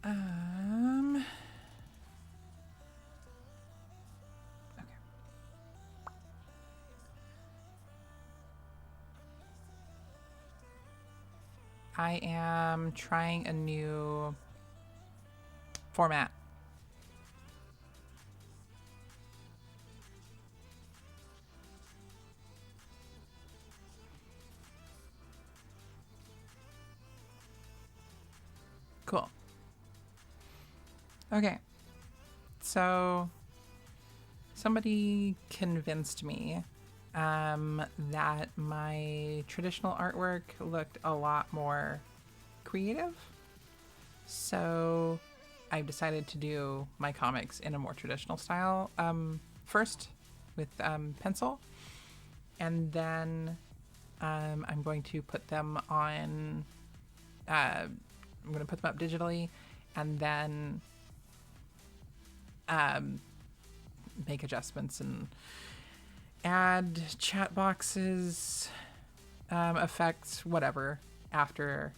Okay. I am trying a new format. Cool. Okay. So somebody convinced me that my traditional artwork looked a lot more creative. So I've decided to do my comics in a more traditional style. First with pencil, and then I'm going to put them on. I'm going to put them up digitally, and then make adjustments and add chat boxes, effects, whatever after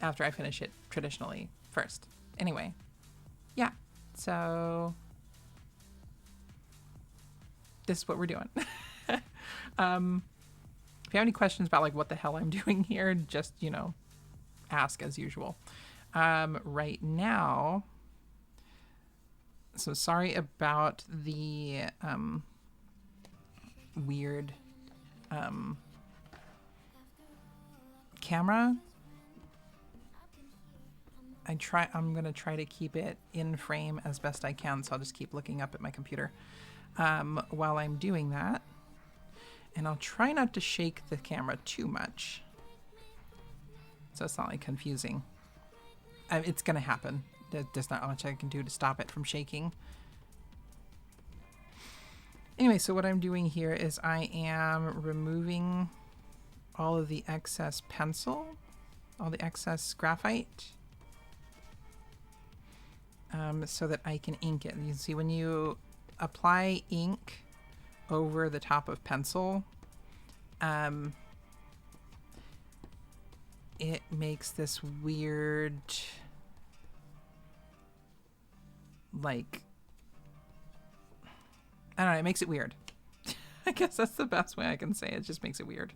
I finish it traditionally first. Anyway, yeah. So this is what we're doing. If you have any questions about like what the hell I'm doing here, just, ask as usual. Right now, so sorry about the weird camera. I'm gonna try to keep it in frame as best I can, so I'll just keep looking up at my computer while I'm doing that. And I'll try not to shake the camera too much, so it's not like confusing. It's gonna happen. There's not much I can do to stop it from shaking. Anyway, so what I'm doing here is I am removing all of the excess pencil, all the excess graphite, so that I can ink it. And you can see when you apply ink over the top of pencil, it makes this weird, like, I don't know, it makes it weird. I guess that's the best way I can say it. It just makes it weird.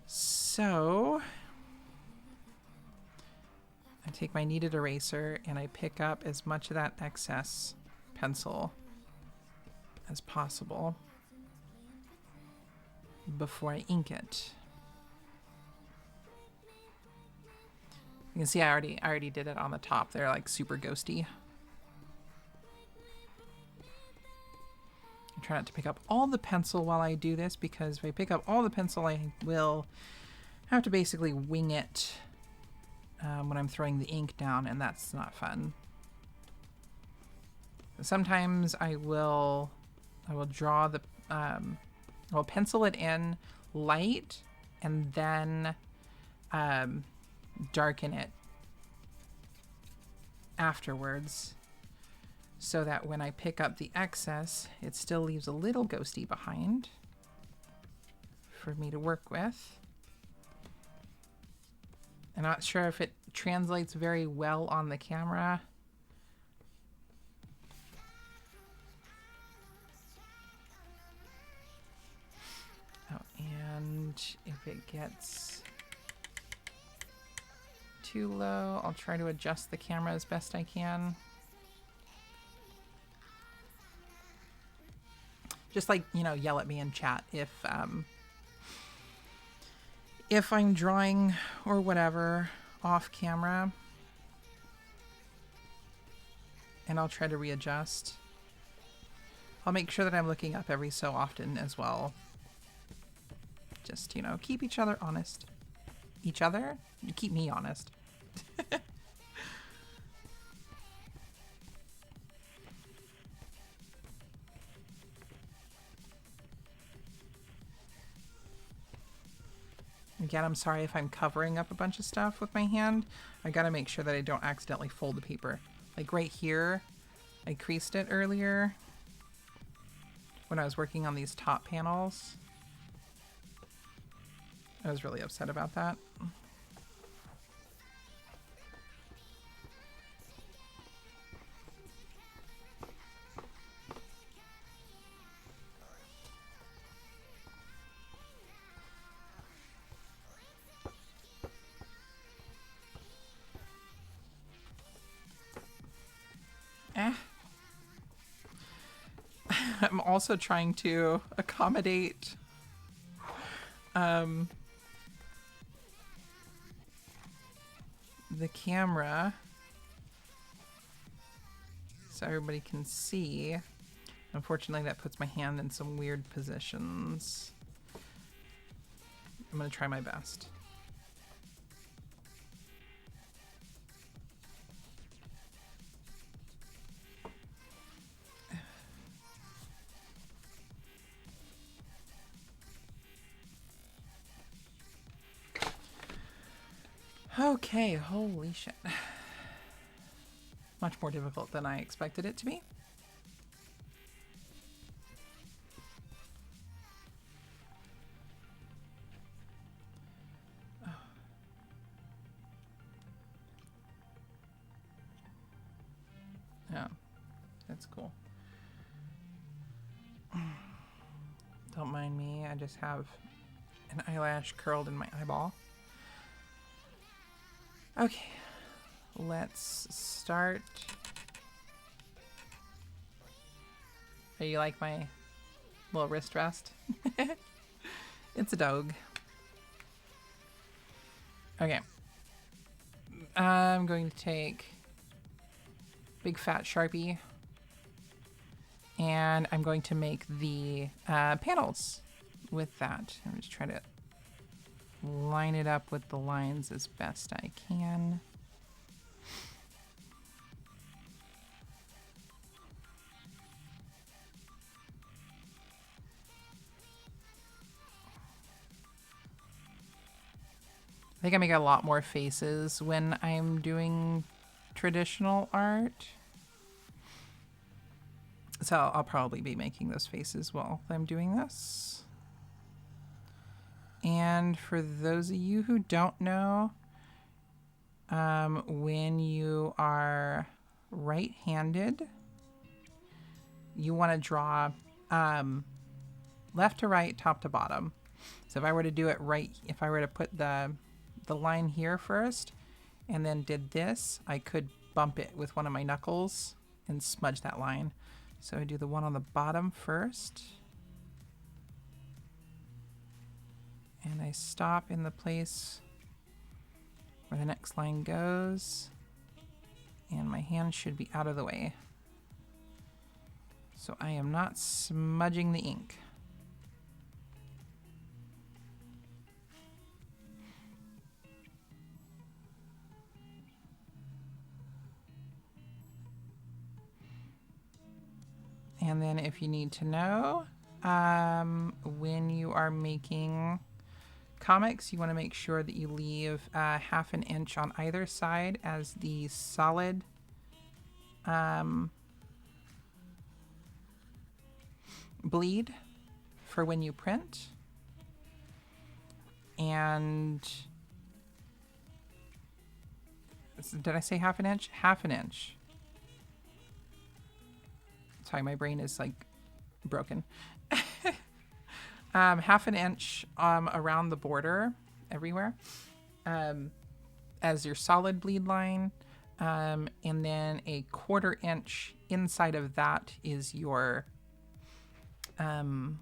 So I take my kneaded eraser and I pick up as much of that excess pencil as possible before I ink it. You can see I already did it on the top. They're like super ghosty. I try not to pick up all the pencil while I do this, because if I pick up all the pencil, I will have to basically wing it when I'm throwing the ink down, and that's not fun. Sometimes I will draw the I'll pencil it in light and then darken it afterwards, so that when I pick up the excess, it still leaves a little ghosty behind for me to work with. I'm not sure if it translates very well on the camera. Oh, and if it gets too low, I'll try to adjust the camera as best I can. Just like, yell at me in chat if I'm drawing or whatever off camera, and I'll try to readjust. I'll make sure that I'm looking up every so often as well. Just, keep each other honest. Each other? Keep me honest. Again, I'm sorry if I'm covering up a bunch of stuff with my hand. I gotta make sure that I don't accidentally fold the paper. Like right here, I creased it earlier when I was working on these top panels. I was really upset about that. I'm also trying to accommodate the camera so everybody can see. Unfortunately, that puts my hand in some weird positions. I'm going to try my best. Okay, holy shit. Much more difficult than I expected it to be. Yeah, that's cool. Don't mind me, I just have an eyelash curled in my eyeball. Okay, let's start. Hey, you like my little wrist rest? It's a dog. Okay. I'm going to take big fat Sharpie and I'm going to make the panels with that. I'm just trying to line it up with the lines as best I can. I think I make a lot more faces when I'm doing traditional art. So I'll probably be making those faces while I'm doing this. And for those of you who don't know, when you are right-handed, you want to draw left to right, top to bottom. So if I were to do it right, if I were to put the line here first and then did this, I could bump it with one of my knuckles and smudge that line. So I do the one on the bottom first. And I stop in the place where the next line goes. And my hand should be out of the way. So I am not smudging the ink. And then if you need to know, when you are making comics, you want to make sure that you leave half an inch on either side as the solid bleed for when you print. And did I say half an inch? Half an inch. Sorry, my brain is like broken. Half an inch around the border everywhere as your solid bleed line. And then a 1/4 inch inside of that is your it's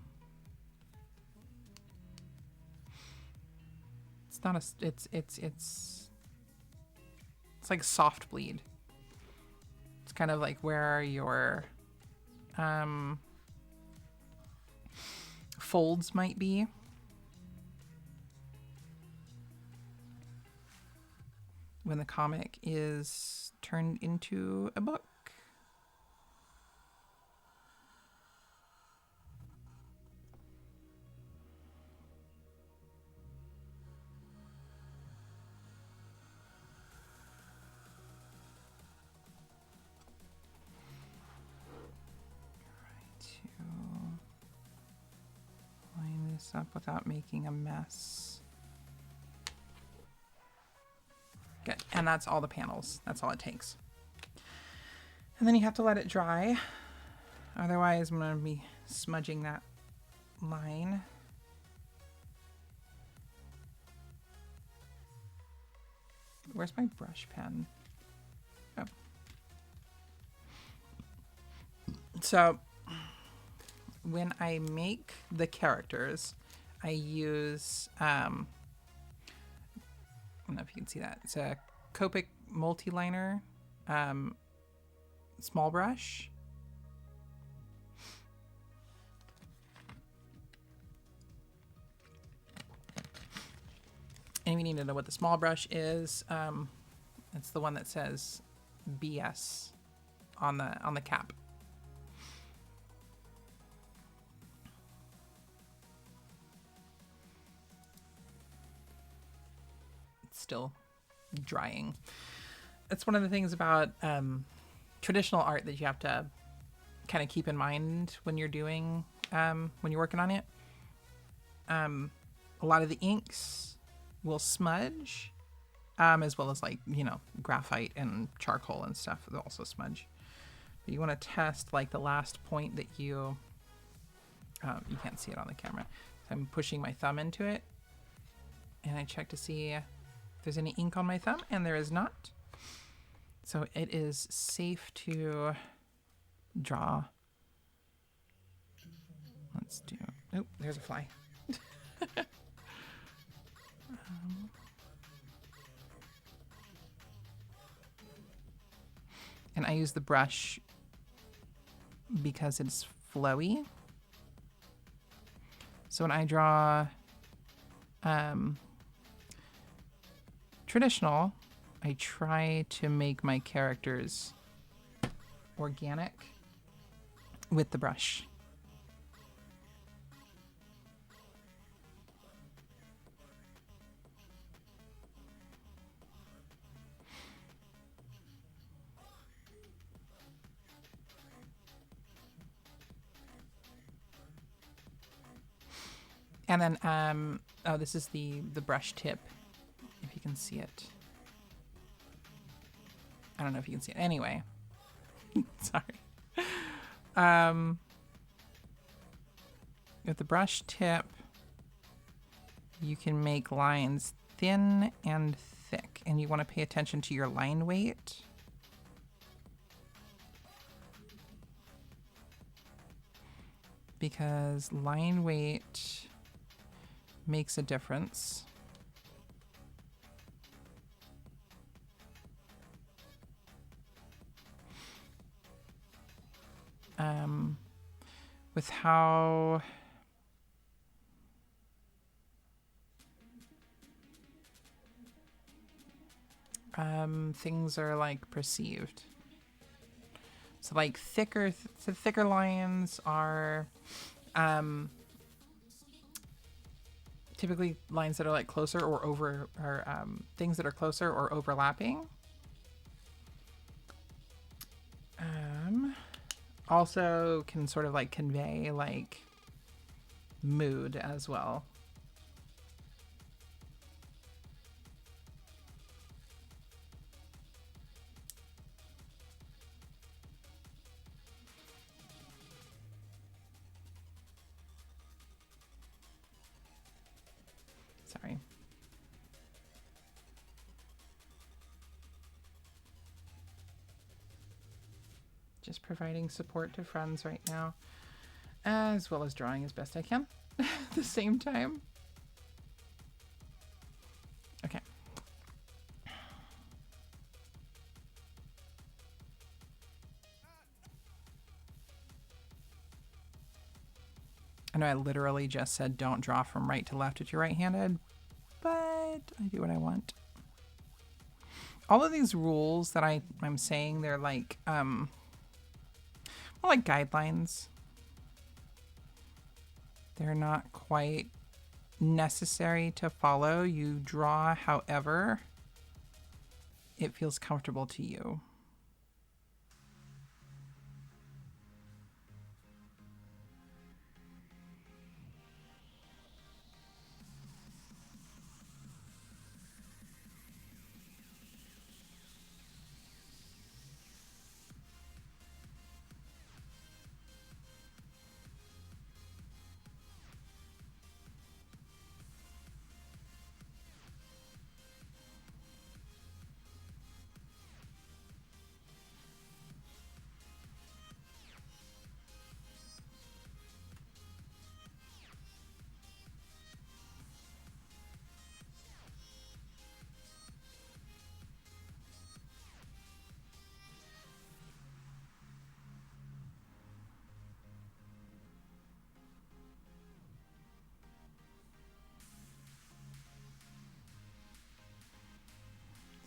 not a it's like soft bleed. It's kind of like where your folds might be. When the comic is turned into a book. Line this up without making a mess. Good. And that's all the panels. That's all it takes. And then you have to let it dry. Otherwise, I'm going to be smudging that line. Where's my brush pen? Oh. So when I make the characters, I use, I don't know if you can see that. It's a Copic multi-liner small brush. And if you need to know what the small brush is, it's the one that says BS on the cap. It's still drying. It's one of the things about traditional art that you have to kind of keep in mind when you're doing when you're working on it. A lot of the inks will smudge, as well as, like, you know, graphite and charcoal and stuff will also smudge. But you want to test, like, the last point that you can't see it on the camera. So I'm pushing my thumb into it, and I check to see if there's any ink on my thumb, and there is not. So it is safe to draw. Let's do, oh, there's a fly. And I use the brush because it's flowy. So when I draw traditional, I try to make my characters organic with the brush. And then, oh, this is the brush tip, if you can see it. I don't know if you can see it. Anyway, sorry. With the brush tip, you can make lines thin and thick, and you want to pay attention to your line weight. Because line weight makes a difference. With how things are, like, perceived. So, like, thicker lines are typically lines that are, like, closer or over, or things that are closer or overlapping. Also can sort of, like, convey, like, mood as well. Sorry. Just providing support to friends right now, as well as drawing as best I can at the same time. Okay. I know I literally just said don't draw from right to left if you're right-handed, but I do what I want. All of these rules that I'm saying, they're like more like guidelines. They're not quite necessary to follow. You draw however it feels comfortable to you.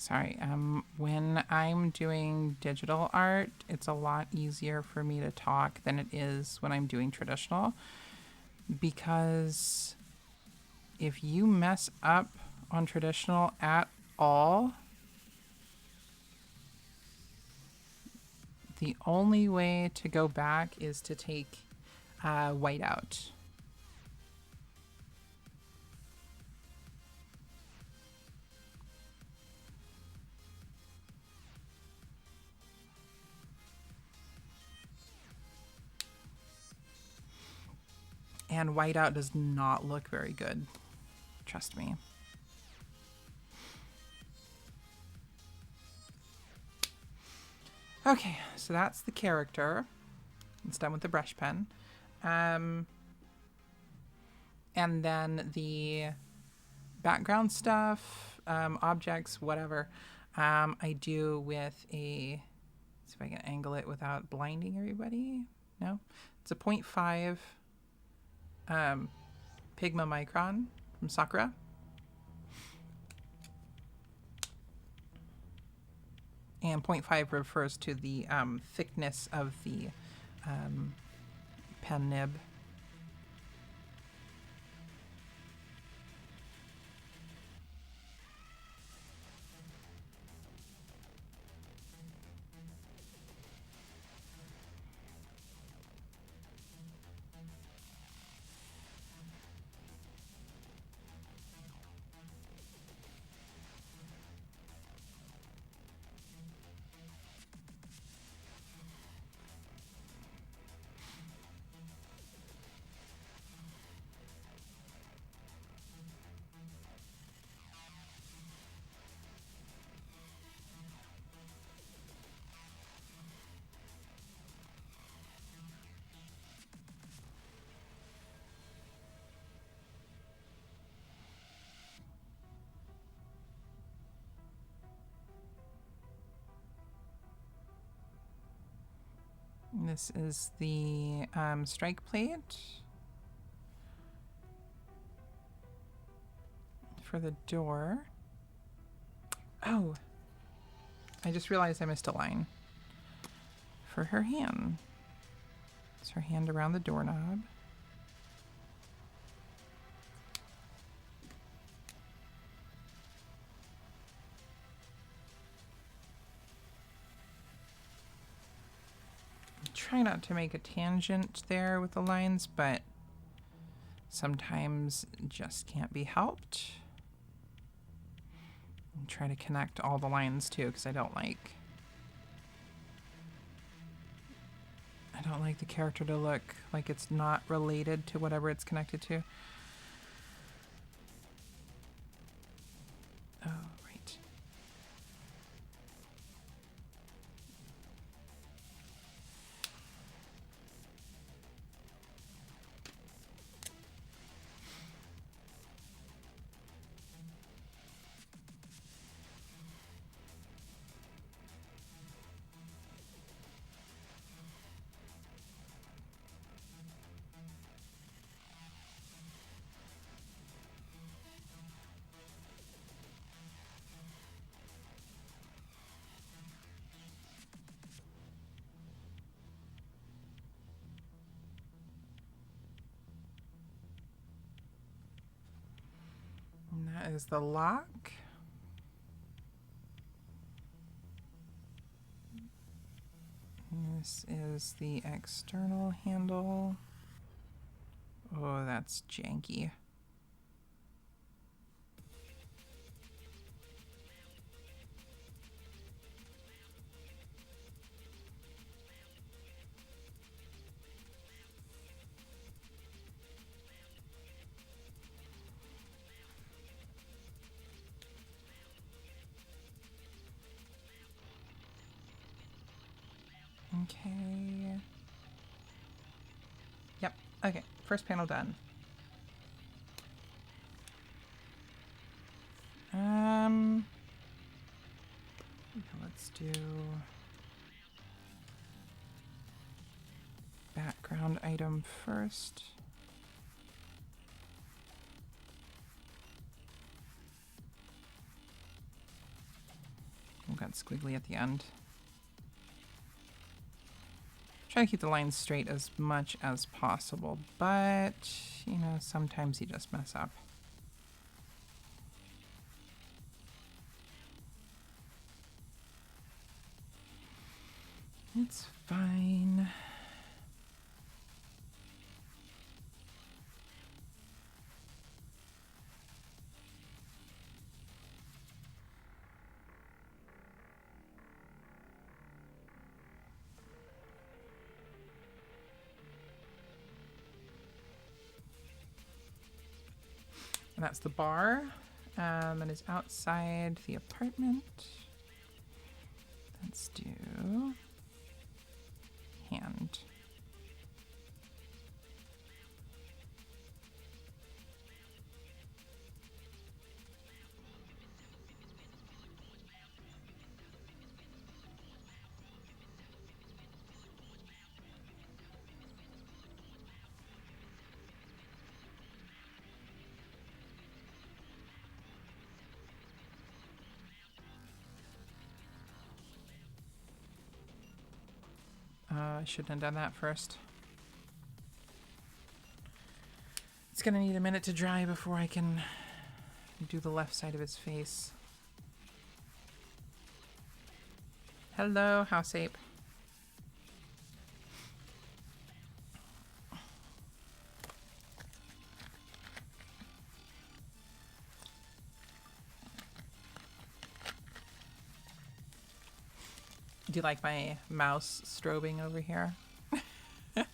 Sorry, when I'm doing digital art, it's a lot easier for me to talk than it is when I'm doing traditional, because if you mess up on traditional at all, the only way to go back is to take white out. And whiteout does not look very good. Trust me. Okay, so that's the character. It's done with the brush pen. And then the background stuff, objects, whatever, I do with a, see if I can angle it without blinding everybody. No, it's a 0.5 Pigma Micron from Sakura. And 0.5 refers to the thickness of the pen nib. This is the strike plate for the door. Oh, I just realized I missed a line for her hand. It's her hand around the doorknob. Try not to make a tangent there with the lines, but sometimes it just can't be helped. And try to connect all the lines too, because I don't like the character to look like it's not related to whatever it's connected to. Oh, right. And that is the lock. And this is the external handle. Oh, that's janky. Okay. Yep. Okay. First panel done. Let's do background item first. that squiggly at the end. Try to keep the lines straight as much as possible, but, you know, sometimes you just mess up. It's fine. And that's the bar that is outside the apartment. Let's do hand. I shouldn't have done that first. It's gonna need a minute to dry before I can do the left side of his face. Hello, house ape. Do you like my mouse strobing over here? Yep.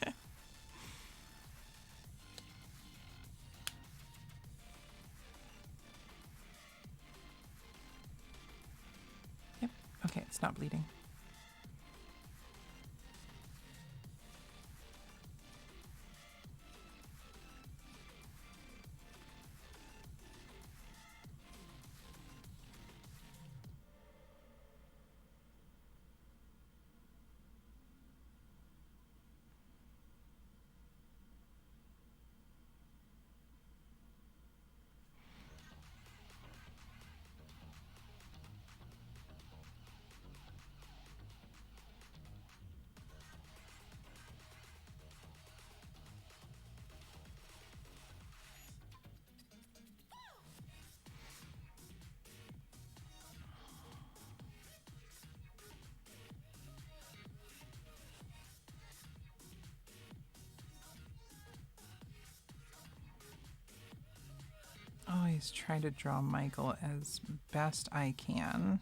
Okay, it's not bleeding. Always try to draw Michael as best I can.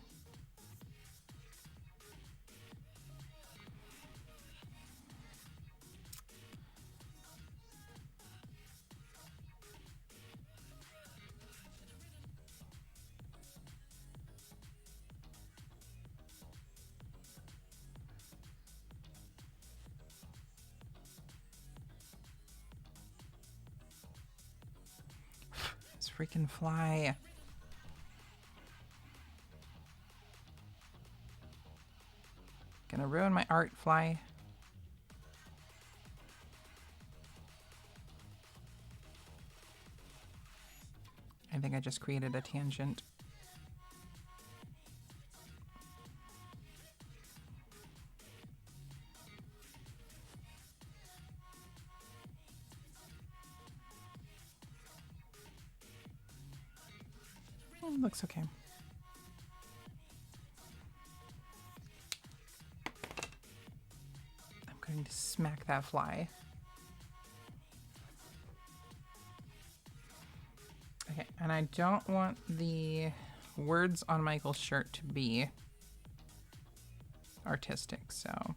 This freaking fly. Gonna ruin my art, fly. I think I just created a tangent. Looks okay. I'm going to smack that fly. Okay, and I don't want the words on Michael's shirt to be artistic, so...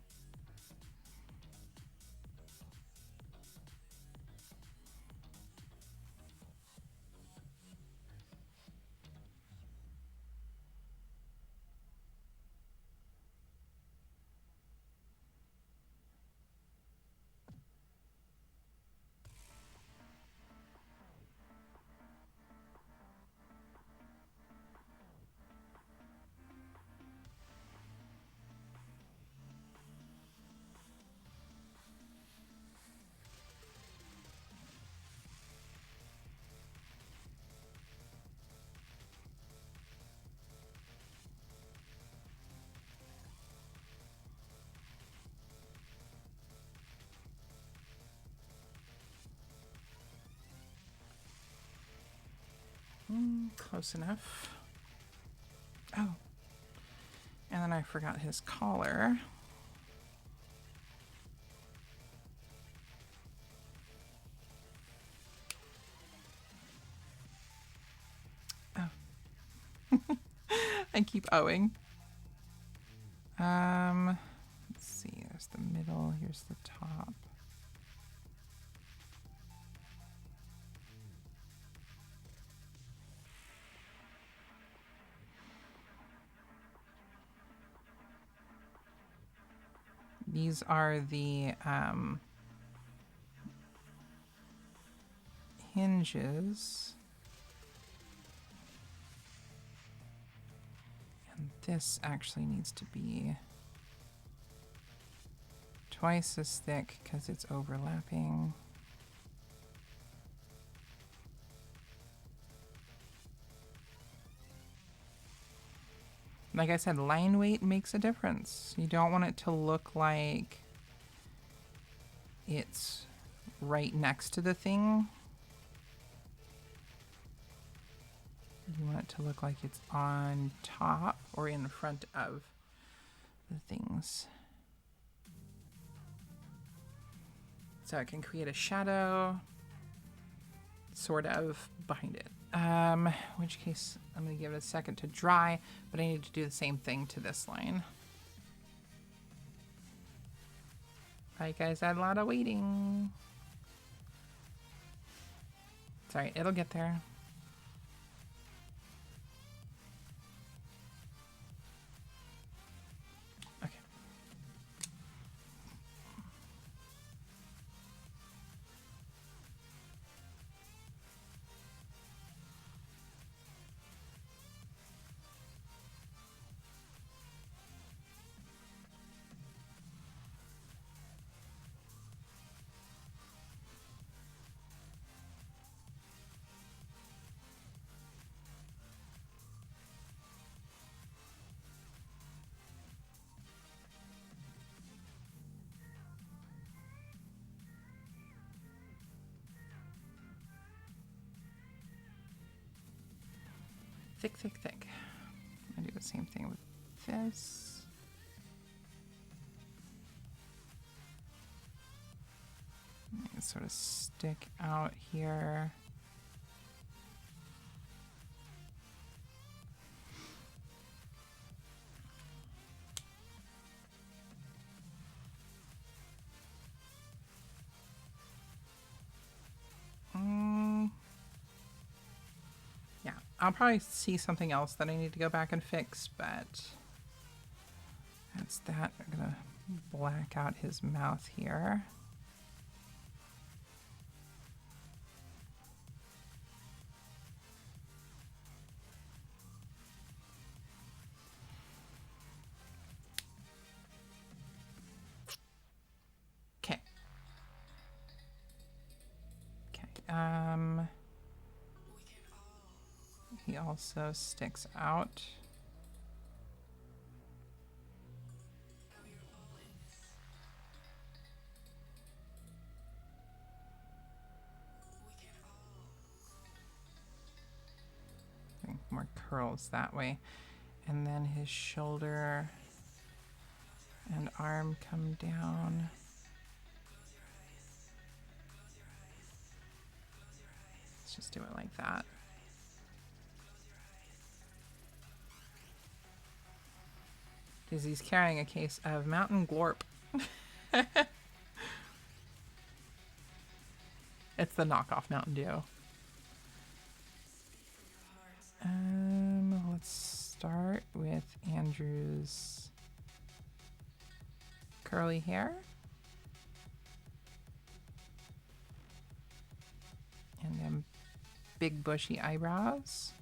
Close enough. Oh. And then I forgot his collar. Oh. I keep owing. Let's see. There's the middle. Here's the top. These are the hinges. And this actually needs to be twice as thick because it's overlapping. Like I said, line weight makes a difference. You don't want it to look like it's right next to the thing. You want it to look like it's on top or in front of the things. So it can create a shadow, sort of, behind it. In which case, I'm going to give it a second to dry, but I need to do the same thing to this line. Like I said, a lot of waiting. Sorry, it'll get there. Okay. Thick, thick, thick. I do the same thing with this. Sort of stick out here. Yeah, I'll probably see something else that I need to go back and fix, but that's that. I'm gonna black out his mouth here. Okay. Okay. He also sticks out. More curls that way. And then his shoulder and arm come down. Let's just do it like that. Because he's carrying a case of Mountain Glorp. It's the knockoff Mountain Dew. Let's start with Andrew's curly hair. And then big bushy eyebrows.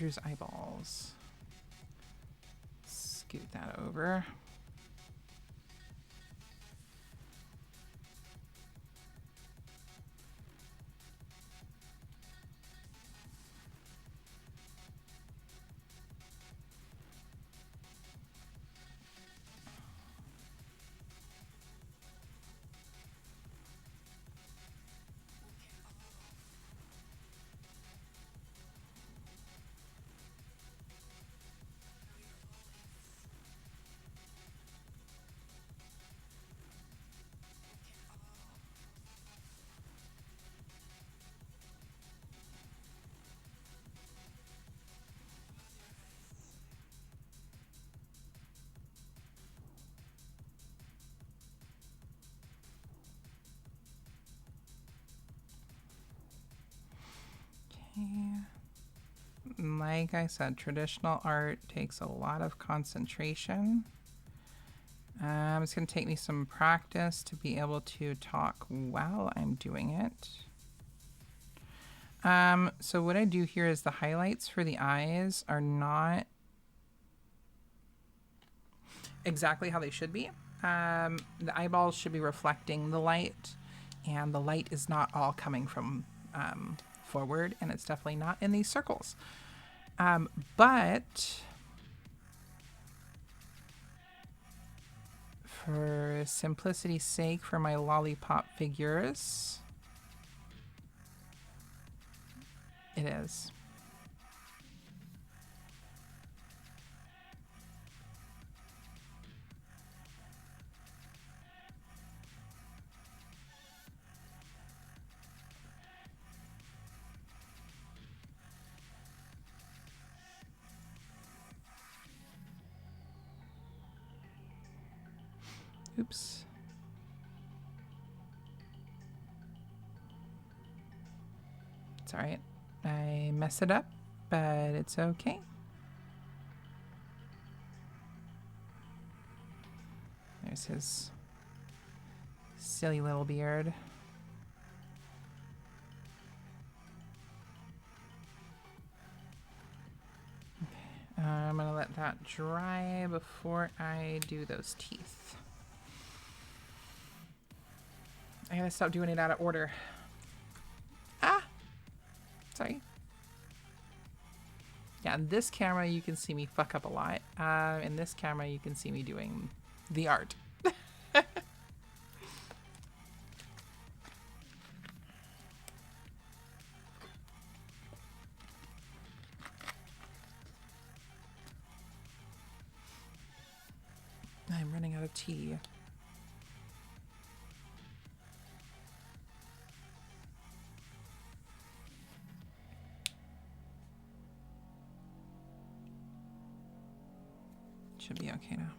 Andrew's eyeballs. Scoot that over. Like I said, traditional art takes a lot of concentration. It's going to take me some practice to be able to talk while I'm doing it. So what I do here is the highlights for the eyes are not exactly how they should be. The eyeballs should be reflecting the light, and the light is not all coming from forward, and it's definitely not in these circles. But for simplicity's sake, for my lollipop figures, it is. Oops. It's all right. I mess it up, but it's okay. There's his silly little beard. Okay. I'm gonna let that dry before I do those teeth. I gotta stop doing it out of order. Ah! Sorry. Yeah, in this camera you can see me fuck up a lot. In this camera you can see me doing the art. I'm running out of tea. Should be okay now.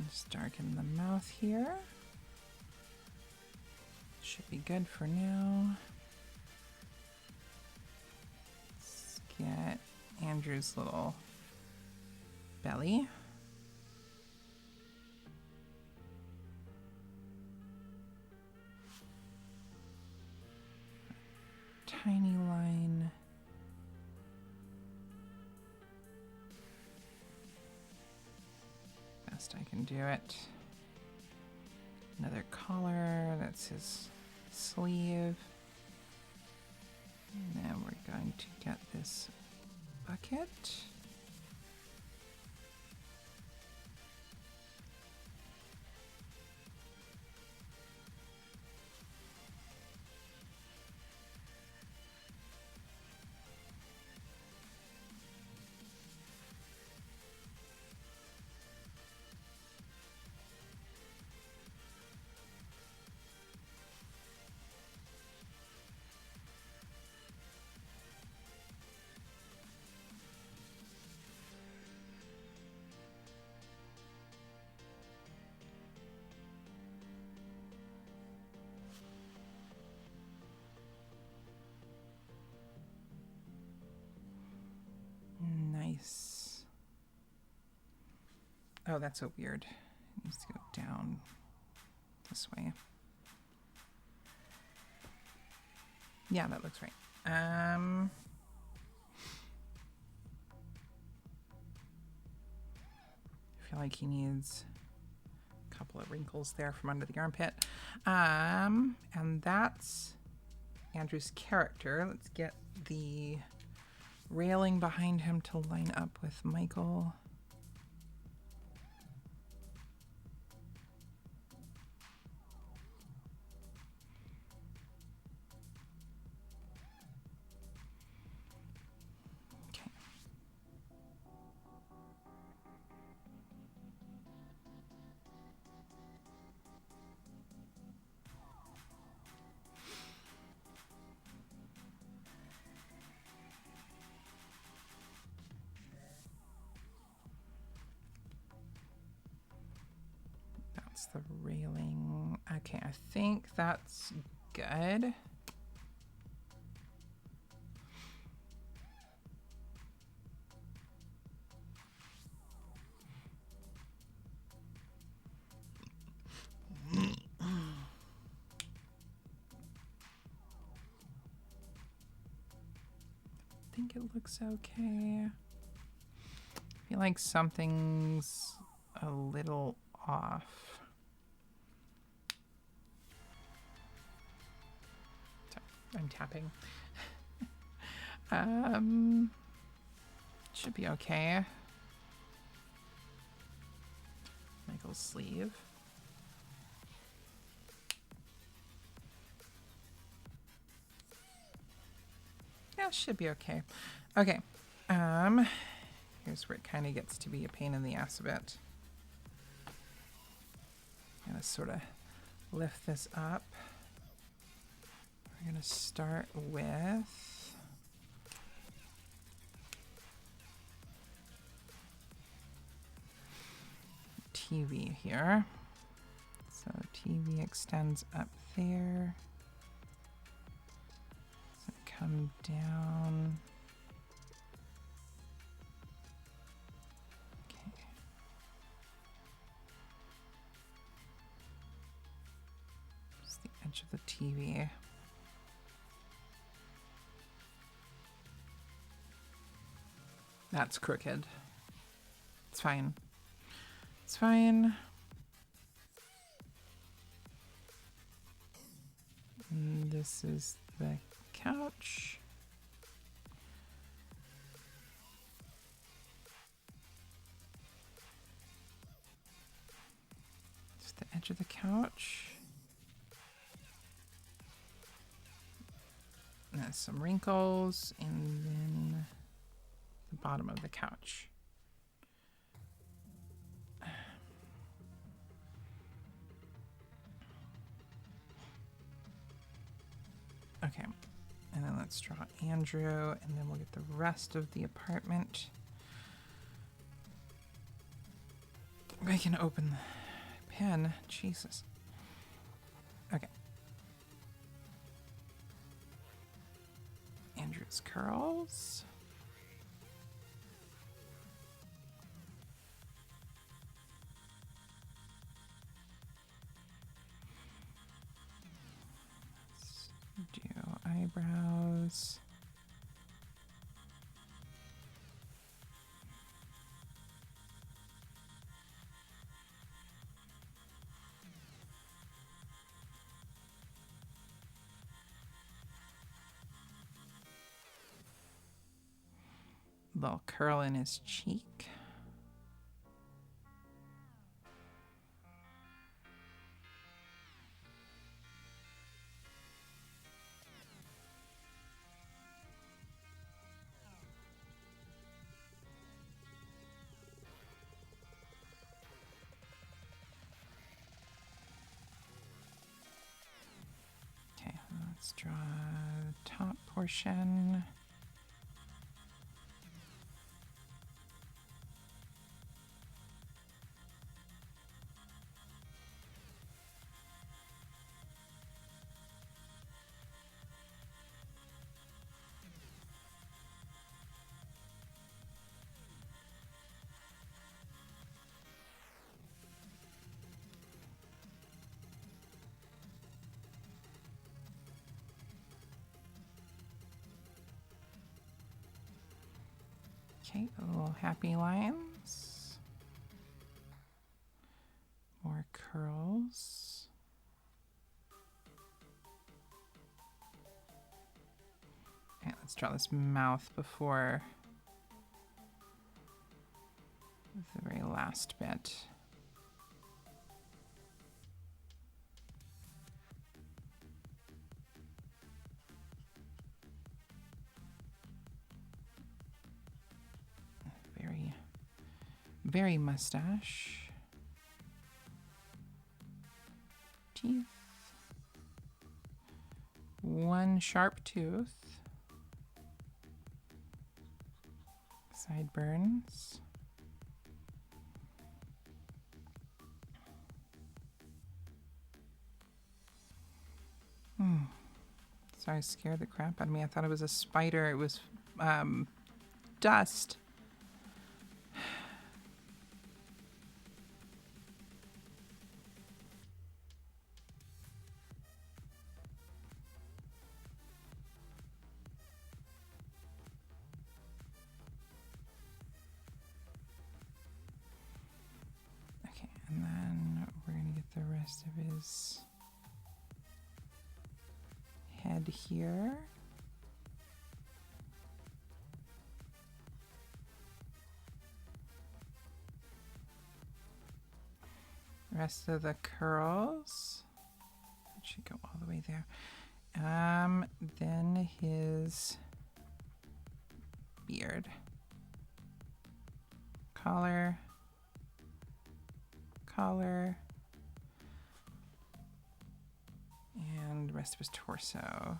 Just darken the mouth here. Should be good for now. Let's get Andrew's little belly. Tiny line. Best I can do it. Another collar, that's his sleeve. And then we're going to get this bucket. Oh, that's so weird. It needs to go down this way. Yeah, that looks right. I feel like he needs a couple of wrinkles there from under the armpit. And that's Andrew's character. Let's get the railing behind him to line up with Michael. Okay. That's the railing. Okay, I think that's good. I think it looks okay. I feel like something's a little off. Sorry, I'm tapping. Should be okay. Michael's sleeve. Yeah, should be okay. Okay. Here's where it kind of gets to be a pain in the ass a bit. I'm gonna sort of lift this up. We're gonna start with TV here. So TV extends up there. So come down. Okay. Just the edge of the TV. That's crooked. It's fine. It's fine. And this is the couch. Just the edge of the couch. And there's some wrinkles, and then the bottom of the couch. Okay, and then let's draw Andrew, and then we'll get the rest of the apartment. I can open the pen. Jesus. Okay. Andrew's curls. Let's do eyebrows. Little curl in his cheek. Okay, let's draw top portion. Okay, little happy lines. More curls. Okay, let's draw this mouth before the very last bit. Very mustache. Teeth. One sharp tooth. Sideburns. Sorry, scared the crap out of me. I thought it was a spider. It was dust. Okay, and then we're going to get the rest of his head here. Rest of the curls. That should go all the way there. Then his beard. Collar. Collar. And the rest of his torso.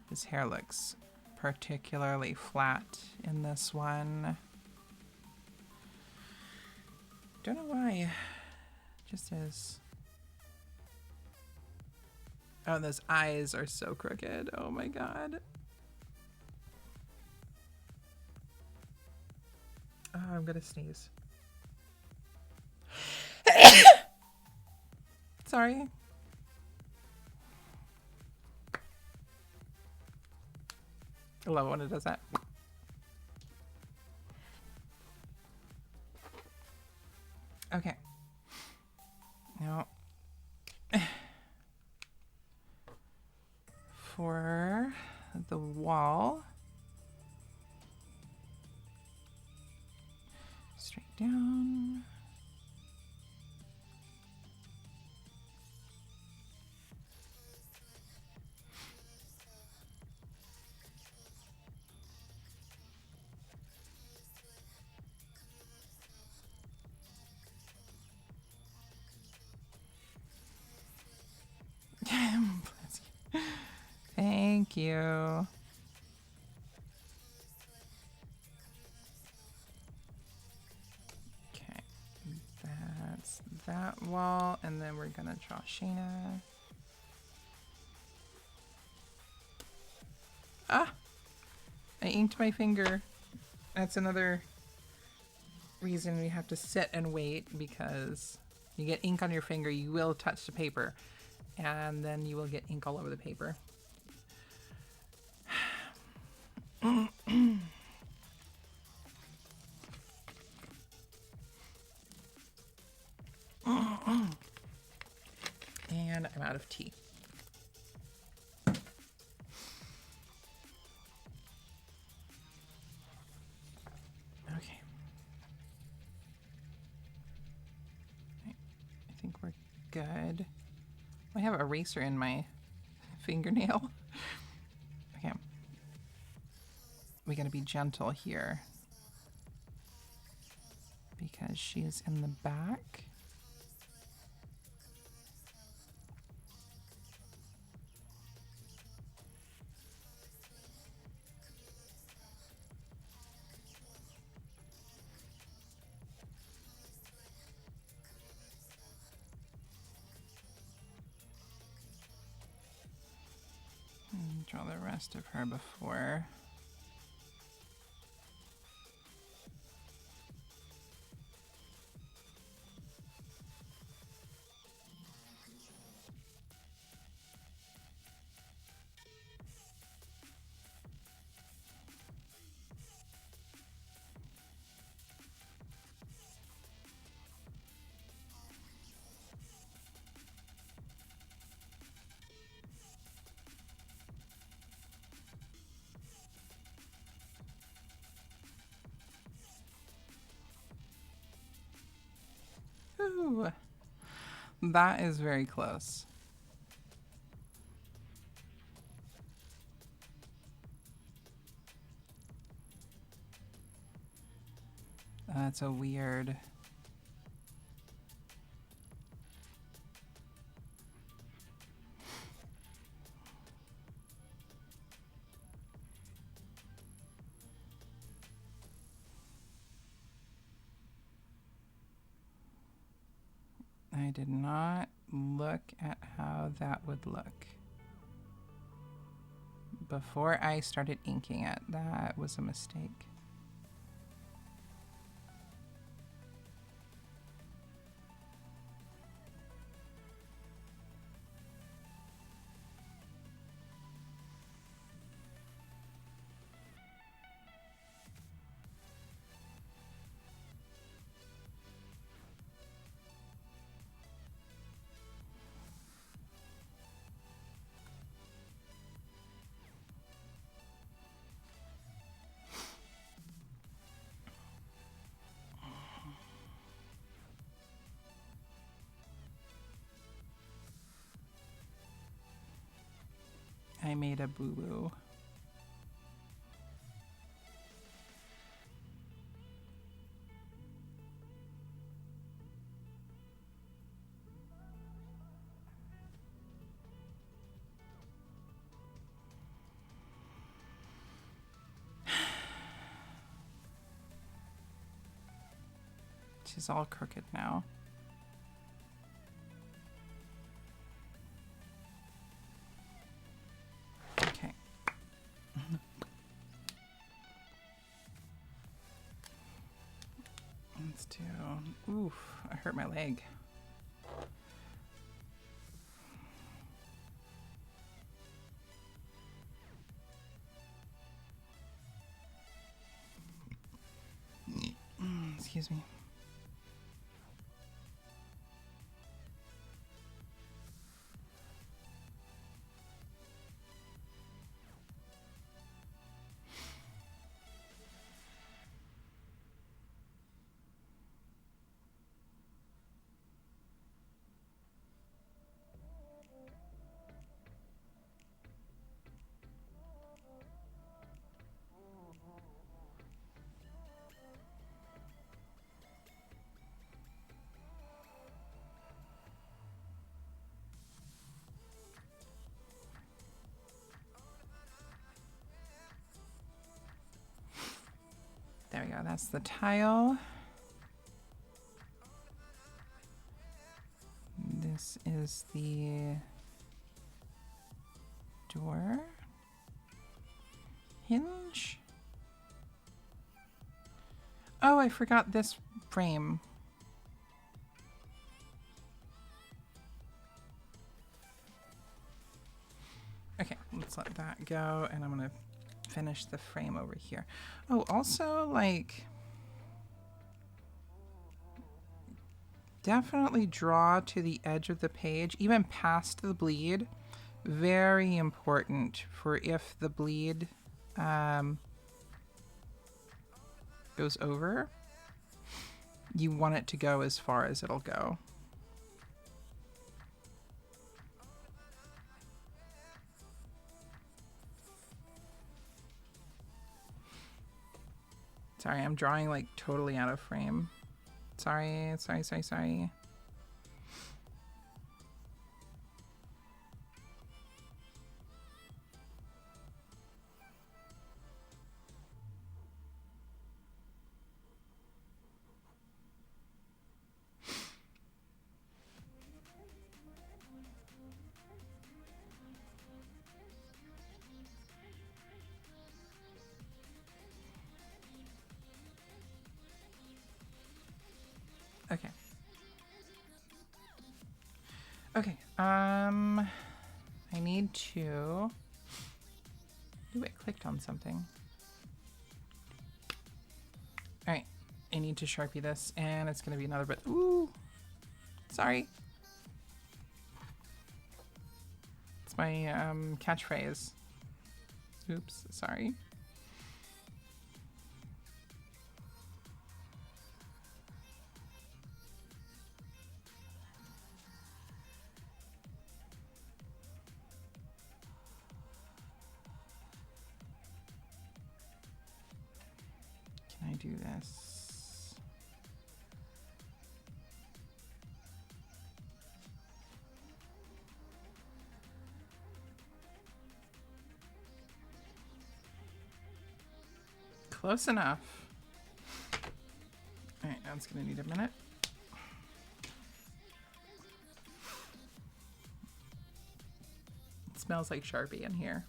His hair looks particularly flat in this one. Don't know why. Just is. Oh, those eyes are so crooked. Oh my god. Oh, I'm gonna sneeze. Sorry. I love it when it does that. Okay. Now, for the wall, straight down. Thank you. Okay, that's that wall, and then we're gonna draw Shayna. Ah! I inked my finger. That's another reason we have to sit and wait, because you get ink on your finger, you will touch the paper, and then you will get ink all over the paper. And I'm out of tea. Okay. I think we're good. I have an eraser in my fingernail. Okay. We gotta be gentle here, because she's in the back. And draw the rest of her before. Ooh, that is very close. That's a weird. I did not look at how that would look before I started inking it. That was a mistake. I made a boo-boo. She's all crooked now. Okay. Let's do... Oof, I hurt my leg. Excuse me. There we go, that's the tile. This is the door. Hinge? Oh, I forgot this frame. Okay, let's let that go, and I'm gonna finish the frame over here. Oh, also, like, definitely draw to the edge of the page, even past the bleed. Very important for if the bleed goes over, you want it to go as far as it'll go. Sorry, I'm drawing like totally out of frame. Sorry. Okay. Okay, I need to... Ooh, I clicked on something. Alright, I need to Sharpie this, and it's gonna be another bit... Ooh! Sorry. It's my, catchphrase. Oops, sorry. do this. Close enough. All right, now it's gonna need a minute. It smells like Sharpie in here.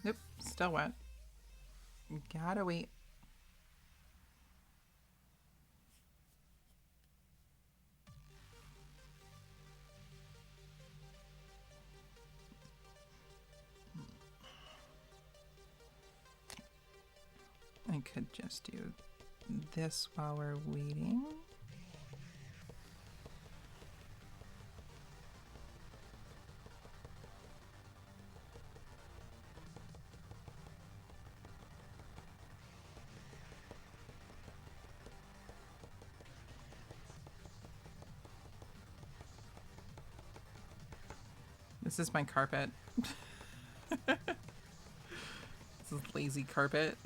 Nope, still wet. Gotta wait. I could just do this while we're waiting. This is my carpet. This is lazy carpet.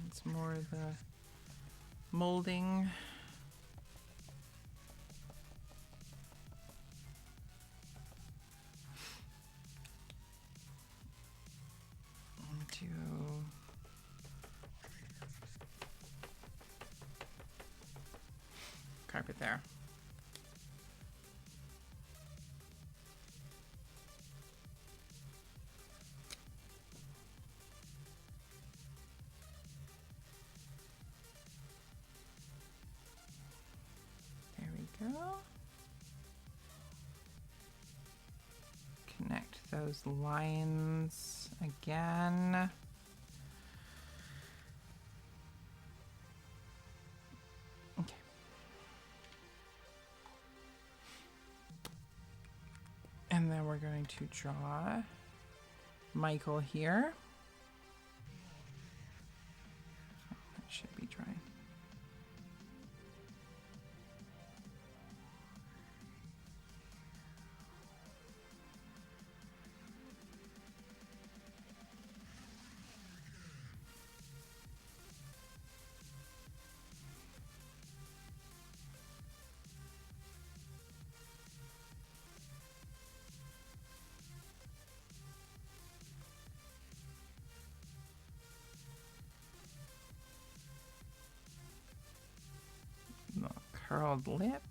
It's more of the molding. Carpet there. There we go. Connect those lines again. Okay. And then we're going to draw Michael here. That should be dry. Curled lip.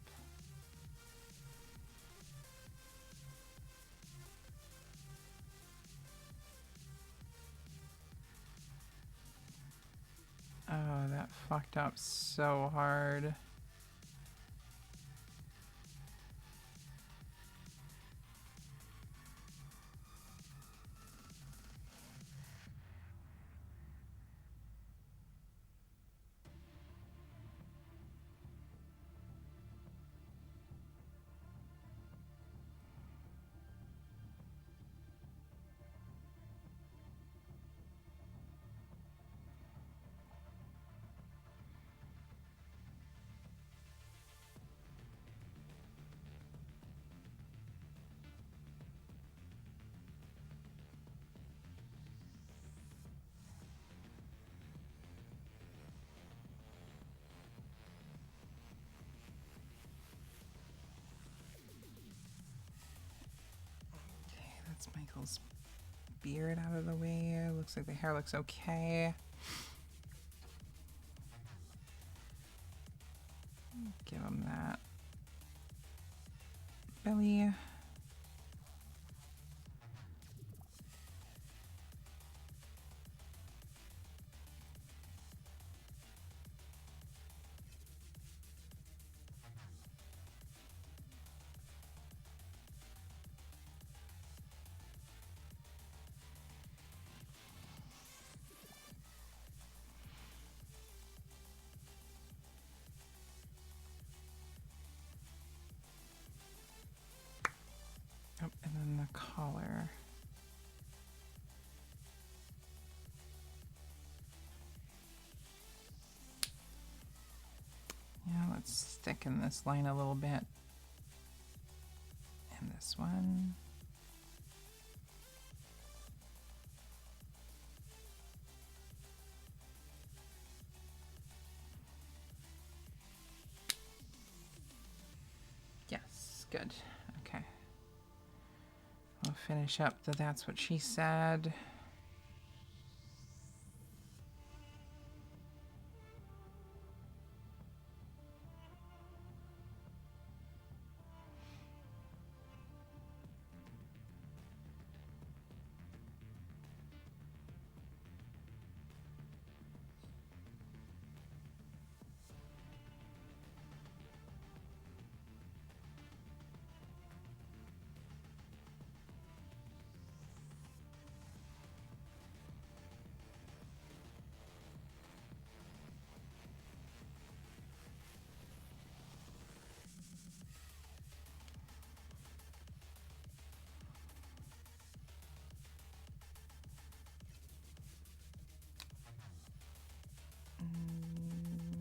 Oh, that fucked up so hard. That's Michael's beard out of the way. Looks like the hair looks okay. Give him that belly. collar. Yeah, let's thicken this line a little bit. And this one. Yes, good. Okay. We'll finish up the that's what she said.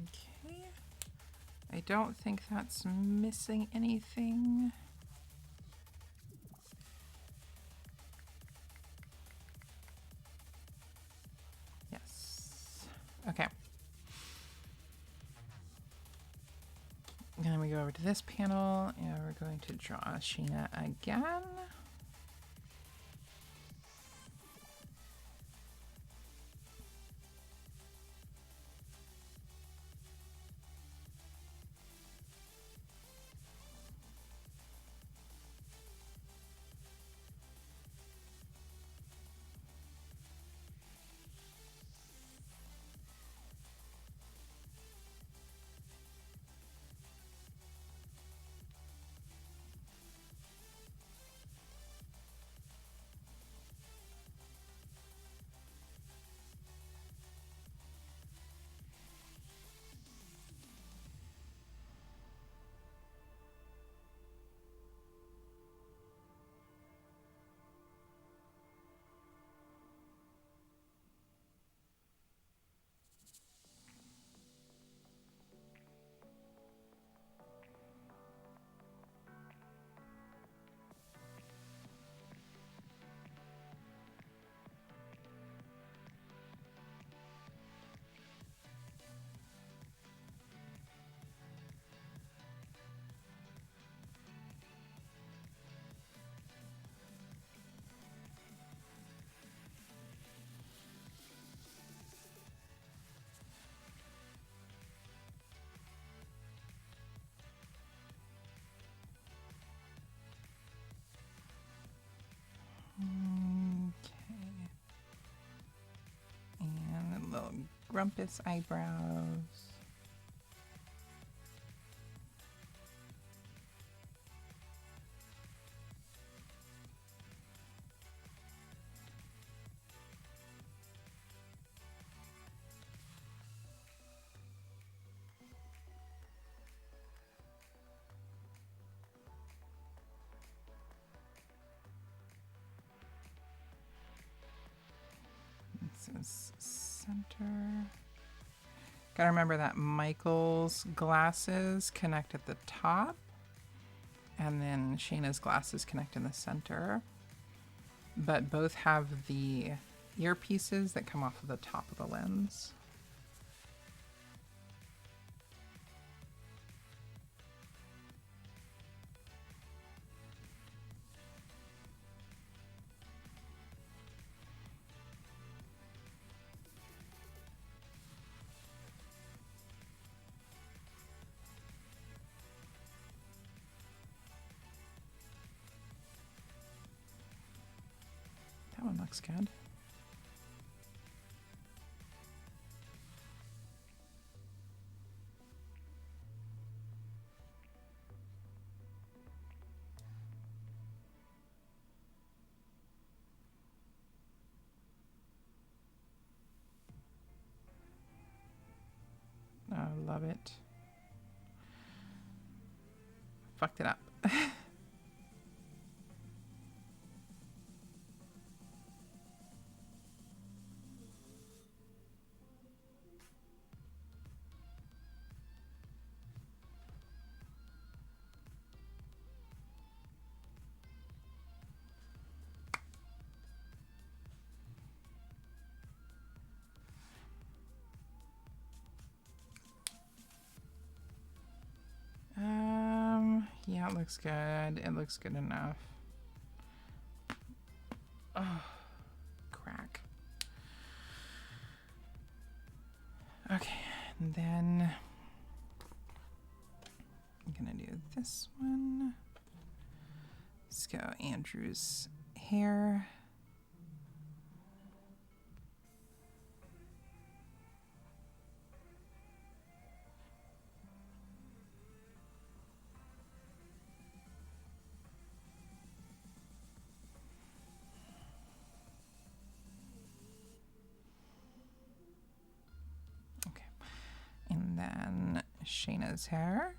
Okay. I don't think that's missing anything. Yes. Okay. Then we go over to this panel and we're going to draw Sheena again. Okay. And little grumpus eyebrows. This is center. Gotta remember that Michael's glasses connect at the top, and then Shayna's glasses connect in the center. But both have the earpieces that come off of the top of the lens. That one looks good. I love it. Fucked it up. looks good. It looks good enough. Oh, crack. Okay, and then I'm gonna do this one. Let's go Andrew's hair. Okay, and then Shayna's hair.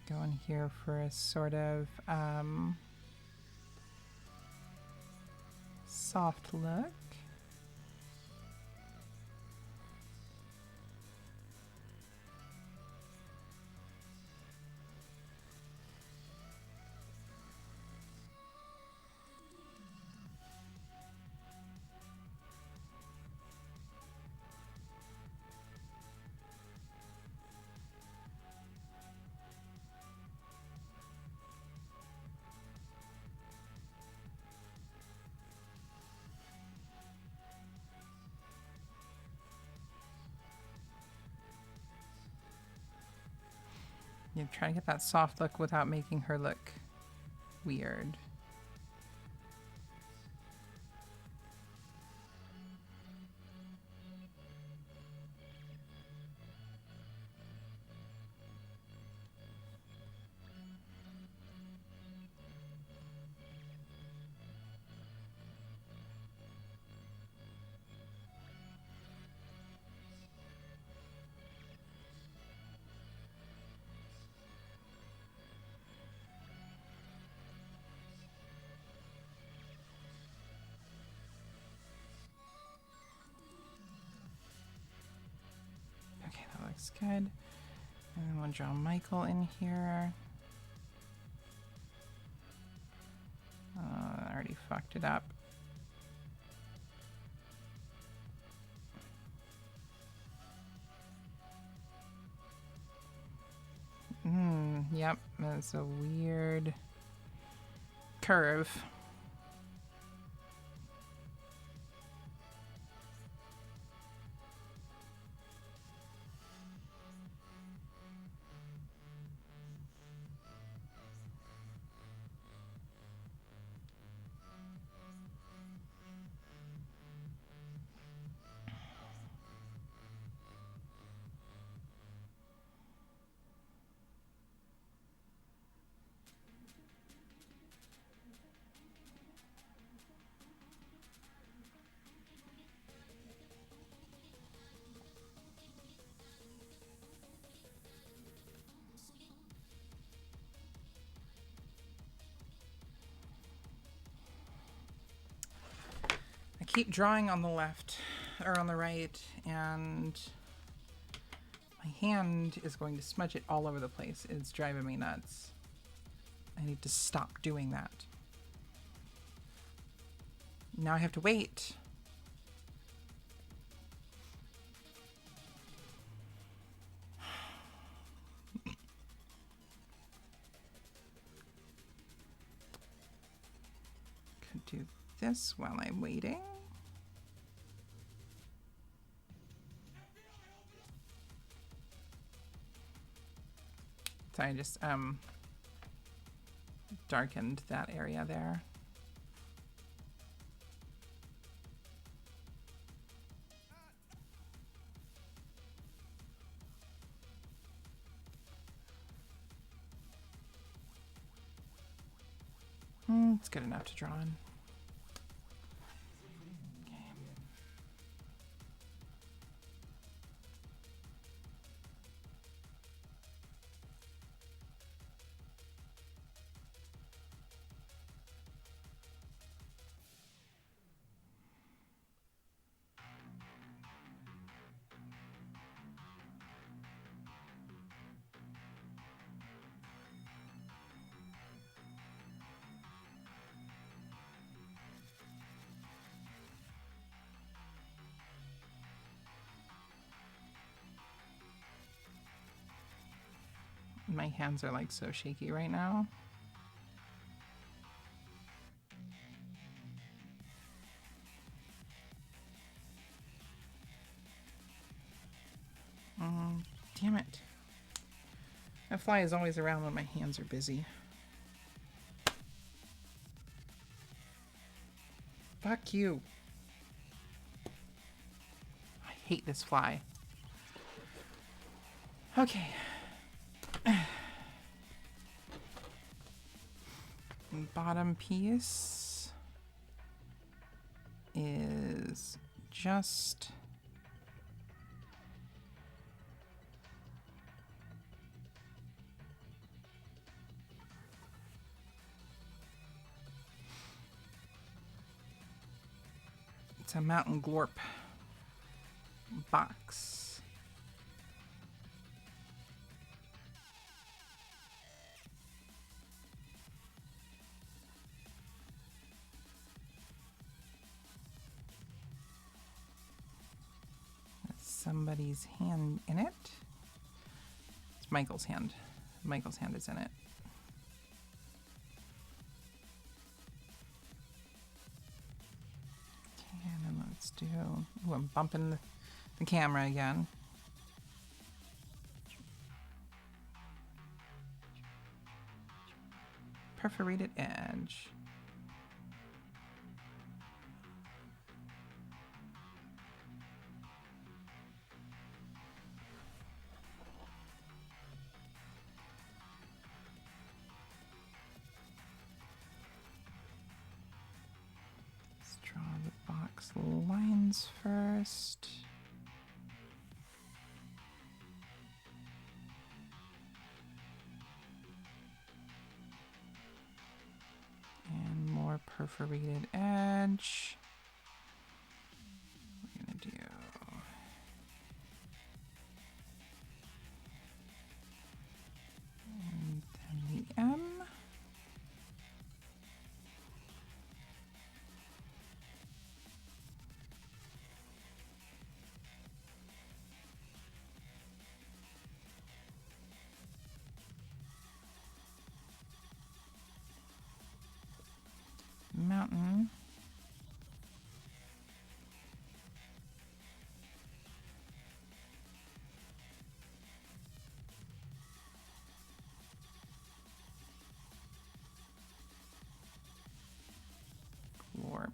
Going here for a sort of soft look. You're trying to get that soft look without making her look weird. Okay, that looks good. And then we'll draw Michael in here. I already fucked it up. Yep, that's a weird curve. I keep drawing on the left or on the right, and my hand is going to smudge it all over the place. It's driving me nuts. I need to stop doing that. Now I have to wait. Could do this while I'm waiting. So I just darkened that area there. It's good enough to draw on. My hands are like so shaky right now. Damn it. That fly is always around when my hands are busy. Fuck you. I hate this fly. Okay. Bottom piece is just it's a mountain glorp box. Somebody's hand in it. It's Michael's hand. Michael's hand is in it. Okay, and then let's do... Ooh, I'm bumping the camera again. Perforated edge. Draw the box lines first. And more perforated edge. We're gonna do and then the M. Mountain. Glorp.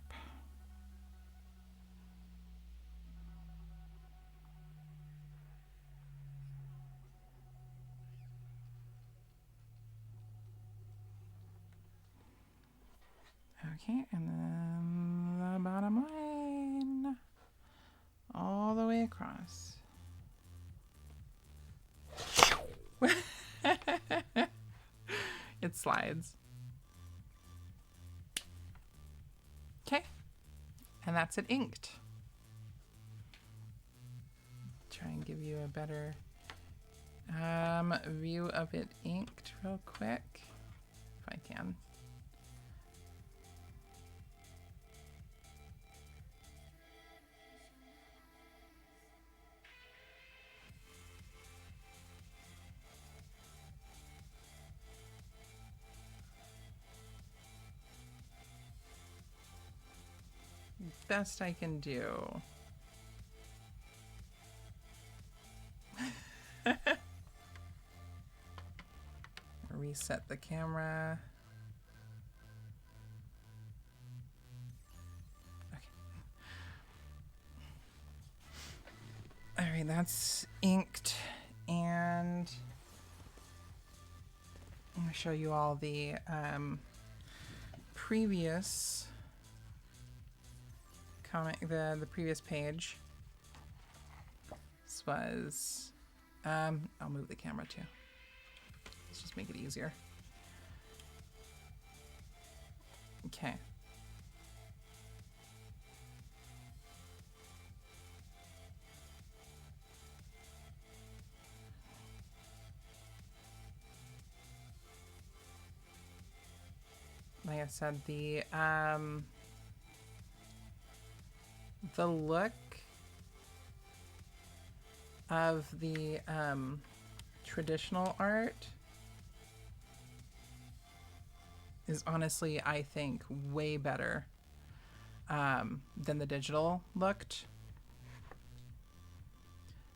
Okay, and then the bottom line all the way across. It slides. Okay, and that's it inked. Try and give you a better view of it inked real quick, if I can. Best I can do. Reset the camera. Okay. All right, that's inked, and I'm gonna show you all the previous comment, the previous page, this was, I'll move the camera too. Let's just make it easier. Okay. Like I said, the look of the traditional art is honestly, I think, way better than the digital looked.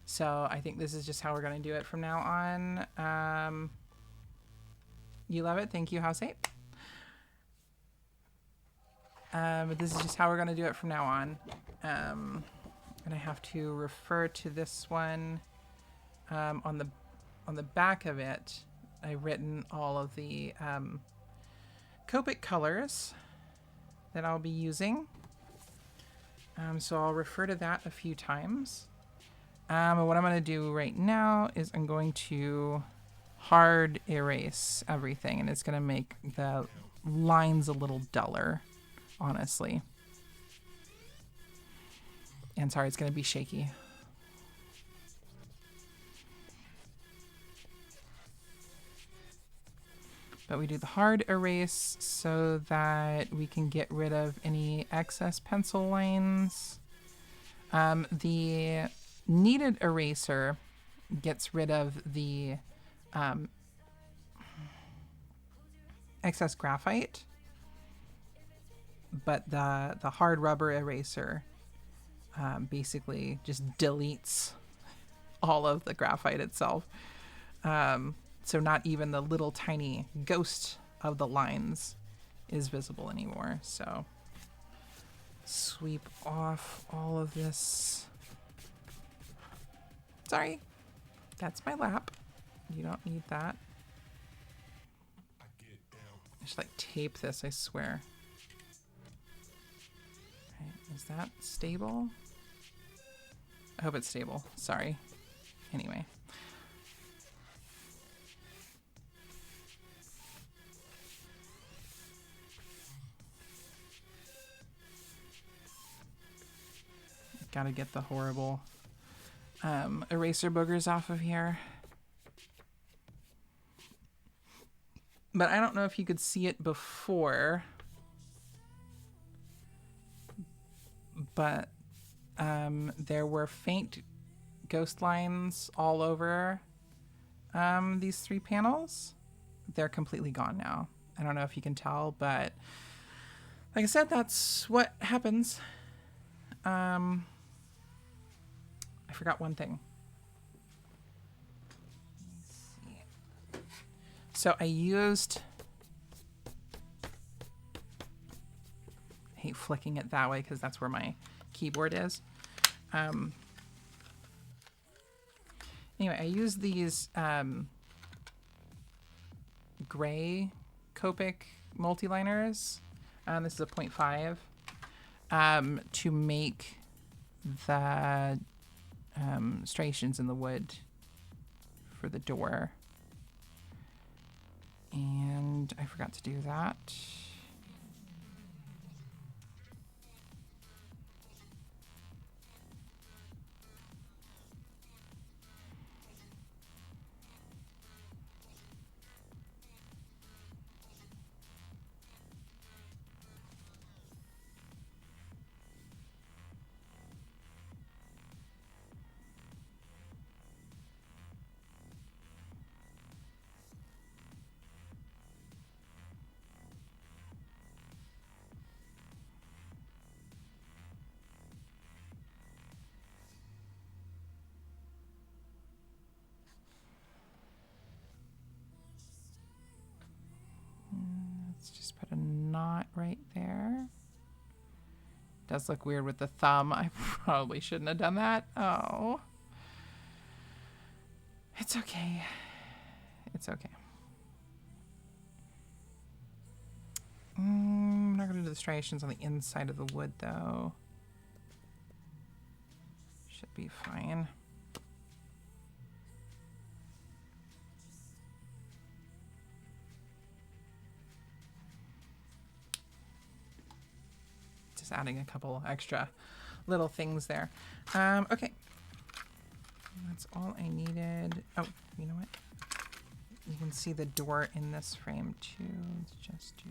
So I think this is just how we're going to do it from now on. You love it. Thank you, House 8. But this is just how we're going to do it from now on. And I have to refer to this one on the back of it. I've written all of the Copic colors that I'll be using. So I'll refer to that a few times. And what I'm going to do right now is I'm going to hard erase everything, and it's going to make the lines a little duller, honestly. And sorry, it's going to be shaky. But we do the hard erase so that we can get rid of any excess pencil lines. The kneaded eraser gets rid of the excess graphite, but the hard rubber eraser basically just deletes all of the graphite itself. So not even the little tiny ghost of the lines is visible anymore. So sweep off all of this. Sorry, that's my lap. You don't need that. I should like tape this, I swear. Right, is that stable? I hope it's stable. Sorry. Anyway. Gotta get the horrible eraser boogers off of here. But I don't know if you could see it before, but there were faint ghost lines all over these three panels. They're completely gone now. I don't know if you can tell, but like I said, that's what happens. I forgot one thing. So I used, I hate flicking it that way because that's where my keyboard is. Anyway, I used these gray Copic multiliners. This is a 0.5 to make the striations in the wood for the door. And I forgot to do that. Let's just put a knot right there. Does look weird with the thumb. I probably shouldn't have done that. Oh. It's okay. It's okay. the striations on the inside of the wood, though. Should be fine. Just adding a couple extra little things there. Okay. That's all I needed. Oh, you know what? You can see the door in this frame too. Let's just do...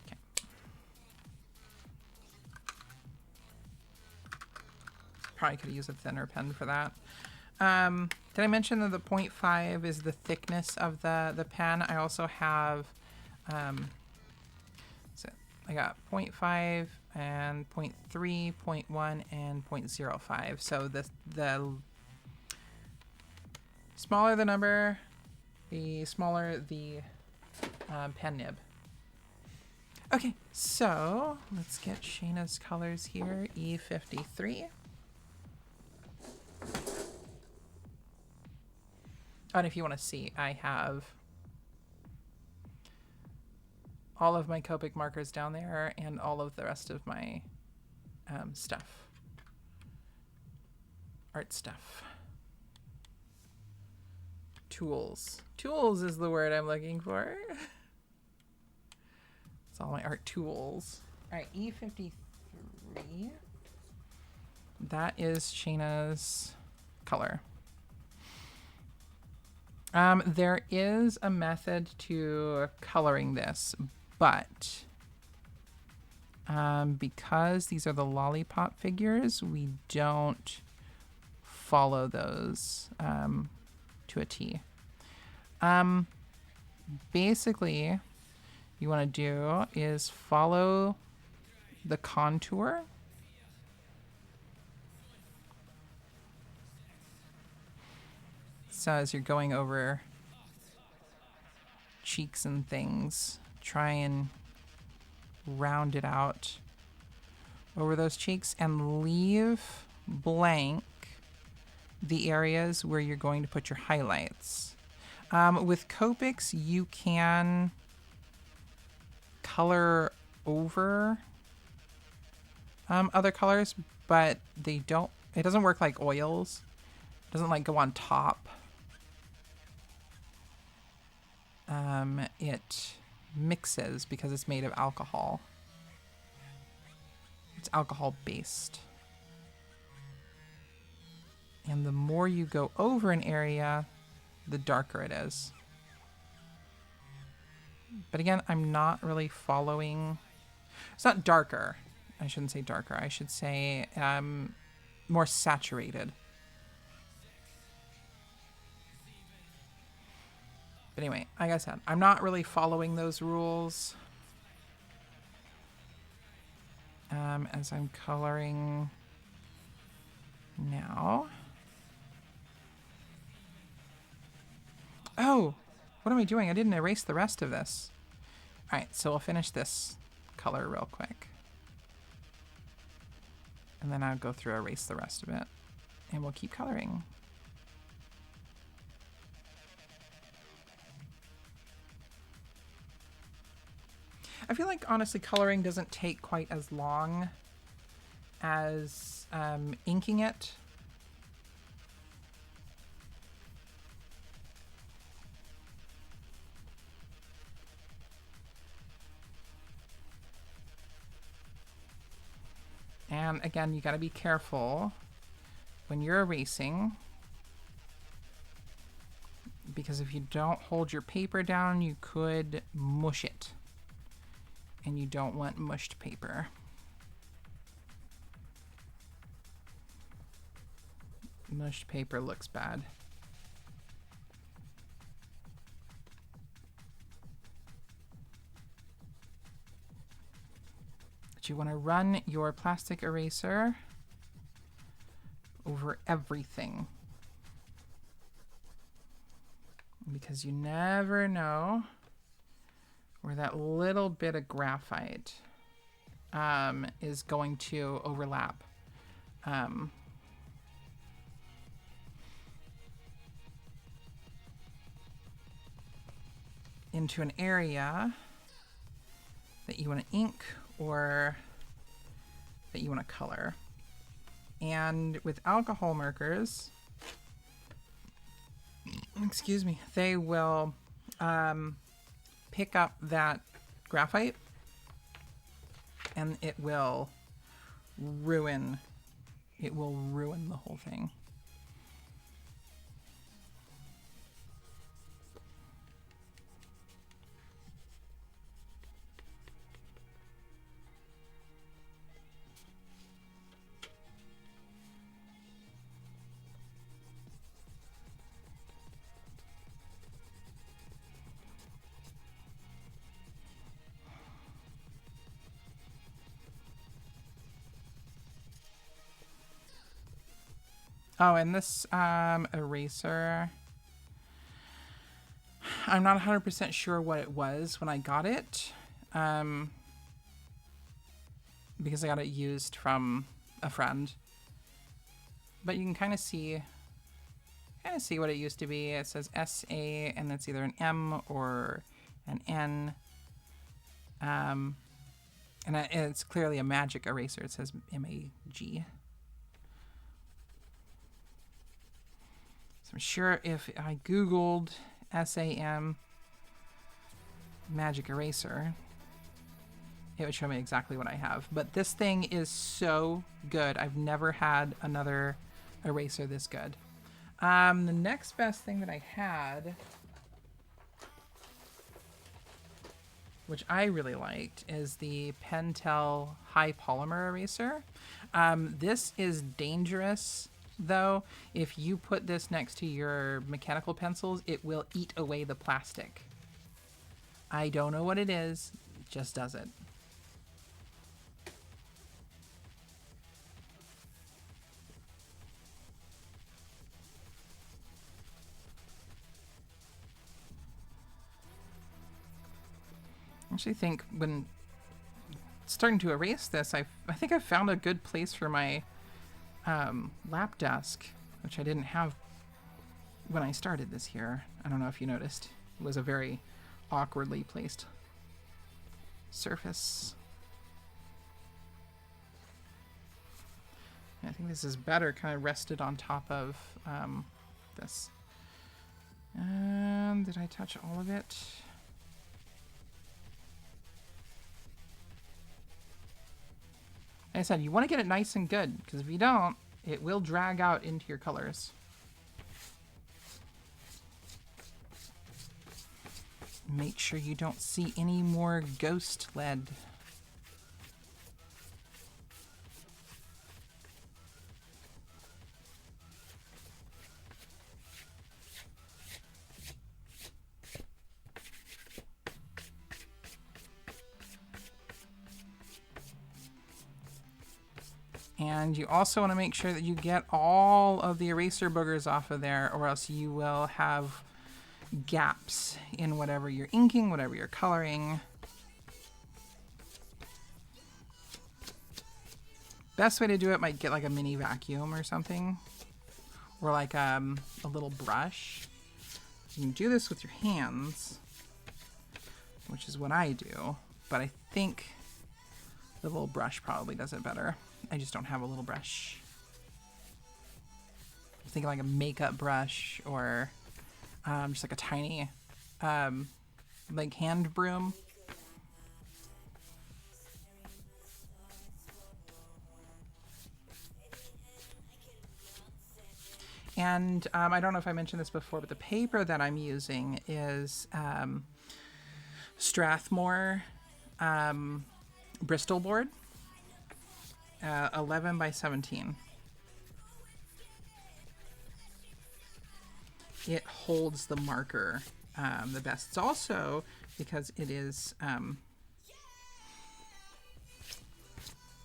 Okay. Probably could have used a thinner pen for that. Did I mention that the 0.5 is the thickness of the pen? I also have, so I got 0.5 and 0.3, 0.1, and 0.05. So the smaller the number, the smaller the pen nib. Okay, so let's get Shayna's colors here. E53. And if you want to see, I have all of my Copic markers down there and all of the rest of my stuff. Art stuff. Tools. Tools is the word I'm looking for. It's all my art tools. All right, E53. That is Shayna's color. There is a method to coloring this, but because these are the lollipop figures, we don't follow those to a T. Basically, you want to do is follow the contour. So as you're going over cheeks and things, try and round it out over those cheeks and leave blank the areas where you're going to put your highlights. With Copics, you can color over other colors, but it doesn't work like oils. It doesn't like go on top. It mixes because it's made of alcohol. It's alcohol based. And the more you go over an area, the darker it is. But again, I'm not really following... It's not darker. I shouldn't say darker. I should say more saturated. But anyway, like I said, I'm not really following those rules as I'm coloring now. Oh, what am I doing? I didn't erase the rest of this. All right, so we'll finish this color real quick. And then I'll go through, erase the rest of it, and we'll keep coloring. I feel like, honestly, coloring doesn't take quite as long as inking it. And again, you got to be careful when you're erasing, because if you don't hold your paper down, you could mush it. And you don't want mushed paper. Mushed paper looks bad. But you want to run your plastic eraser over everything, because you never know where that little bit of graphite is going to overlap. Into an area that you want to ink or that you want to color. And with alcohol markers, excuse me, they will pick up that graphite and it will ruin the whole thing. Oh, and this eraser, I'm not 100% sure what it was when I got it, because I got it used from a friend. But you can kind of see what it used to be. It says SA, and it's either an M or an N. And it's clearly a magic eraser. It says MAG. So I'm sure if I Googled SAM magic eraser, it would show me exactly what I have. But this thing is so good. I've never had another eraser this good. The next best thing that I had, which I really liked, is the Pentel High Polymer Eraser. This is dangerous, though. If you put this next to your mechanical pencils, it will eat away the plastic. I don't know what it is, it just does it. I actually think when starting to erase this, I think I found a good place for my lap desk, which I didn't have when I started this here. I don't know if you noticed. It was a very awkwardly placed surface. I think this is better kind of rested on top of this. And did I touch all of it? Like I said, you want to get it nice and good, because if you don't, it will drag out into your colors. Make sure you don't see any more ghost lead. And you also want to make sure that you get all of the eraser boogers off of there, or else you will have gaps in whatever you're inking, whatever you're coloring. Best way to do it might get like a mini vacuum or something, or like a little brush. You can do this with your hands, which is what I do, but I think the little brush probably does it better. I just don't have a little brush. I'm thinking like a makeup brush, or just like a tiny like hand broom. And I don't know if I mentioned this before, but the paper that I'm using is Strathmore Bristol board, 11 by 17. It holds the marker the best. It's also, because it is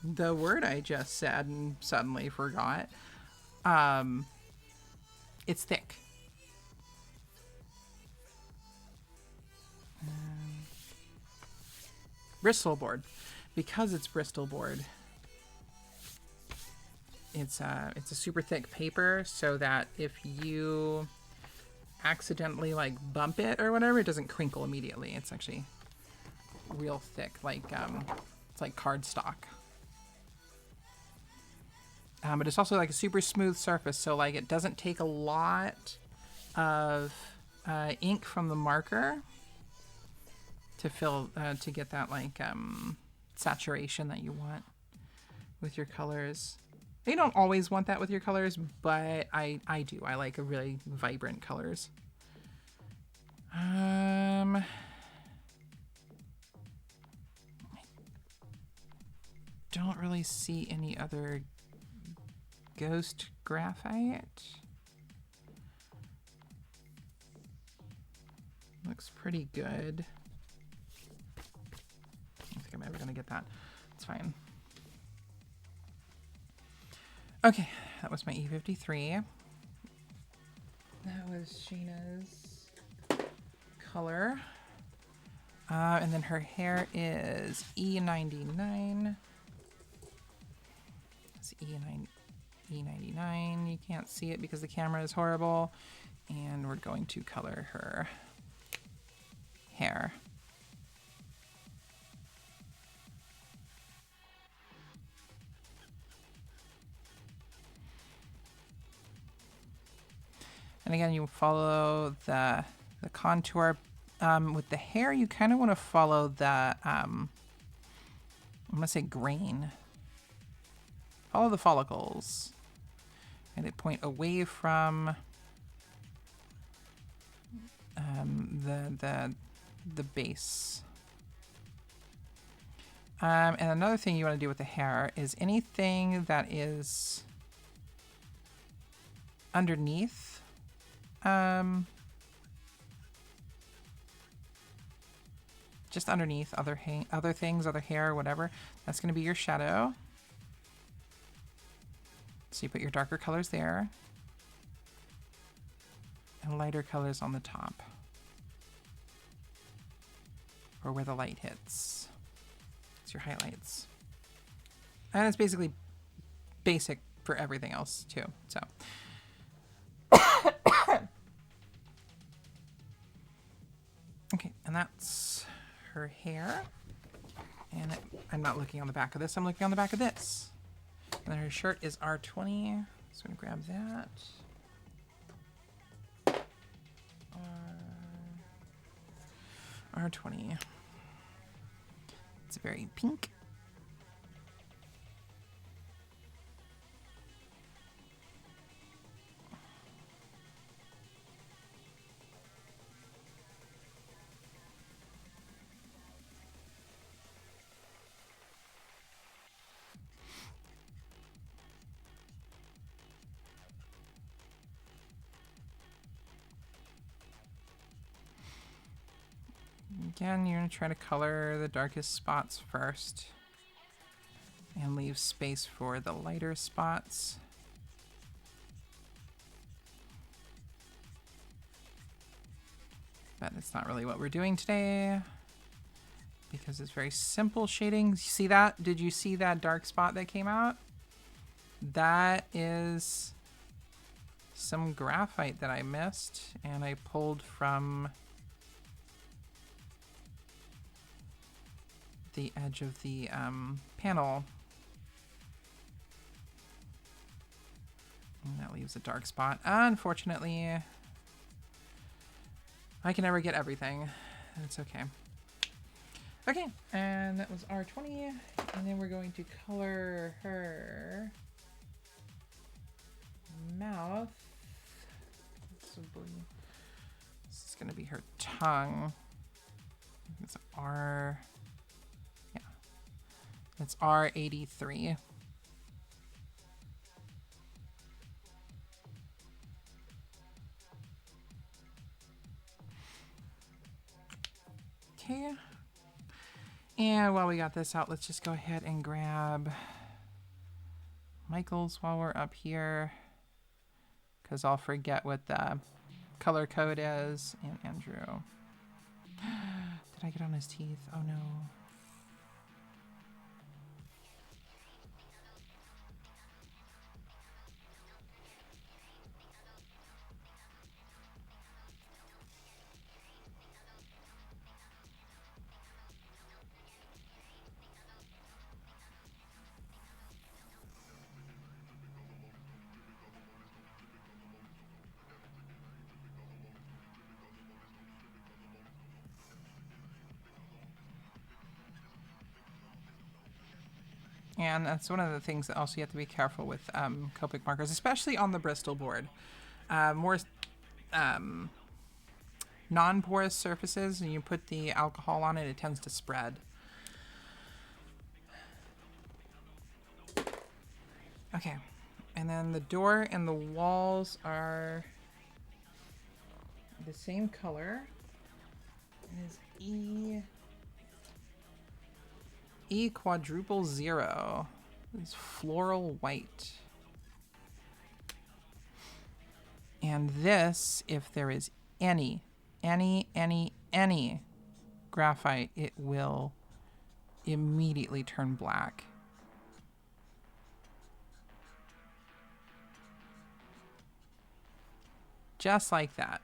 the word I just said and suddenly forgot, it's thick. Bristol board. because it's Bristol board, it's a super thick paper, so that if you accidentally like bump it or whatever, it doesn't crinkle immediately. It's actually real thick, like it's like cardstock. But it's also like a super smooth surface, so like it doesn't take a lot of ink from the marker to fill to get that like saturation that you want with your colors. You don't always want that with your colors, but I do. I like a really vibrant colors. I don't really see any other ghost graphite. Looks pretty good. I don't think I'm ever gonna get that. It's fine. Okay, that was my E53. That was Shayna's color. And then her hair is E99. It's E99. You can't see it because the camera is horrible. And we're going to color her hair. And again, you follow the contour. With the hair, you kind of want to follow the, I'm going to say grain. Follow the follicles. And they point away from the base. And another thing you want to do with the hair is anything that is underneath, just underneath other things, other hair, whatever, that's going to be your shadow. So you put your darker colors there and lighter colors on the top, or where the light hits. It's your highlights. And it's basically basic for everything else too. So okay, and that's her hair. And I'm not looking on the back of this, I'm looking on the back of this. And then her shirt is R20, so I'm gonna grab that. R20. It's very pink. Again, you're going to try to color the darkest spots first and leave space for the lighter spots. But that's not really what we're doing today because it's very simple shading. You see that? Did you see that dark spot that came out? That is some graphite that I missed and I pulled from the edge of the panel. And that leaves a dark spot. Unfortunately, I can never get everything. It's okay. Okay, and that was R20. And then we're going to color her mouth. This is going to be her tongue. It's R... It's R83. Okay. And while we got this out, let's just go ahead and grab Michael's while we're up here, because I'll forget what the color code is. And Andrew. Did I get on his teeth? Oh no. And that's one of the things that also you have to be careful with Copic markers, especially on the Bristol board. More non-porous surfaces, and you put the alcohol on it, it tends to spread. Okay, and then the door and the walls are the same color. It is E quadruple 0. It's floral white. And this, if there is any graphite, it will immediately turn black. Just like that.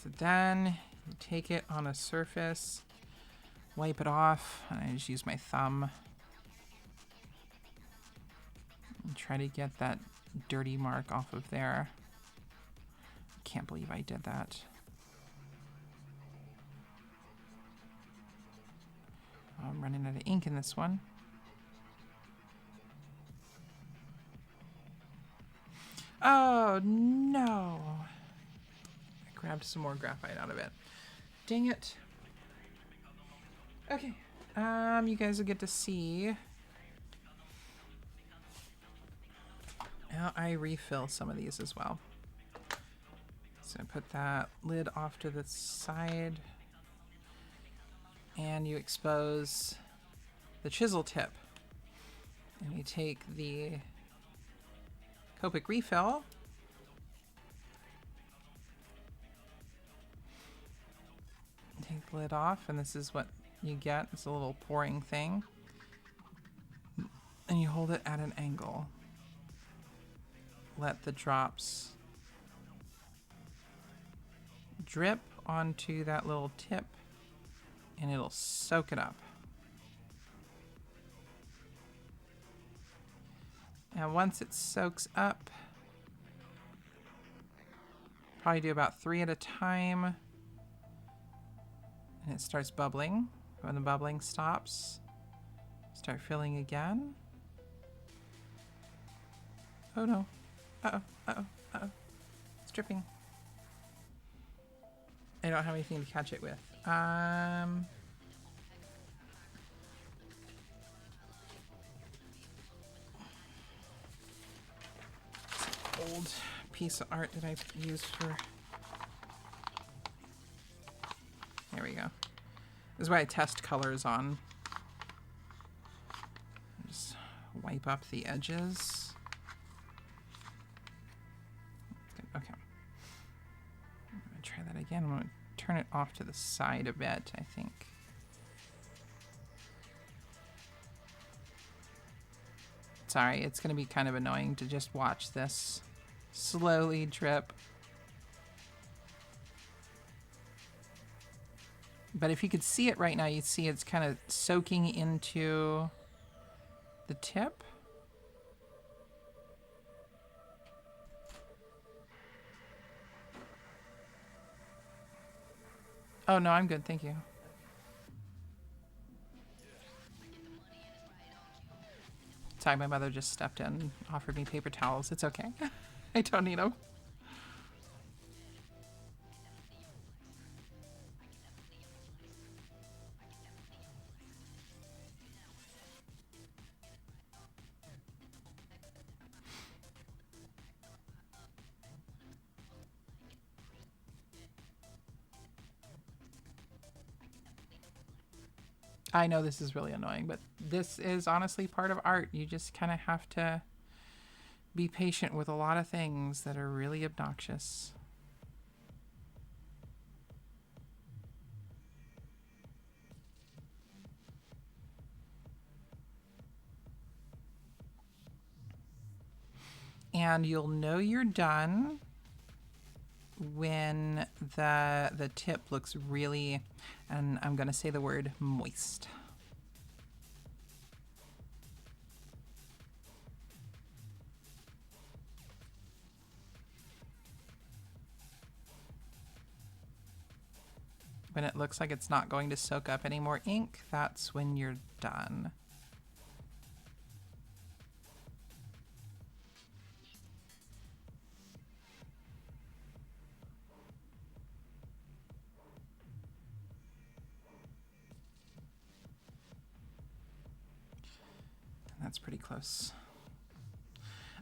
So then you take it on a surface, wipe it off, and I just use my thumb and try to get that dirty mark off of there. I can't believe I did that. I'm running out of ink in this one. Oh no! I grabbed some more graphite out of it. Dang it. Okay. You guys will get to see how I refill some of these as well. So I put that lid off to the side, and you expose the chisel tip. And you take the Copic refill, take the lid off, and this is what you get. It's a little pouring thing. And you hold it at an angle. Let the drops drip onto that little tip, and it'll soak it up. And once it soaks up, probably do about 3 at a time, and it starts bubbling. When the bubbling stops, start filling again. Oh no. Uh-oh, uh-oh, uh-oh. It's dripping. I don't have anything to catch it with. Old piece of art that I've used for... There we go. This is what I test colors on. Just wipe up the edges. Okay. I'm gonna try that again. I'm gonna turn it off to the side a bit, I think. Sorry, it's gonna be kind of annoying to just watch this slowly drip. But if you could see it right now, you'd see it's kind of soaking into the tip. Oh no, I'm good, thank you. Sorry, my mother just stepped in and offered me paper towels. It's okay. I don't need them. I know this is really annoying, but this is honestly part of art. You just kind of have to be patient with a lot of things that are really obnoxious. And you'll know you're done when the tip looks really, and I'm going to say the word moist. When it looks like it's not going to soak up any more ink, that's when you're done. That's pretty close.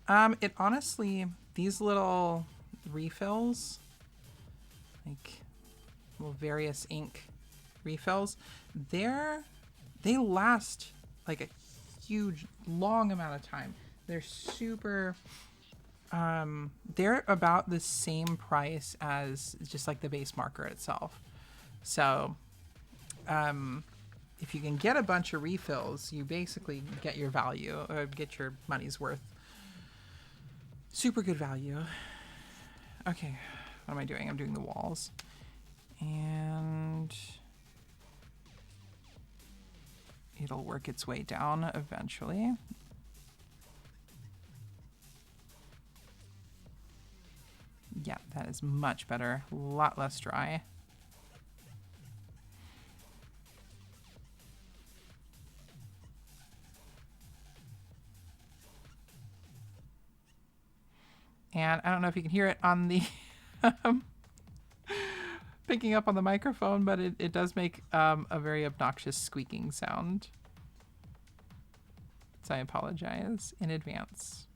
It honestly, these little refills, like little various ink refills, they last like a huge, long amount of time. They're super, they're about the same price as just like the base marker itself. So, if you can get a bunch of refills, you basically get your value, or get your money's worth. Super good value. Okay, what am I doing? I'm doing the walls. And it'll work its way down eventually. Yeah, that is much better. A lot less dry. And I don't know if you can hear it on the picking up on the microphone, but it does make a very obnoxious squeaking sound. So I apologize in advance.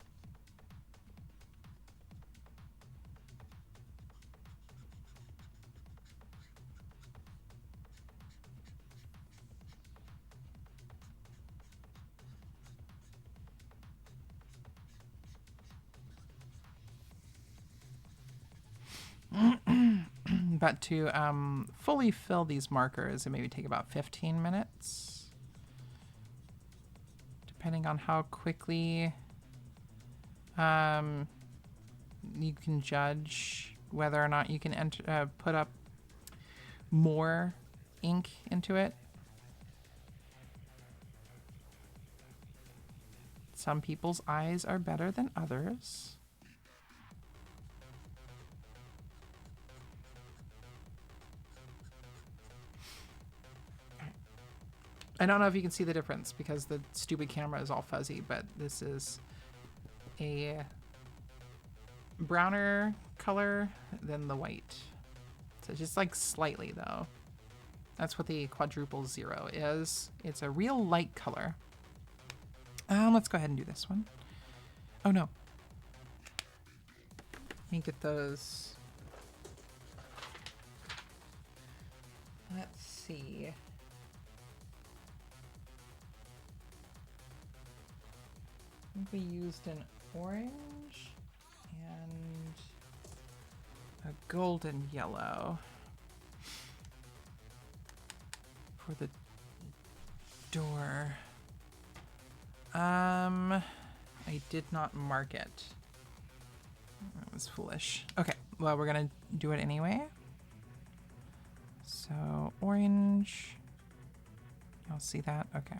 But to fully fill these markers, it maybe take about 15 minutes, depending on how quickly you can judge whether or not you can put up more ink into it. Some people's eyes are better than others. I don't know if you can see the difference because the stupid camera is all fuzzy, but this is a browner color than the white. So just like slightly though. That's what the quadruple zero is. It's a real light color. Let's go ahead and do this one. Oh no. Let me get those. Let's see. I think we used an orange and a golden yellow for the door. I did not mark it. That was foolish. Okay, well, we're gonna do it anyway. So, orange. Y'all see that? Okay.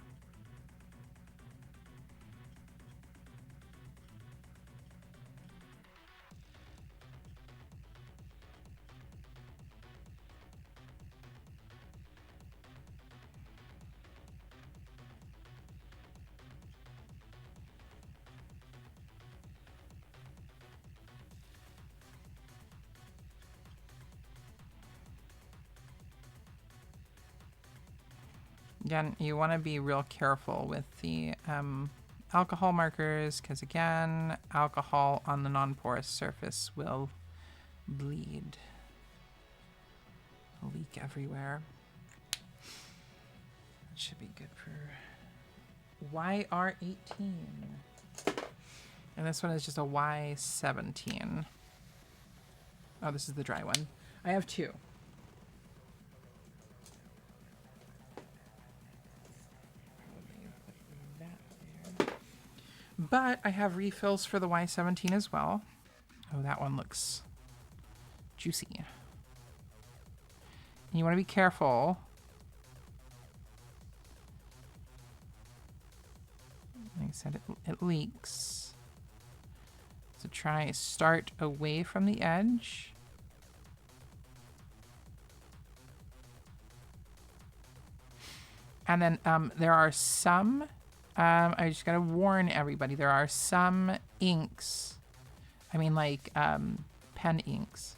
Again, you want to be real careful with the alcohol markers because, again, alcohol on the non-porous surface will bleed. Leak everywhere. That should be good for YR18. And this one is just a Y17. Oh, this is the dry one. I have two. But I have refills for the Y17 as well. Oh, that one looks juicy. And you want to be careful. Like I said, it leaks. So try start away from the edge. And then there are some, I just gotta warn everybody, there are some inks, I mean like pen inks,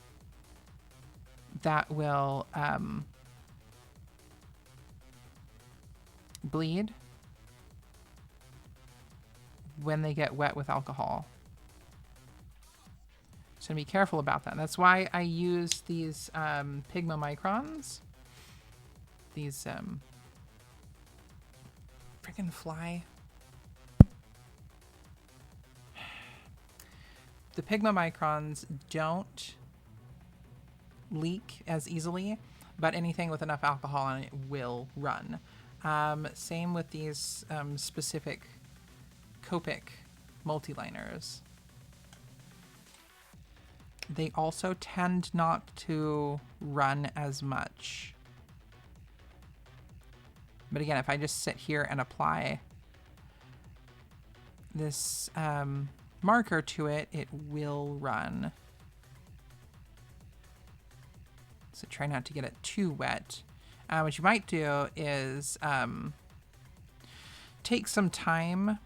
that will bleed when they get wet with alcohol. So be careful about that. That's why I use these Pigma microns. These freaking fly. The Pigma microns don't leak as easily, but anything with enough alcohol on it will run. Same with these specific Copic multiliners. They also tend not to run as much. But again, if I just sit here and apply this marker to it, it will run. So try not to get it too wet. What you might do is take some time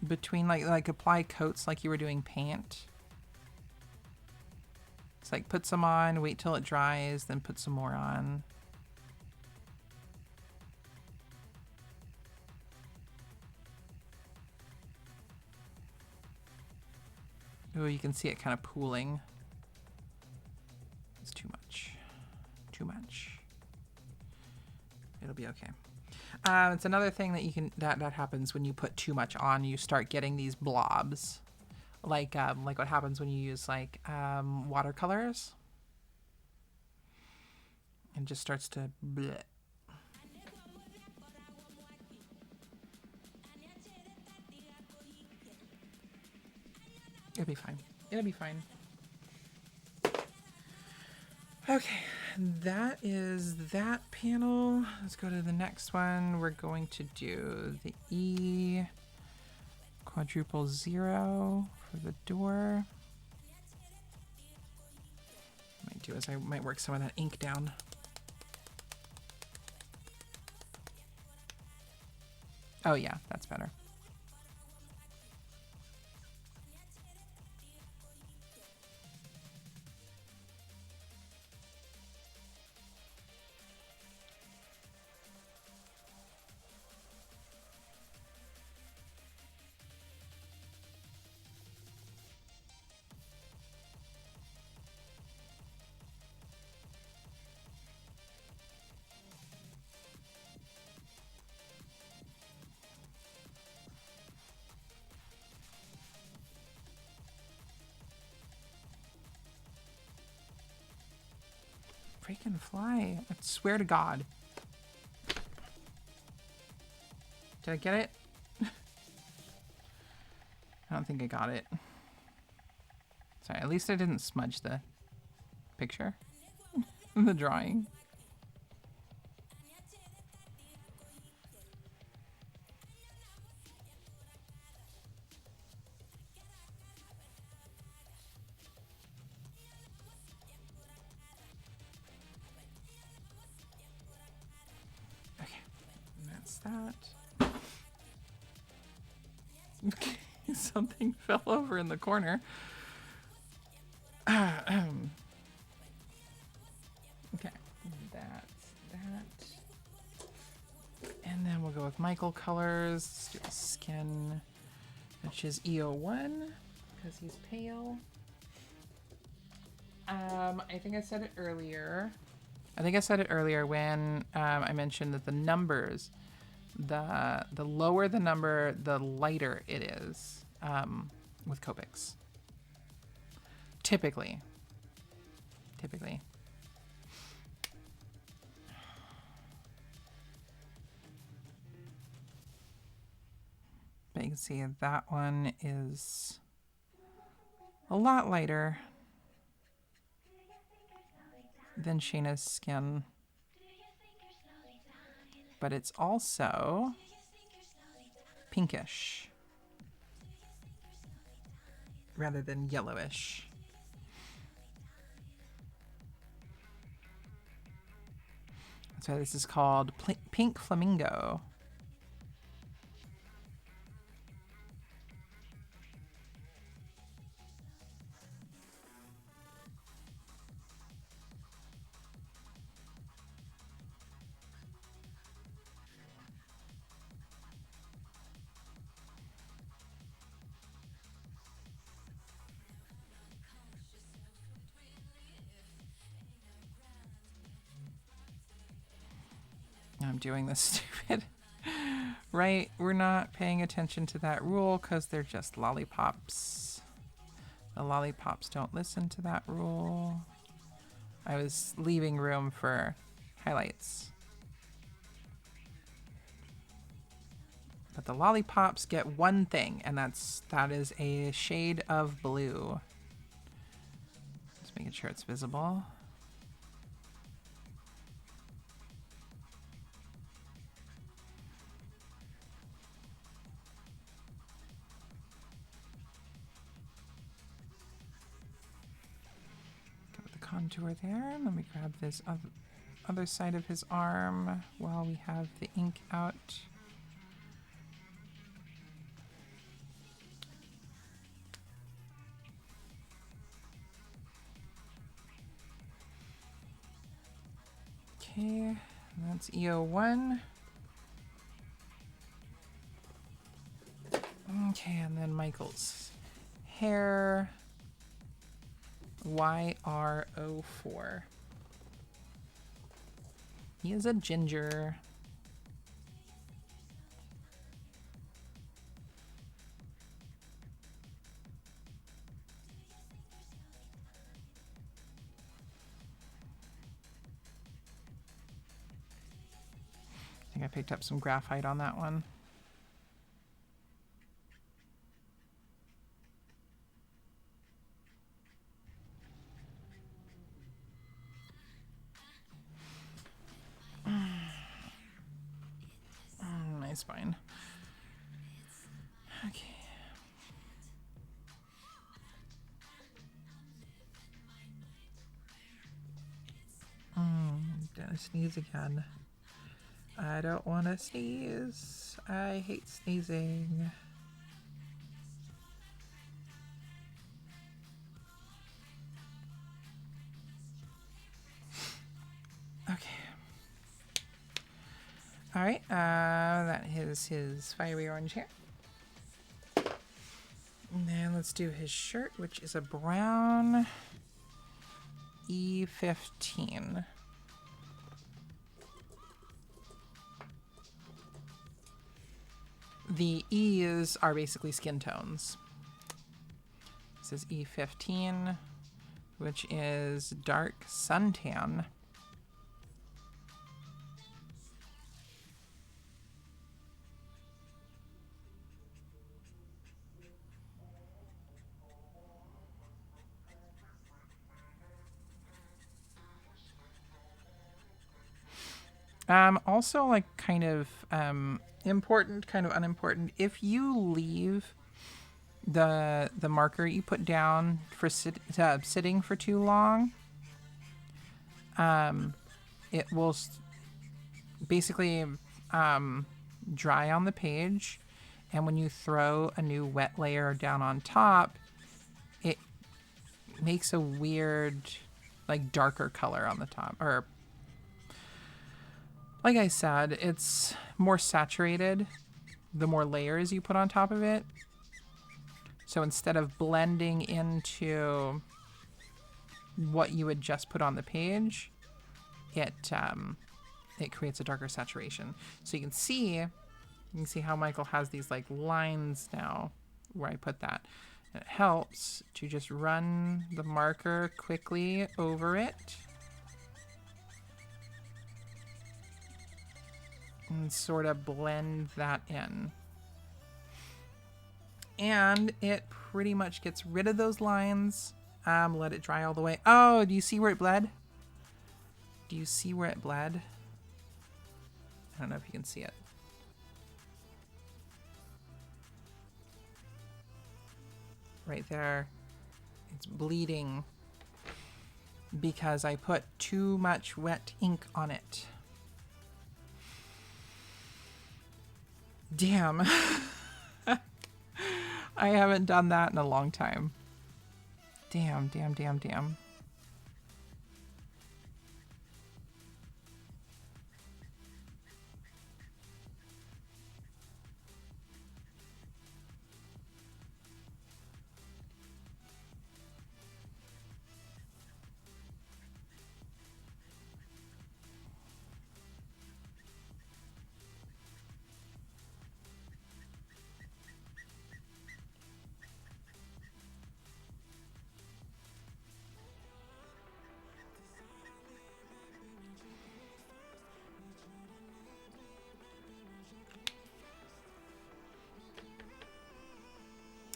between, like apply coats like you were doing paint. It's like put some on, wait till it dries, then put some more on. Oh, you can see it kind of pooling. It's too much. Too much. It'll be okay. It's another thing that you can that happens when you put too much on. You start getting these blobs, like what happens when you use watercolors. It just starts to bleh. It'll be fine. It'll be fine. Okay, that is that panel. Let's go to the next one. We're going to do the E quadruple 0 for the door. What I might do is I might work some of that ink down. Oh yeah, that's better. Freaking fly. I swear to God. Did I get it? I don't think I got it. Sorry, at least I didn't smudge the picture. The drawing. That. Okay, something fell over in the corner. Okay, that's that. And then we'll go with Michael colors. Let's do his skin, which is EO1 because he's pale. I think I said it earlier. When I mentioned that the numbers, the lower the number, the lighter it is with Copics. Typically. But you can see that one is a lot lighter than Shayna's skin. But it's also pinkish rather than yellowish. So this is called Pink Flamingo. I'm doing this stupid. Right, we're not paying attention to that rule because they're just lollipops. The lollipops don't listen to that rule. I was leaving room for highlights. But the lollipops get one thing, and that is a shade of blue. Just making sure it's visible. Contour there. Let me grab this other side of his arm while we have the ink out. Okay, that's EO1. Okay, and then Michael's hair. YR04. He is a ginger. I think I picked up some graphite on that one. Nice spine. Okay. Gonna sneeze again. I don't want to sneeze. I hate sneezing. Okay. All right. That is his fiery orange hair. And then let's do his shirt, which is a brown E15. The E's are basically skin tones. This is E15, which is dark suntan. Also, like, kind of important, kind of unimportant. If you leave the marker you put down for sitting for too long, it will basically dry on the page, and when you throw a new wet layer down on top, it makes a weird, like, darker color on the top. Or, like I said, it's more saturated the more layers you put on top of it. So instead of blending into what you would just put on the page, it creates a darker saturation. So you can see how Michael has these, like, lines now where I put that. And it helps to just run the marker quickly over it and sort of blend that in. And it pretty much gets rid of those lines. Let it dry all the way. Oh, do you see where it bled? Do you see where it bled? I don't know if you can see it. Right there. It's bleeding because I put too much wet ink on it. Damn. I haven't done that in a long time. Damn, damn, damn, damn.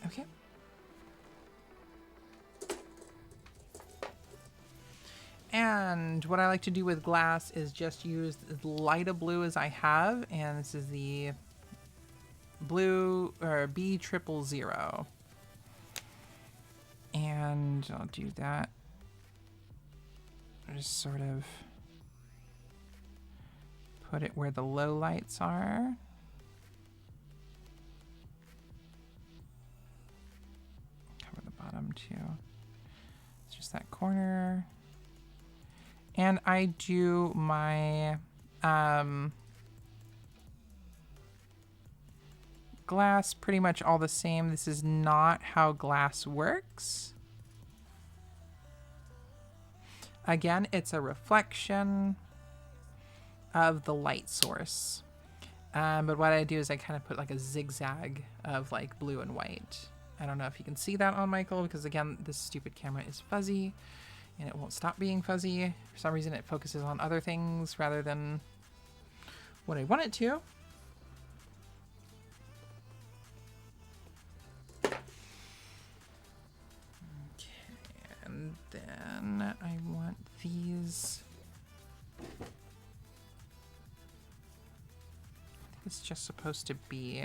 Okay. And what I like to do with glass is just use as light a blue as I have, and this is the blue or B000. And I'll do that. Just sort of put it where the low lights are. Cover the bottom too. It's just that corner. And I do my glass pretty much all the same. This is not how glass works. Again, it's a reflection of the light source. But what I do is I kind of put like a zigzag of like blue and white. I don't know if you can see that on Michael, because again, this stupid camera is fuzzy and it won't stop being fuzzy. For some reason it focuses on other things rather than what I want it to. Okay, and then I want these. It's just supposed to be,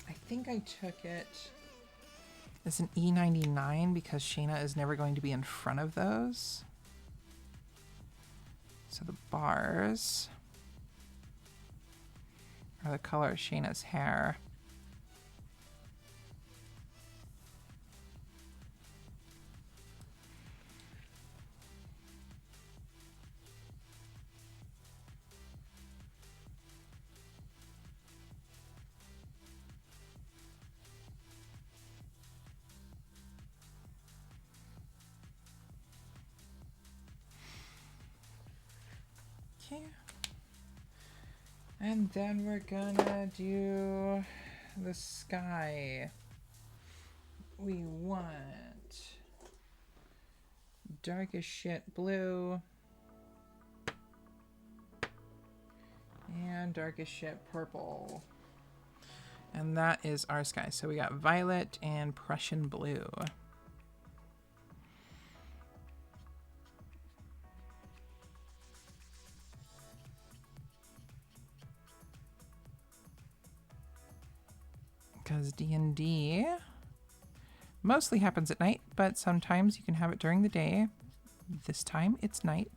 I think I took it as an E99 because Shayna is never going to be in front of those. So the bars are the color of Shayna's hair. Okay. And then we're gonna do the sky. We want dark as shit blue and dark as shit purple. And that is our sky. So we got violet and Prussian blue. Because D&D mostly happens at night, but sometimes you can have it during the day. This time it's night.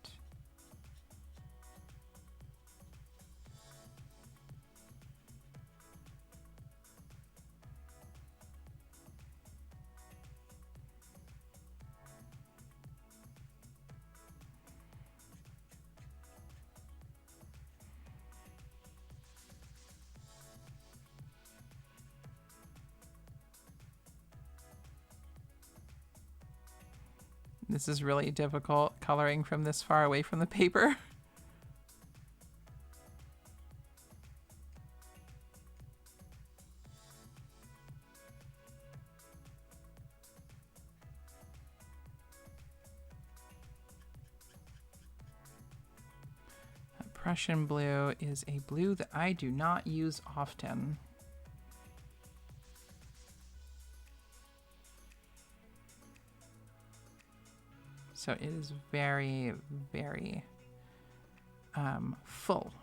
This is really difficult coloring from this far away from the paper. Prussian blue is a blue that I do not use often. So it is very, very full.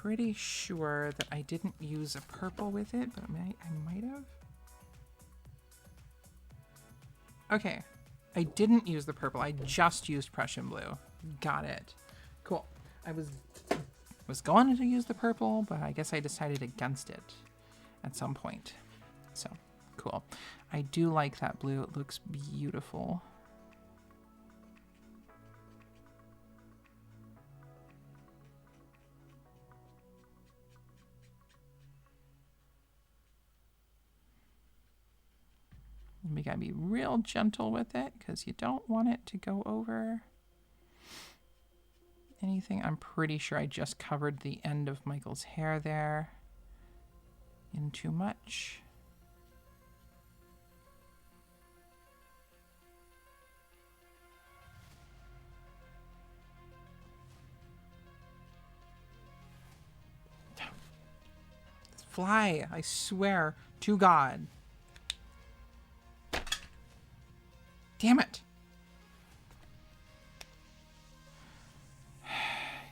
pretty sure that I didn't use a purple with it, but I might have. Okay, I didn't use the purple. I just used Prussian blue. Got it. Cool. I was going to use the purple, but I guess I decided against it at some point. So, cool. I do like that blue. It looks beautiful. We gotta be real gentle with it because you don't want it to go over anything. I'm pretty sure I just covered the end of Michael's hair there in too much. Fly, I swear to God. Damn it.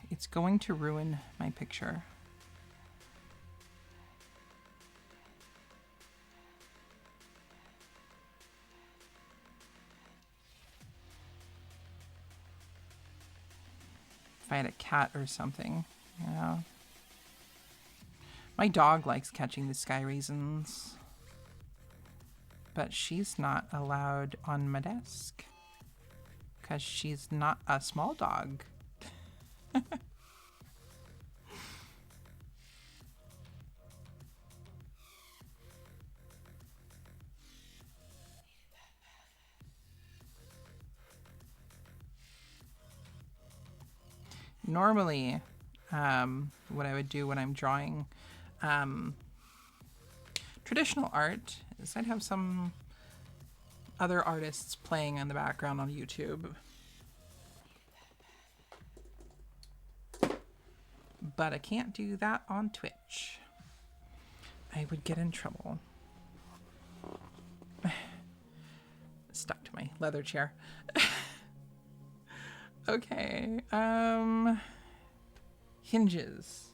It's going to ruin my picture. If I had a cat or something, yeah. My dog likes catching the sky raisins, but she's not allowed on my desk because she's not a small dog. Normally, what I would do when I'm drawing traditional art is I'd have some other artists playing in the background on YouTube. But I can't do that on Twitch. I would get in trouble. Stuck to my leather chair. Okay, hinges.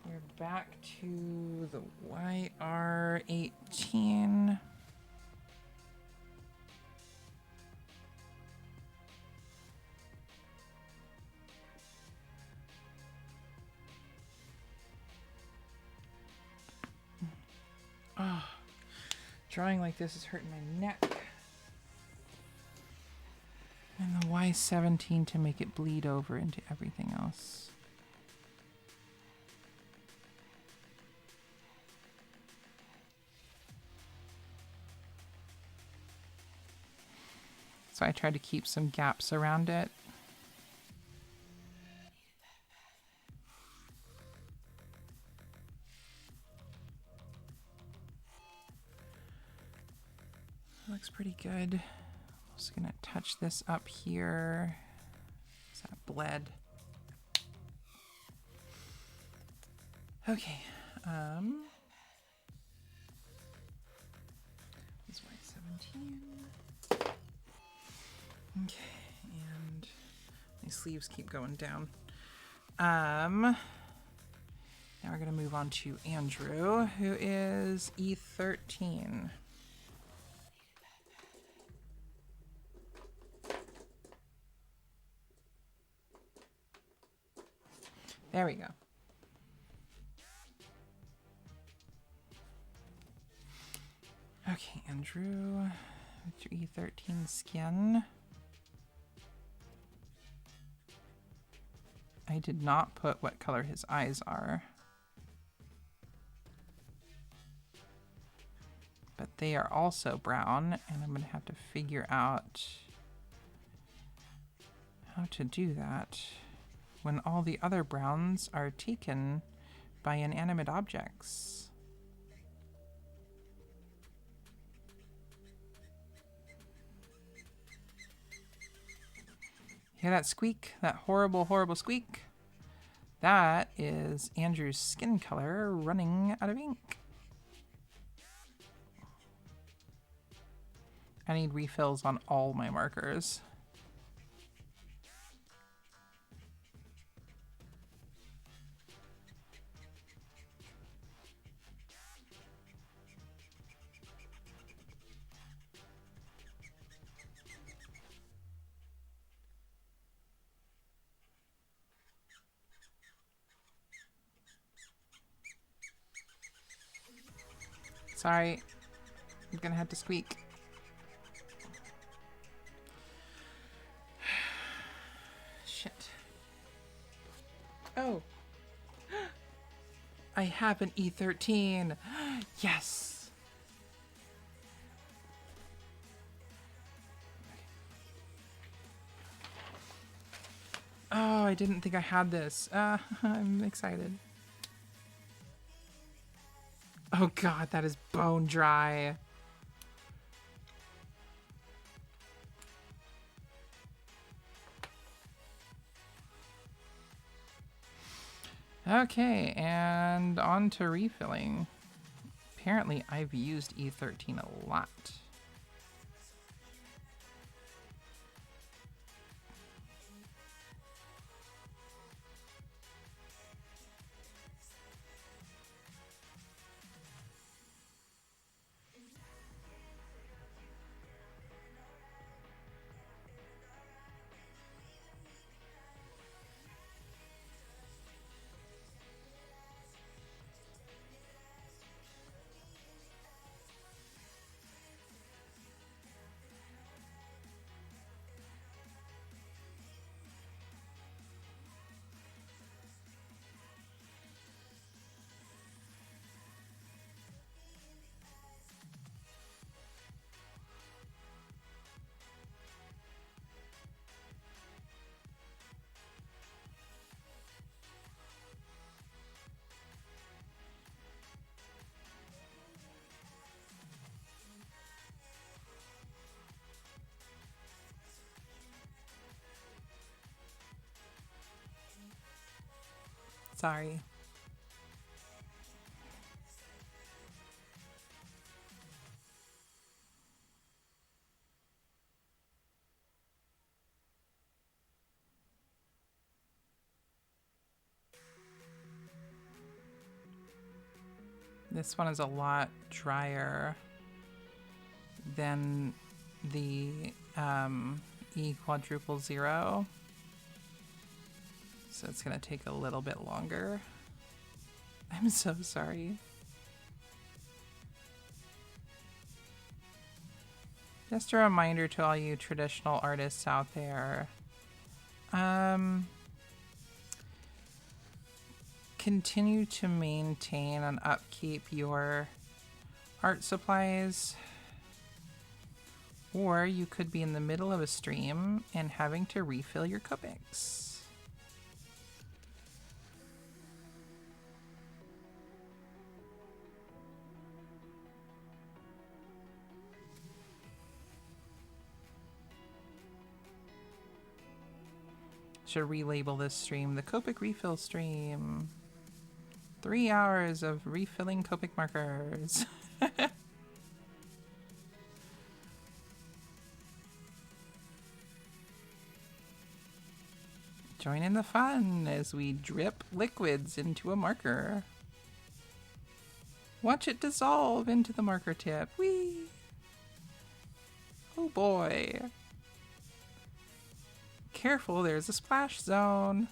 We're back to the YR18. Oh, drawing like this is hurting my neck. And the Y17 to make it bleed over into everything else. So I tried to keep some gaps around it. Looks pretty good. I'm just gonna touch this up here. Is that bled? Okay. This Y17. Okay, and my sleeves keep going down. Now we're gonna move on to Andrew, who is E13. There we go. Okay, Andrew, with your E13 skin. I did not put what color his eyes are. But they are also brown, and I'm going to have to figure out how to do that when all the other browns are taken by inanimate objects. Hear that squeak? That horrible, horrible squeak? That is Andrew's skin color running out of ink. I need refills on all my markers. Sorry. I'm gonna have to squeak. Shit. Oh. I have an E13. Yes. Oh, I didn't think I had this. I'm excited. Oh god, that is bone dry. Okay, and on to refilling. Apparently, I've used E13 a lot. Sorry. This one is a lot drier than the E quadruple zero. So it's gonna take a little bit longer. I'm so sorry. Just a reminder to all you traditional artists out there. Continue to maintain and upkeep your art supplies, or you could be in the middle of a stream and having to refill your Copics. Should relabel this stream the Copic refill stream. 3 hours of refilling Copic markers. Join in the fun as we drip liquids into a marker. Watch it dissolve into the marker tip. Whee! Oh boy. Careful, there's a splash zone.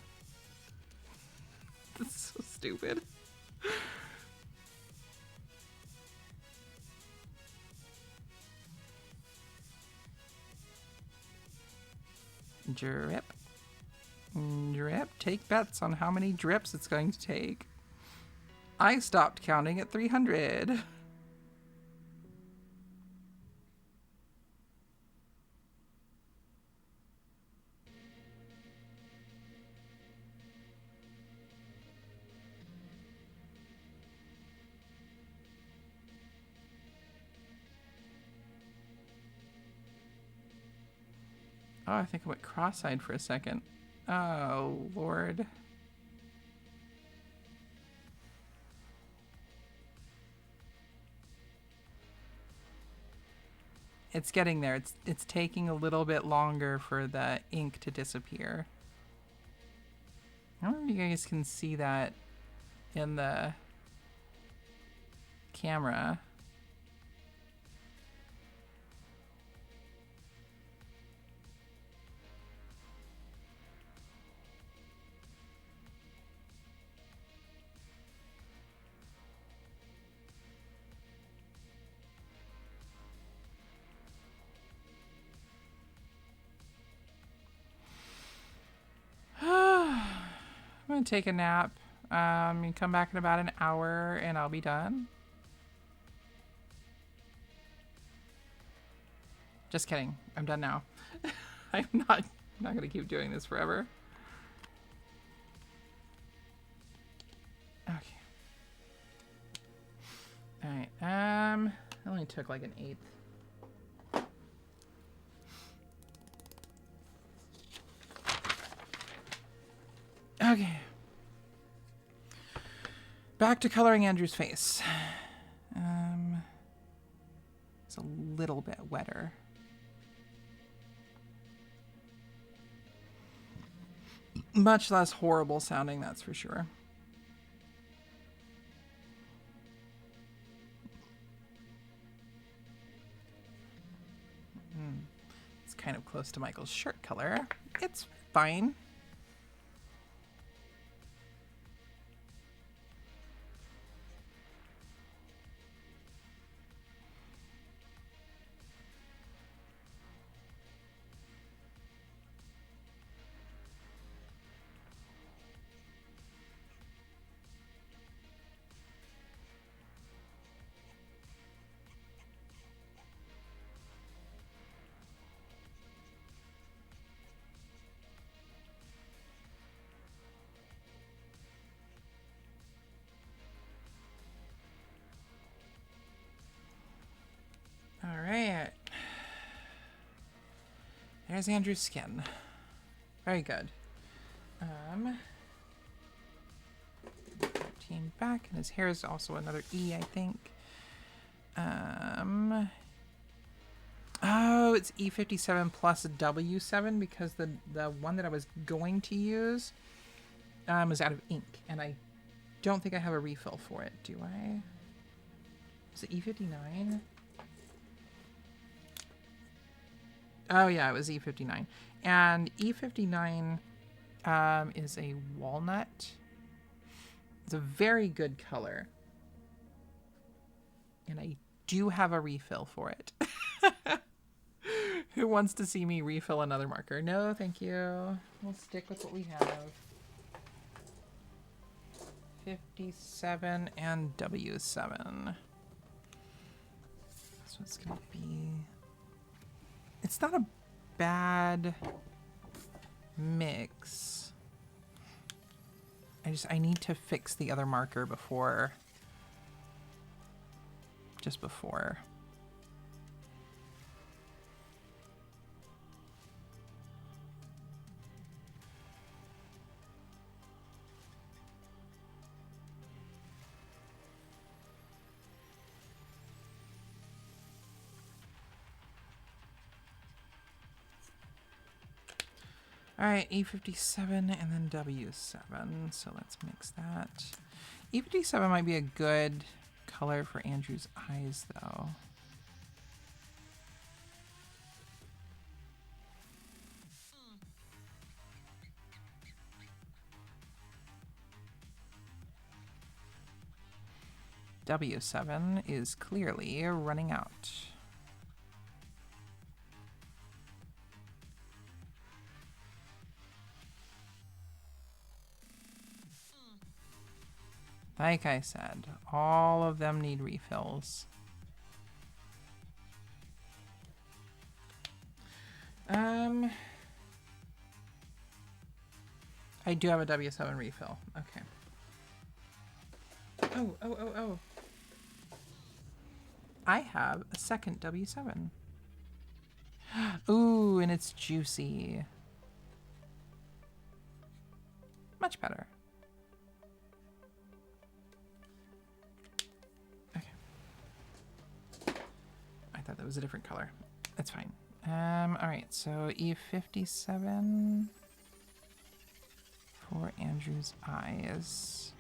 That's so stupid. Drip. Drip. Take bets on how many drips it's going to take. I stopped counting at 300. Oh, I think I went cross-eyed for a second. Oh, Lord. It's getting there. It's taking a little bit longer for the ink to disappear. I don't know if you guys can see that in the camera. gonna take a nap. You come back in about an hour and I'll be done. Just kidding. I'm done now. I'm not gonna keep doing this forever. Okay. Alright, it only took like an eighth. Okay. Back to coloring Andrew's face. It's a little bit wetter. Much less horrible sounding, that's for sure. It's kind of close to Michael's shirt color. It's fine. All right. There's Andrew's skin. Very good. 13 back, and his hair is also another E, I think. Oh, it's E57 plus W7 because the one that I was going to use was out of ink, and I don't think I have a refill for it, do I? Is it E59? Oh yeah, it was E59. And E59 is a walnut. It's a very good color. And I do have a refill for it. Who wants to see me refill another marker? No, thank you. We'll stick with what we have. 57 and W7. So it's going to be... It's not a bad mix. I need to fix the other marker before... Just before. All right, E57 and then W7. So let's mix that. E57 might be a good color for Andrew's eyes, though. W7 is clearly running out. Like I said, all of them need refills. I do have a W7 refill. Okay. Oh. I have a second W7. Ooh, and it's juicy. Much better. Okay. I thought that was a different color. That's fine. All right, so E57 for Andrew's eyes.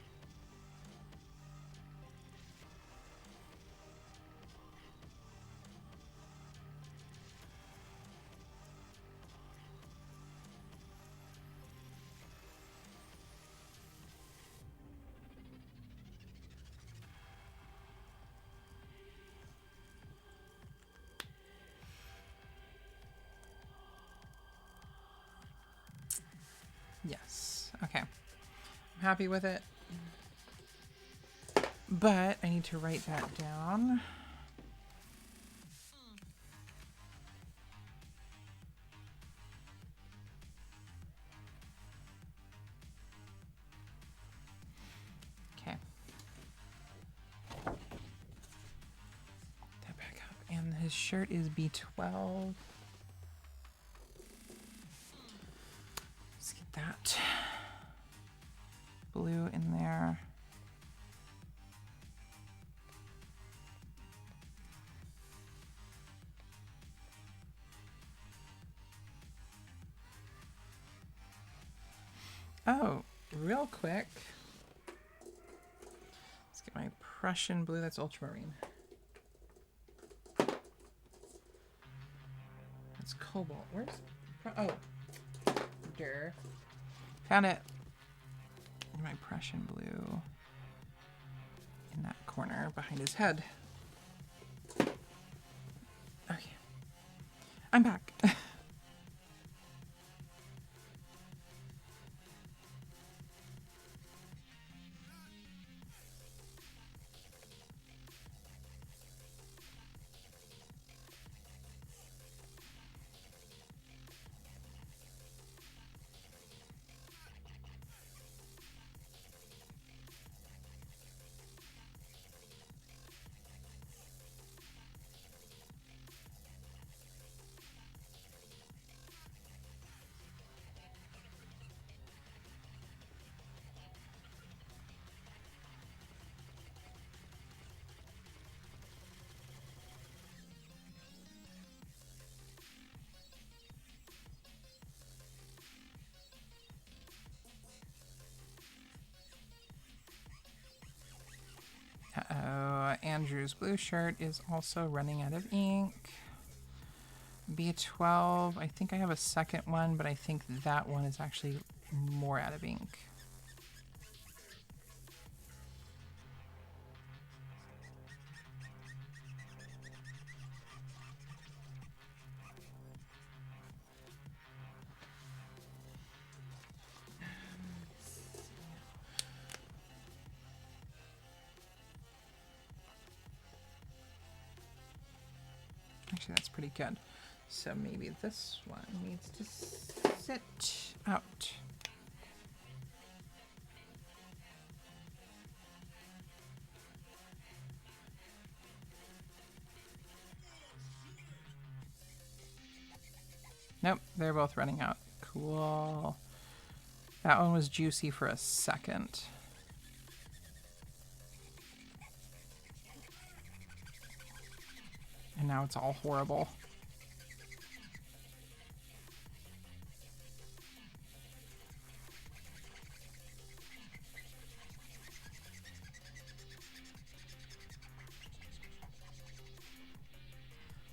Yes. Okay. happy with it. But I need to write that down. Okay. That back up. And his shirt is B12. Let's get that blue in there. Oh, real quick. Let's get my Prussian blue. That's ultramarine. That's cobalt. Where's... Oh. Durr. Found it. My Prussian blue. In that corner behind his head. Okay. I'm back. Uh-oh, Andrew's blue shirt is also running out of ink. B12, I think I have a second one, but I think that one is actually more out of ink. Actually, that's pretty good. So maybe this one needs to sit out. Nope, they're both running out. Cool. That one was juicy for a second. And now it's all horrible.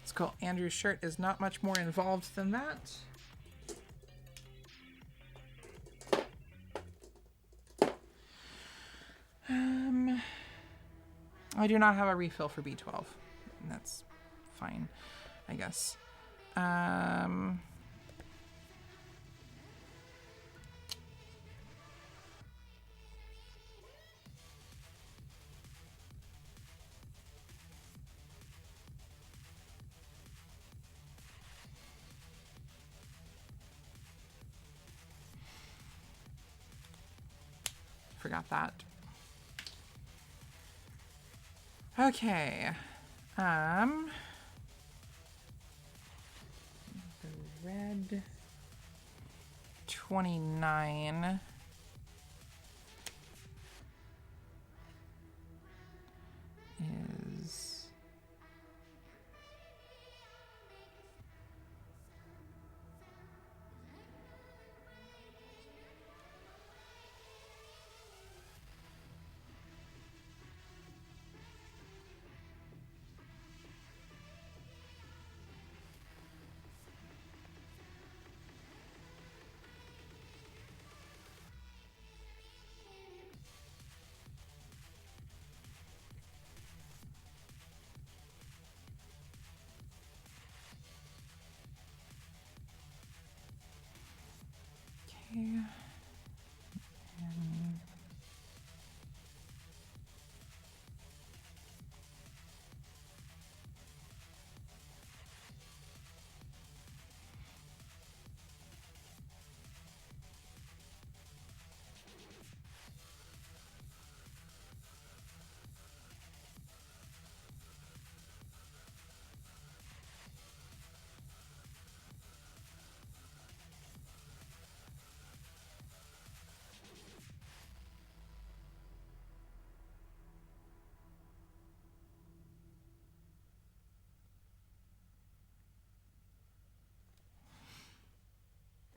It's cool. Andrew's shirt is not much more involved than that. I do not have a refill for B12. And that's fine, I guess. Forgot that. Okay. The red 29 is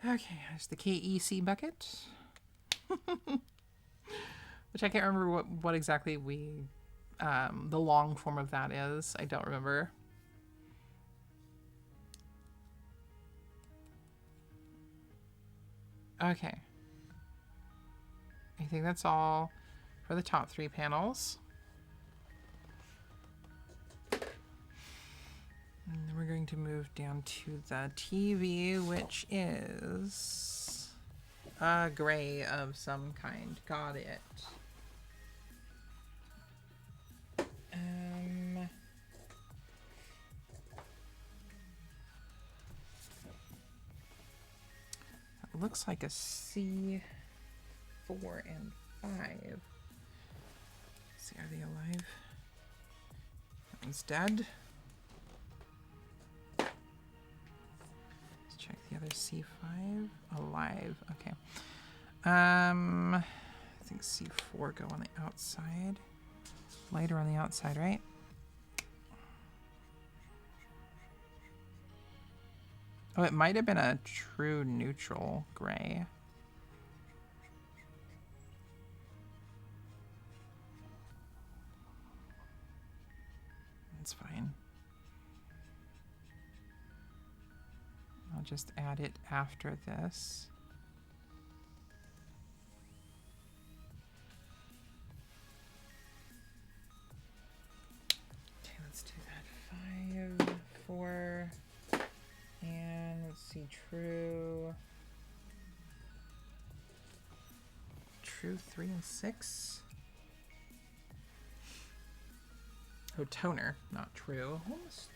Okay, there's the KEC bucket. Which I can't remember what exactly the long form of that is. I don't remember. Okay. I think that's all for the top 3 panels. And then we're going to move down to the TV, which is a gray of some kind. Got it. It looks like a C4 and 5. Let's see, are they alive? That one's dead. Let's check the other C5. Alive. Okay. I think C4 go on the outside. Lighter on the outside, right? Oh, it might have been a true neutral gray. That's fine. I'll just add it after this. Okay, let's do that. 5, 4, and let's see, true 3 and 6. Oh, toner, not true. Almost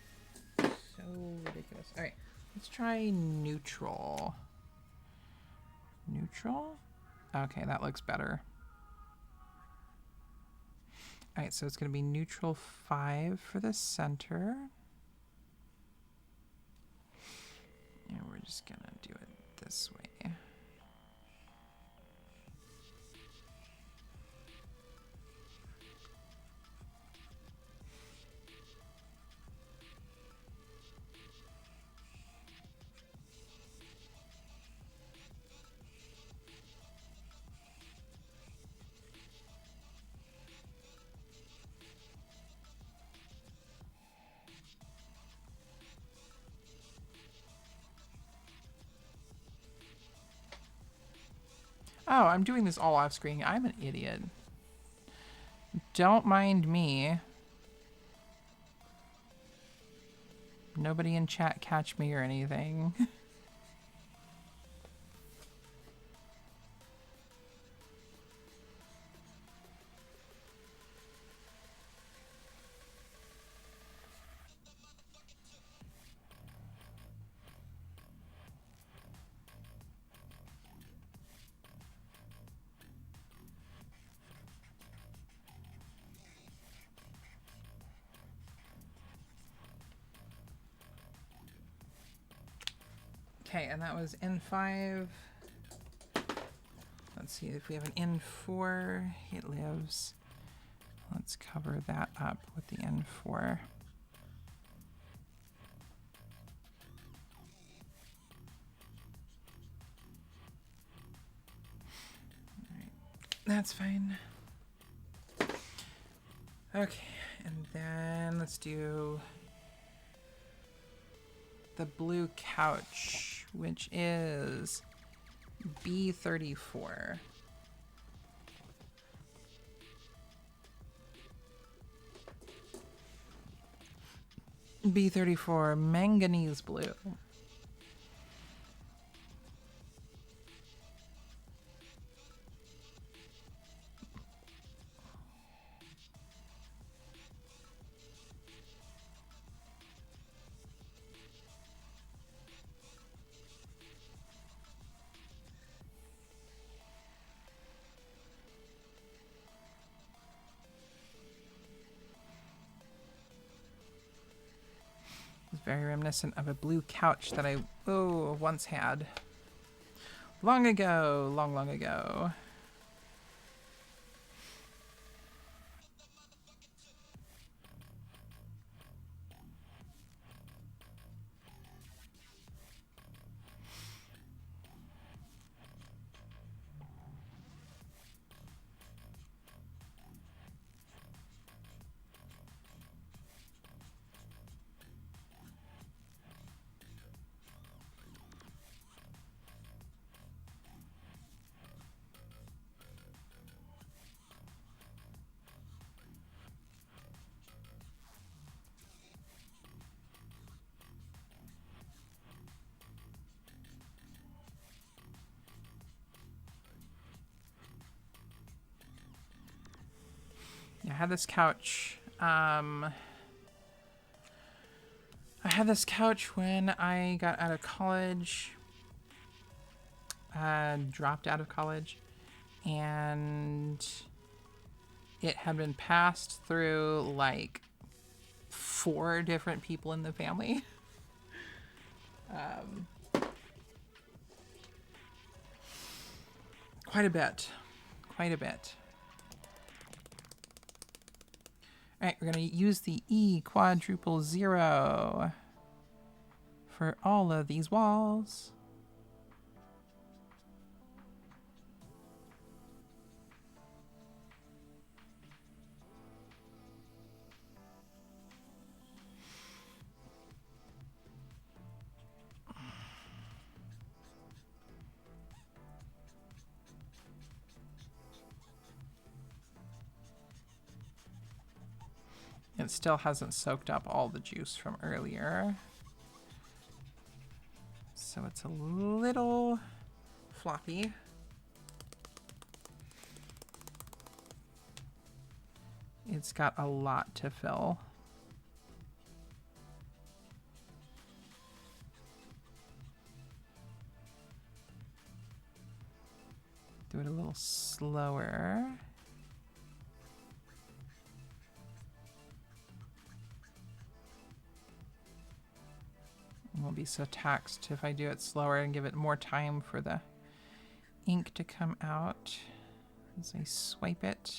so ridiculous. All right, let's try neutral. Neutral? Okay, that looks better. All right, so it's going to be neutral 5 for the center. And we're just going to do it this way. Oh, I'm doing this all off screen. I'm an idiot. Don't mind me. Nobody in chat catch me or anything. Okay, and that was N5. Let's see if we have an N4. It lives. Let's cover that up with the N4. All right, that's fine. Okay, and then let's do the blue couch, which is B34. B34 manganese blue. It's very reminiscent of a blue couch that I once had. Long ago, long ago. had this couch. I had this couch when I got out of college, dropped out of college, and it had been passed through like 4 different people in the family. Quite a bit. Quite a bit. Alright, we're going to use the E_0 for all of these walls. It still hasn't soaked up all the juice from earlier. So it's a little floppy. It's got a lot to fill. Do it a little slower. I won't be so taxed if I do it slower and give it more time for the ink to come out as I swipe it.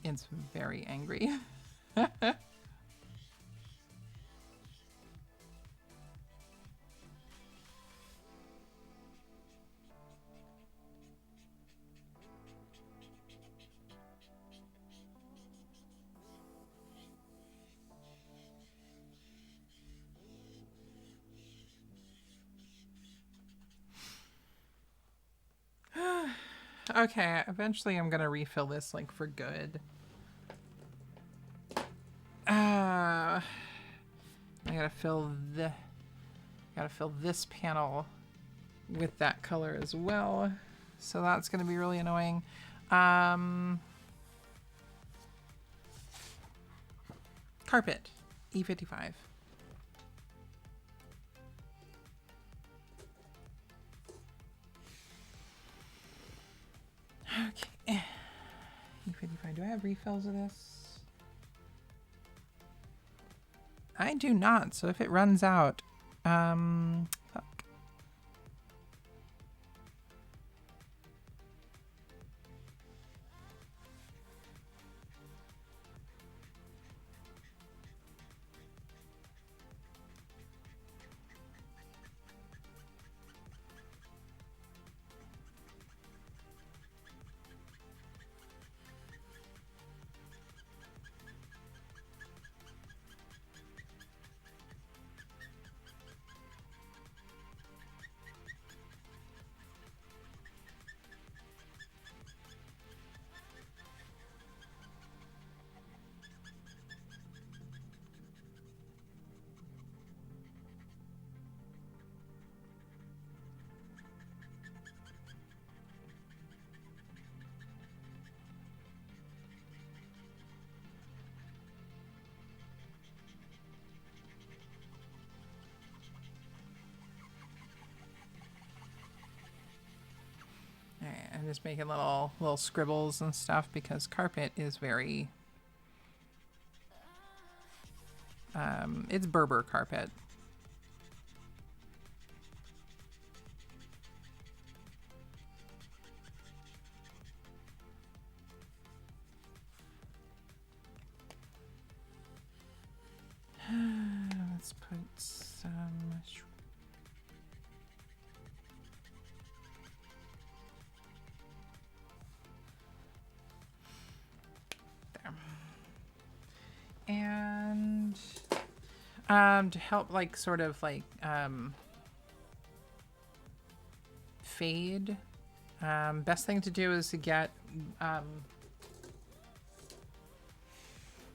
It's very angry. Okay, eventually I'm gonna refill this like for good. I gotta fill this panel with that color as well. So that's gonna be really annoying. Carpet, E55. Okay. E55. Do I have refills of this? I do not, so if it runs out, fuck. Alright, I'm just making little scribbles and stuff because carpet is very it's Berber carpet. To help like sort of like fade. Best thing to do is to get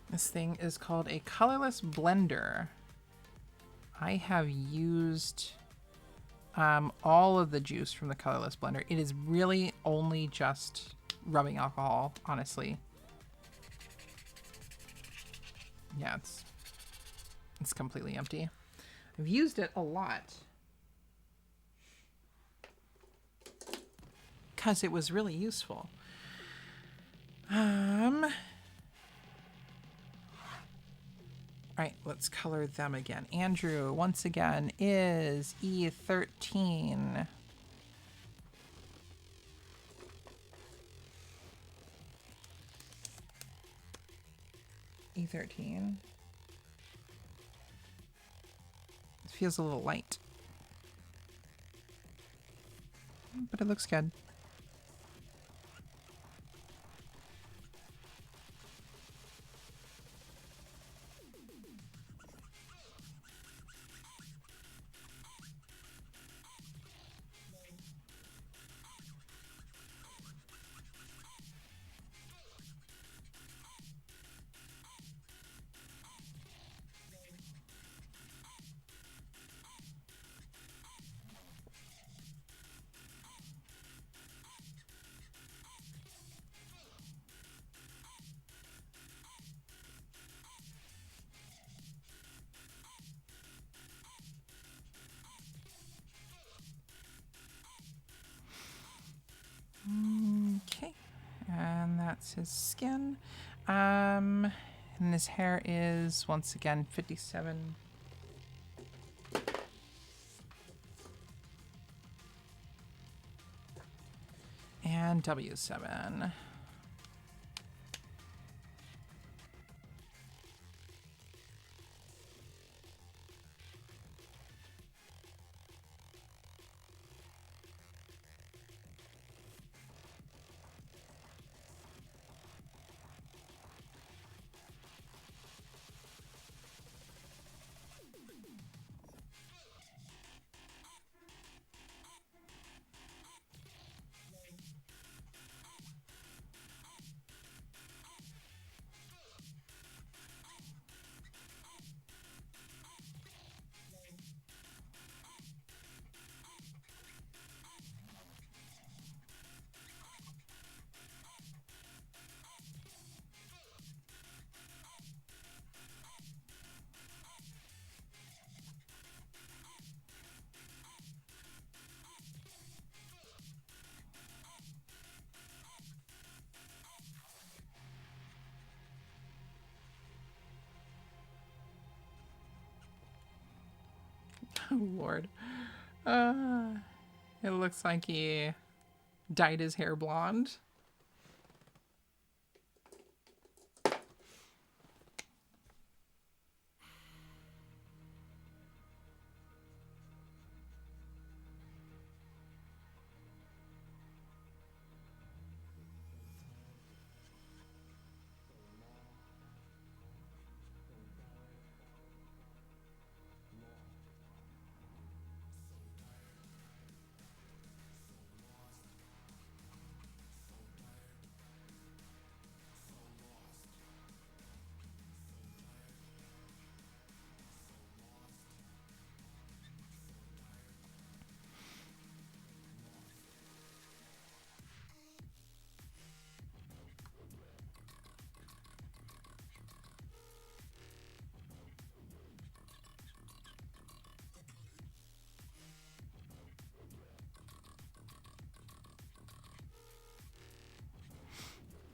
this thing is called a colorless blender. I have used all of the juice from the colorless blender. It is really only just rubbing alcohol, honestly. Yeah, it's completely empty. I've used it a lot because it was really useful. All right, let's color them again. Andrew, once again, is E13. E13. It feels a little light, but it looks good. Okay, and that's his skin. And his hair is once again 57. And W7. Oh, Lord. It looks like he dyed his hair blonde.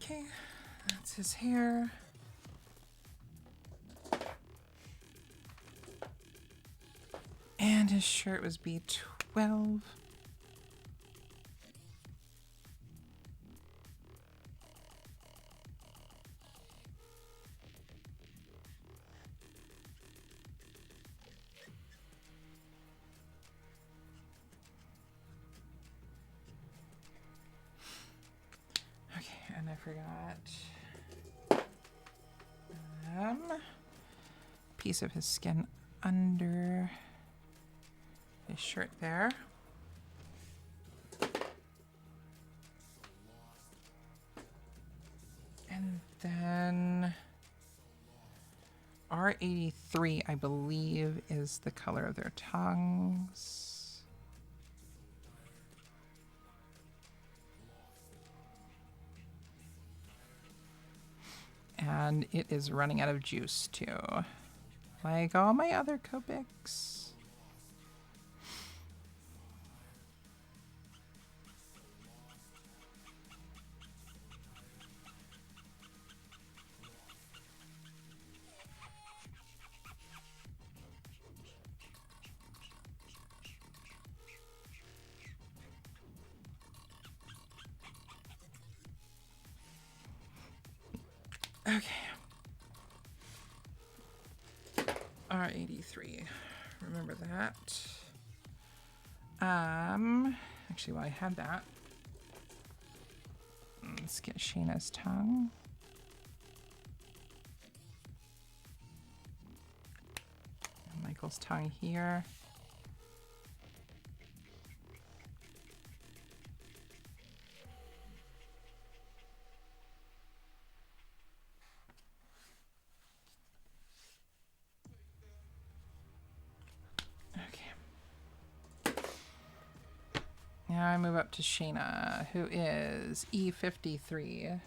Okay, that's his hair. And his shirt was B12. Okay, and I forgot piece of his skin under his shirt there. And then R83, I believe, is the color of their tongues. And it is running out of juice too, like all my other Copics. Okay. R83. Remember that. Actually, while I had that, let's get Shayna's tongue. And Michael's tongue here. Now I move up to Shayna, who is E53.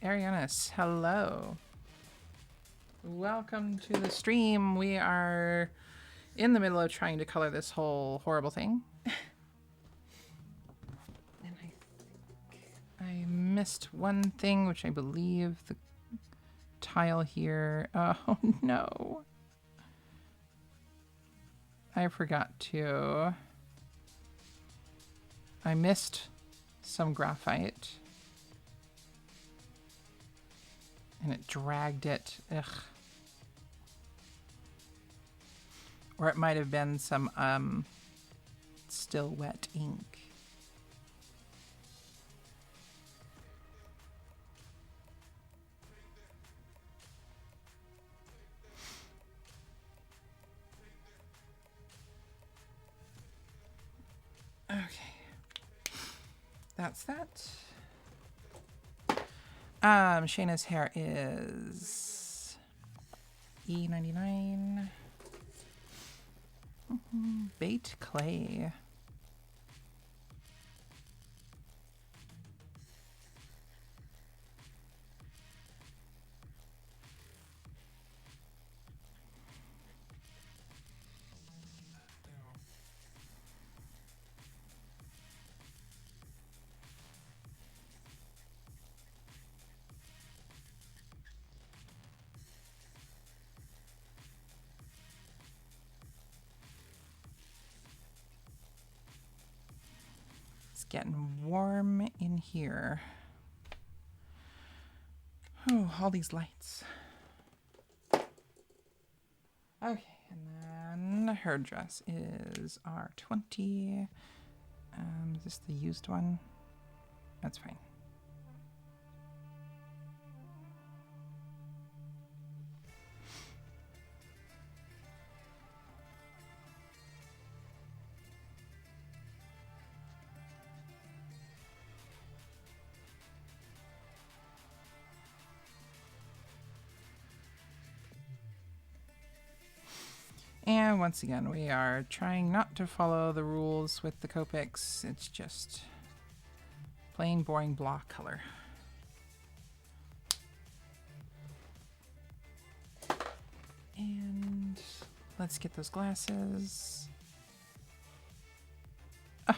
Arianis, hello. Welcome to the stream. We are in the middle of trying to color this whole horrible thing. And I missed one thing, which I believe the tile here. Oh no. I forgot to. I missed some graphite. And it dragged it. Ugh. Or it might have been some still wet ink. Okay. That's that. Shayna's hair is E99. Bait clay. Getting warm in here. Oh, all these lights. Okay, and then her dress is R20. Is this the used one? That's fine. And once again, we are trying not to follow the rules with the Copics. It's just plain boring block color. let's get those glasses.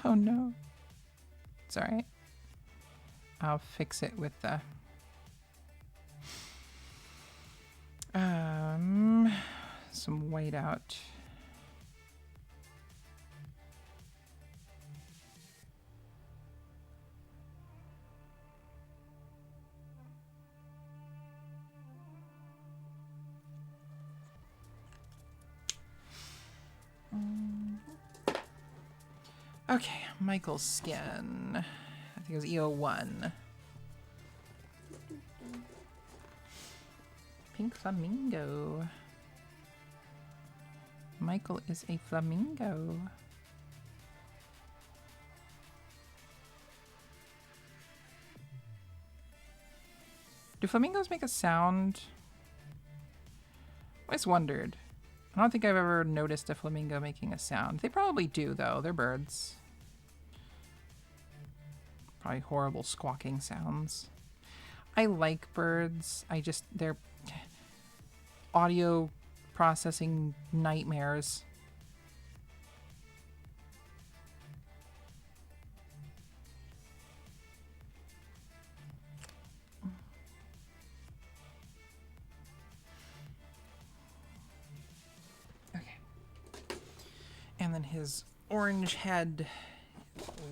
Oh no. It's all right. I'll fix it with the some white out. Okay, Michael's skin. I think it was EO1. Pink flamingo. Michael is a flamingo. Do flamingos make a sound? I always wondered. I don't think I've ever noticed a flamingo making a sound. They probably do, though. They're birds. Probably horrible squawking sounds. I like birds. They're audio processing nightmares. Okay. And then his orange head,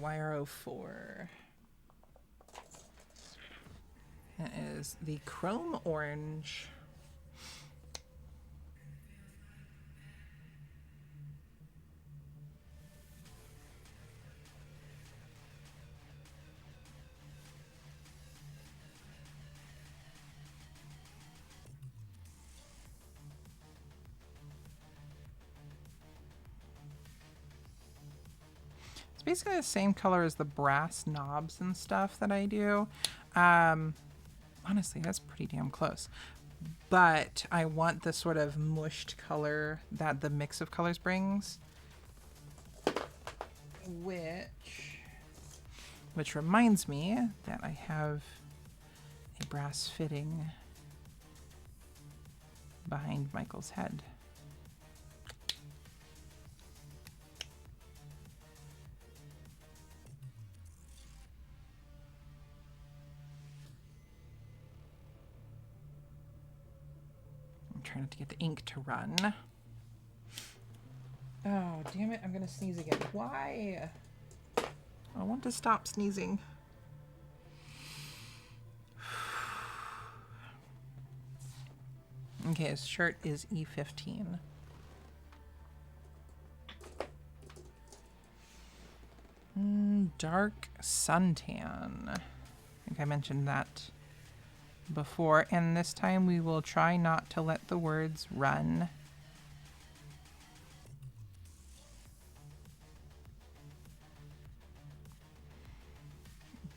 YRO4. That is the chrome orange. It's basically the same color as the brass knobs and stuff that I do. Honestly, that's pretty damn close. But I want the sort of mushed color that the mix of colors brings. Which reminds me that I have a brass fitting behind Michael's head. Trying not to get the ink to run. Oh, damn it. I'm going to sneeze again. Why? I want to stop sneezing. Okay, his shirt is E15. Dark suntan. I think I mentioned that before, and this time we will try not to let the words run.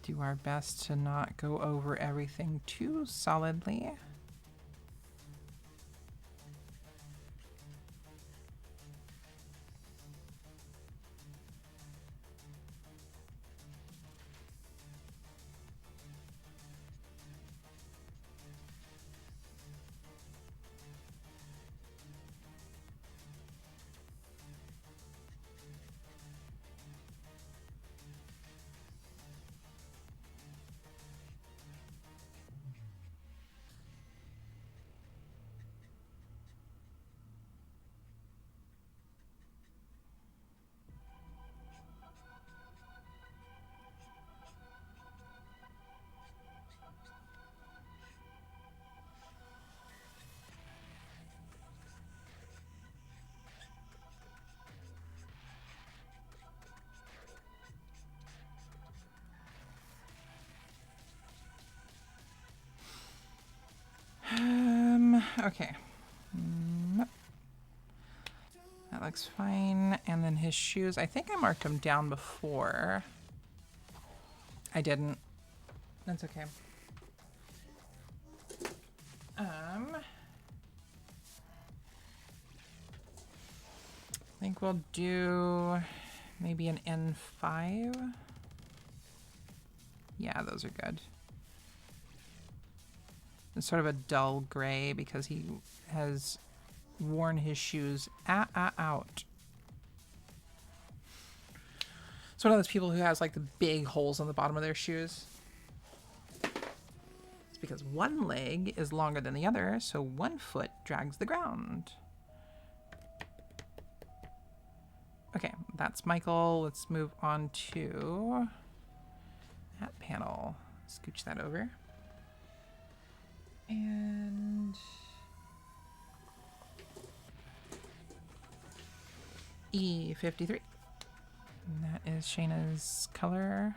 Do our best to not go over everything too solidly. Okay. That looks fine. And then his shoes, I think I marked them down before. I didn't. That's okay. I think we'll do maybe an N5. Yeah, those are good. It's sort of a dull gray because he has worn his shoes out. It's one of those people who has like the big holes on the bottom of their shoes. It's because one leg is longer than the other, so one foot drags the ground. Okay, that's Michael. Let's move on to that panel. Scooch that over. And E53. And that is Shayna's color.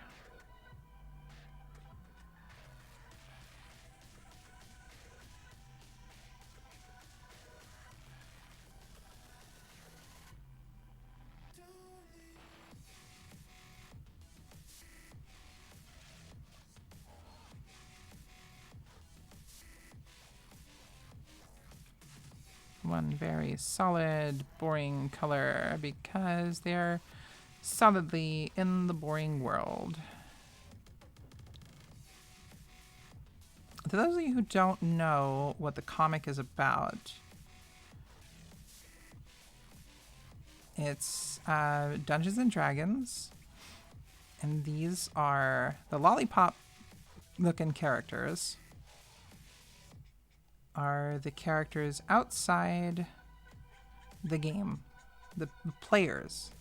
One very solid, boring color because they're solidly in the boring world. To those of you who don't know what the comic is about, it's Dungeons and Dragons, and these are the lollipop looking characters are the characters outside the game, the players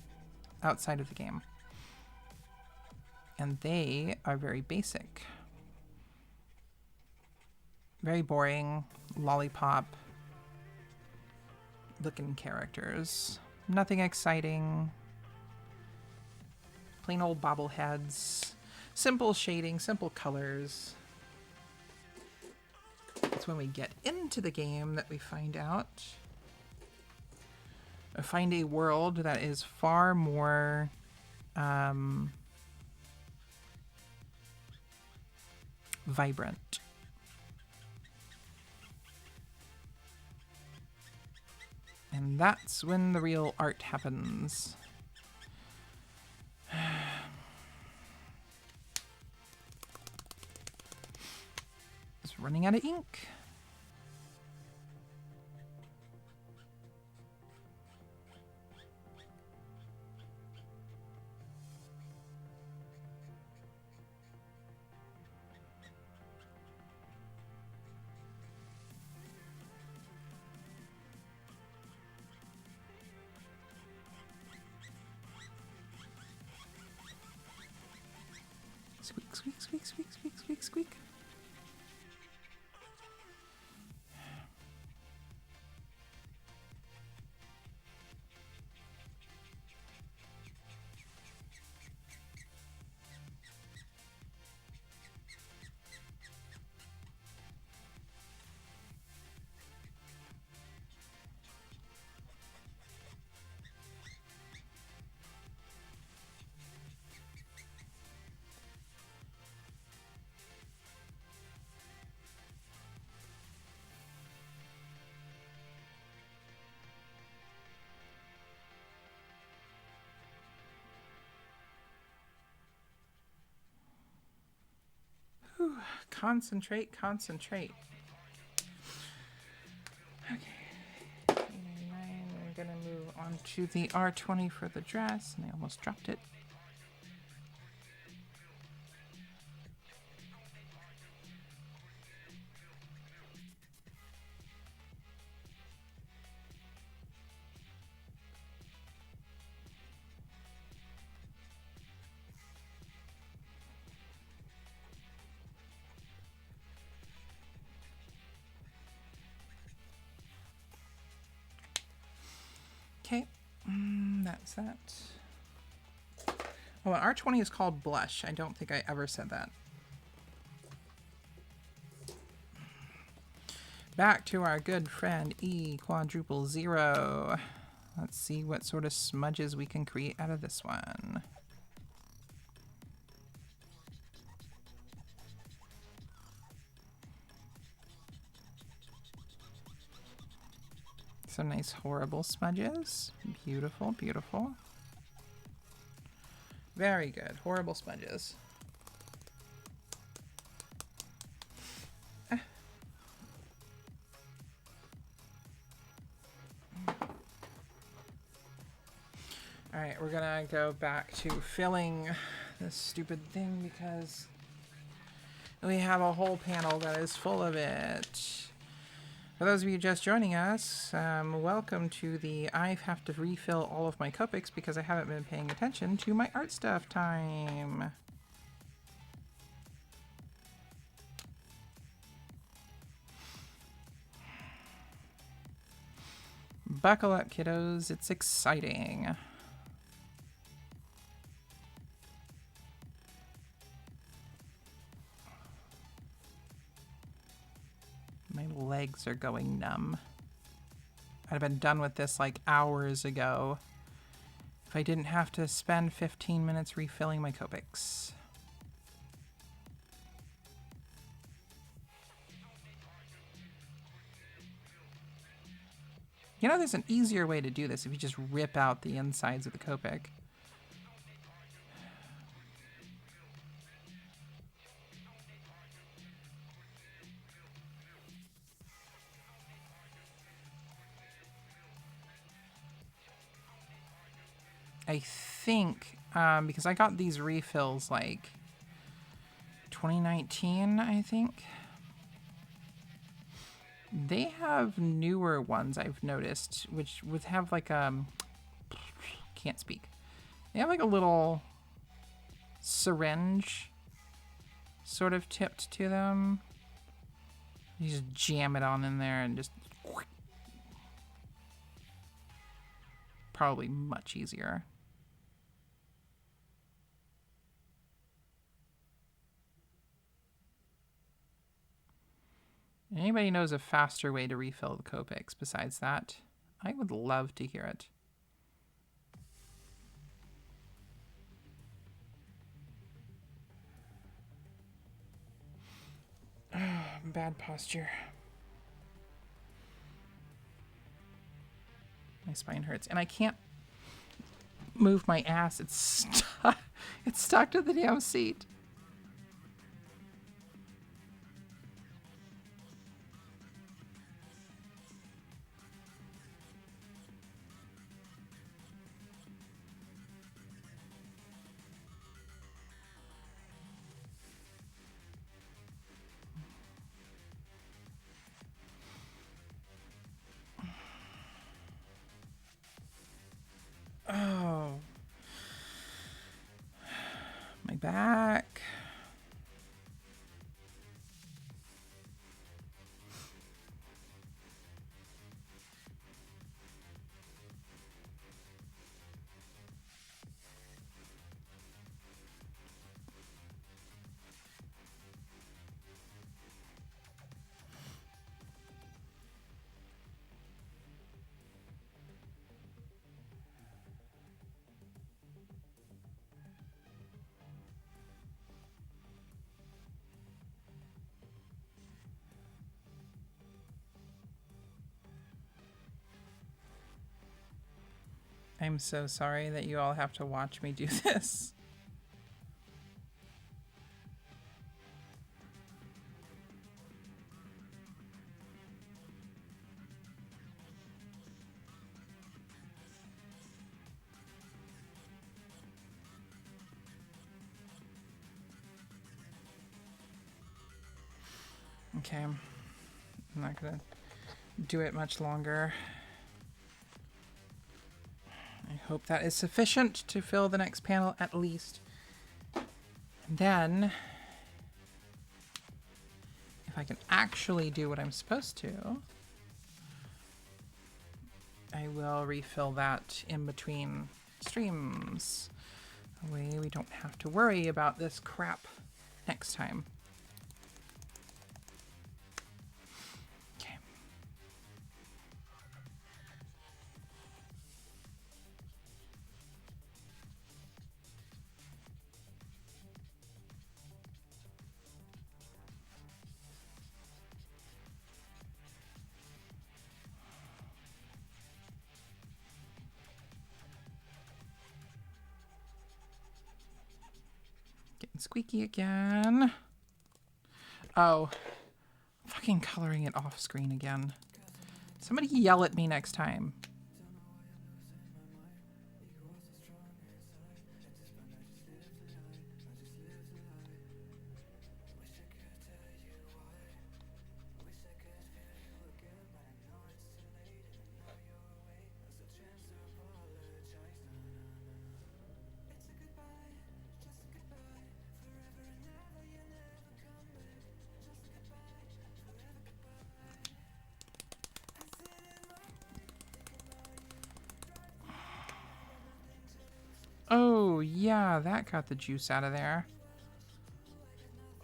outside of the game. And they are very basic. Very boring, lollipop looking characters. Nothing exciting. Plain old bobbleheads. Simple shading, simple colors. It's when we get into the game that we find out. I find a world that is far more vibrant. And that's when the real art happens. It's running out of ink. Squeak, squeak, squeak, squeak, squeak, squeak, squeak. Whew. Concentrate, concentrate. Okay. We're gonna move on to the R20 for the dress, and I almost dropped it. Okay, that's that. Oh, R20 is called Blush. I don't think I ever said that. Back to our good friend E_0. Let's see what sort of smudges we can create out of this one. Some nice horrible smudges. Beautiful, beautiful. Very good. Horrible smudges. Alright, we're gonna go back to filling this stupid thing because we have a whole panel that is full of it. For those of you just joining us, welcome to the I have to refill all of my Copics because I haven't been paying attention to my art stuff time. Buckle up, kiddos. It's exciting. My legs are going numb. I'd have been done with this like hours ago if I didn't have to spend 15 minutes refilling my Copics. You know, there's an easier way to do this if you just rip out the insides of the Copic. I think, because I got these refills like 2019, I think. They have newer ones I've noticed, which would have like can't speak. They have like a little syringe sort of tipped to them. You just jam it on in there and just probably much easier. Anybody knows a faster way to refill the Copics besides that? I would love to hear it. Bad posture. My spine hurts. And I can't move my ass. It's stuck to the damn seat. Oh. My back. I'm so sorry that you all have to watch me do this. Okay, I'm not gonna do it much longer. I hope that is sufficient to fill the next panel at least. And then, if I can actually do what I'm supposed to, I will refill that in between streams. That way we don't have to worry about this crap next time. Getting squeaky again. Oh, fucking coloring it off screen again. Somebody yell at me next time. Ooh, yeah, that got the juice out of there.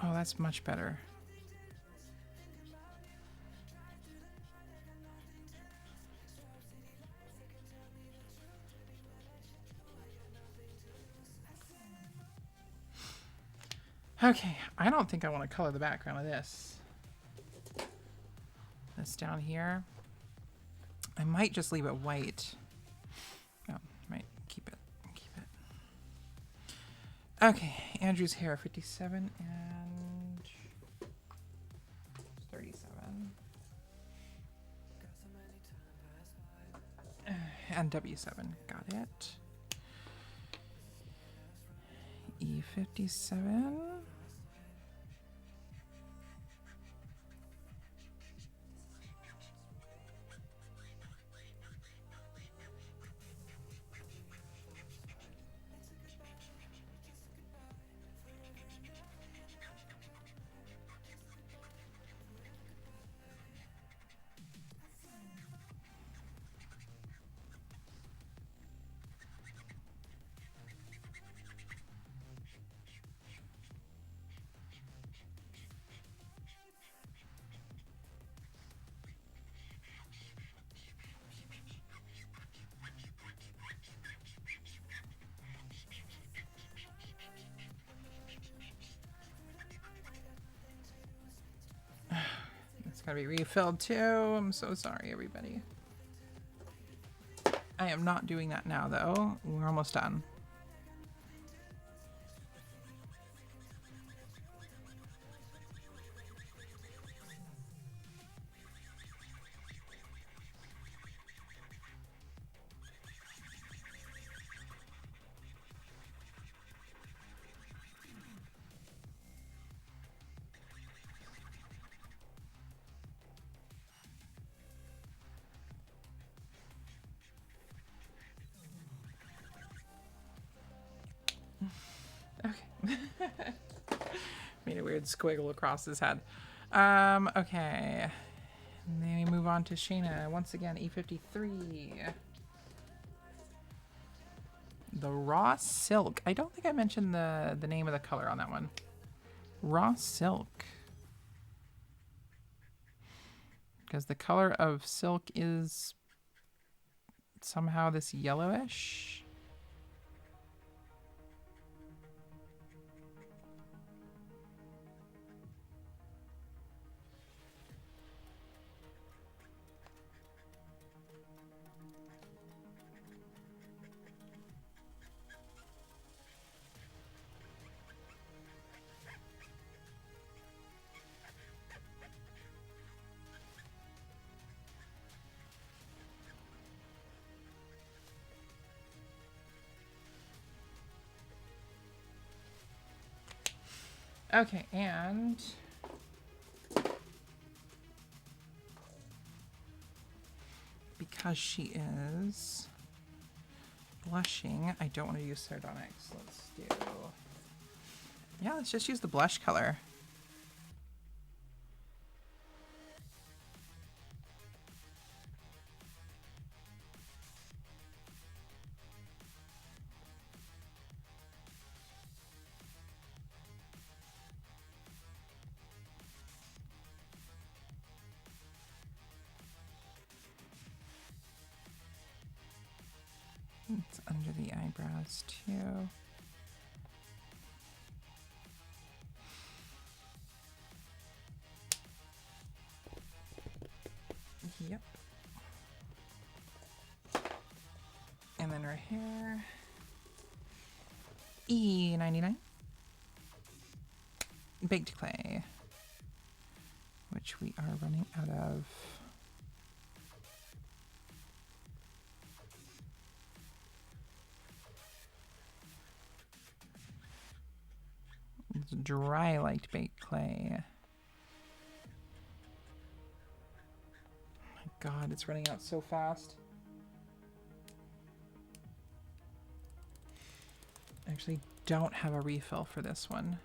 Oh, that's much better. Okay, I don't think I want to color the background of this. This down here. I might just leave it white. Oh, might keep it. Okay, Andrew's hair, 57 and 37. And W7, got it. E57. It's gotta be refilled too. I'm so sorry, everybody. I am not doing that now, though. We're almost done. Okay. Made a weird squiggle across his head. Okay. And then we move on to Shayna. Once again, E53. The Raw Silk. I don't think I mentioned the name of the color on that one. Raw Silk. Because the color of silk is somehow this yellowish. Okay, and because she is blushing, I don't want to use sardonyx. Let's do... Yeah, let's just use the blush color. It's under the eyebrows too. Yep. And then her hair. E99. Baked clay, which we are running out of. It's dry like baked clay. Oh my God, it's running out so fast. I actually don't have a refill for this one.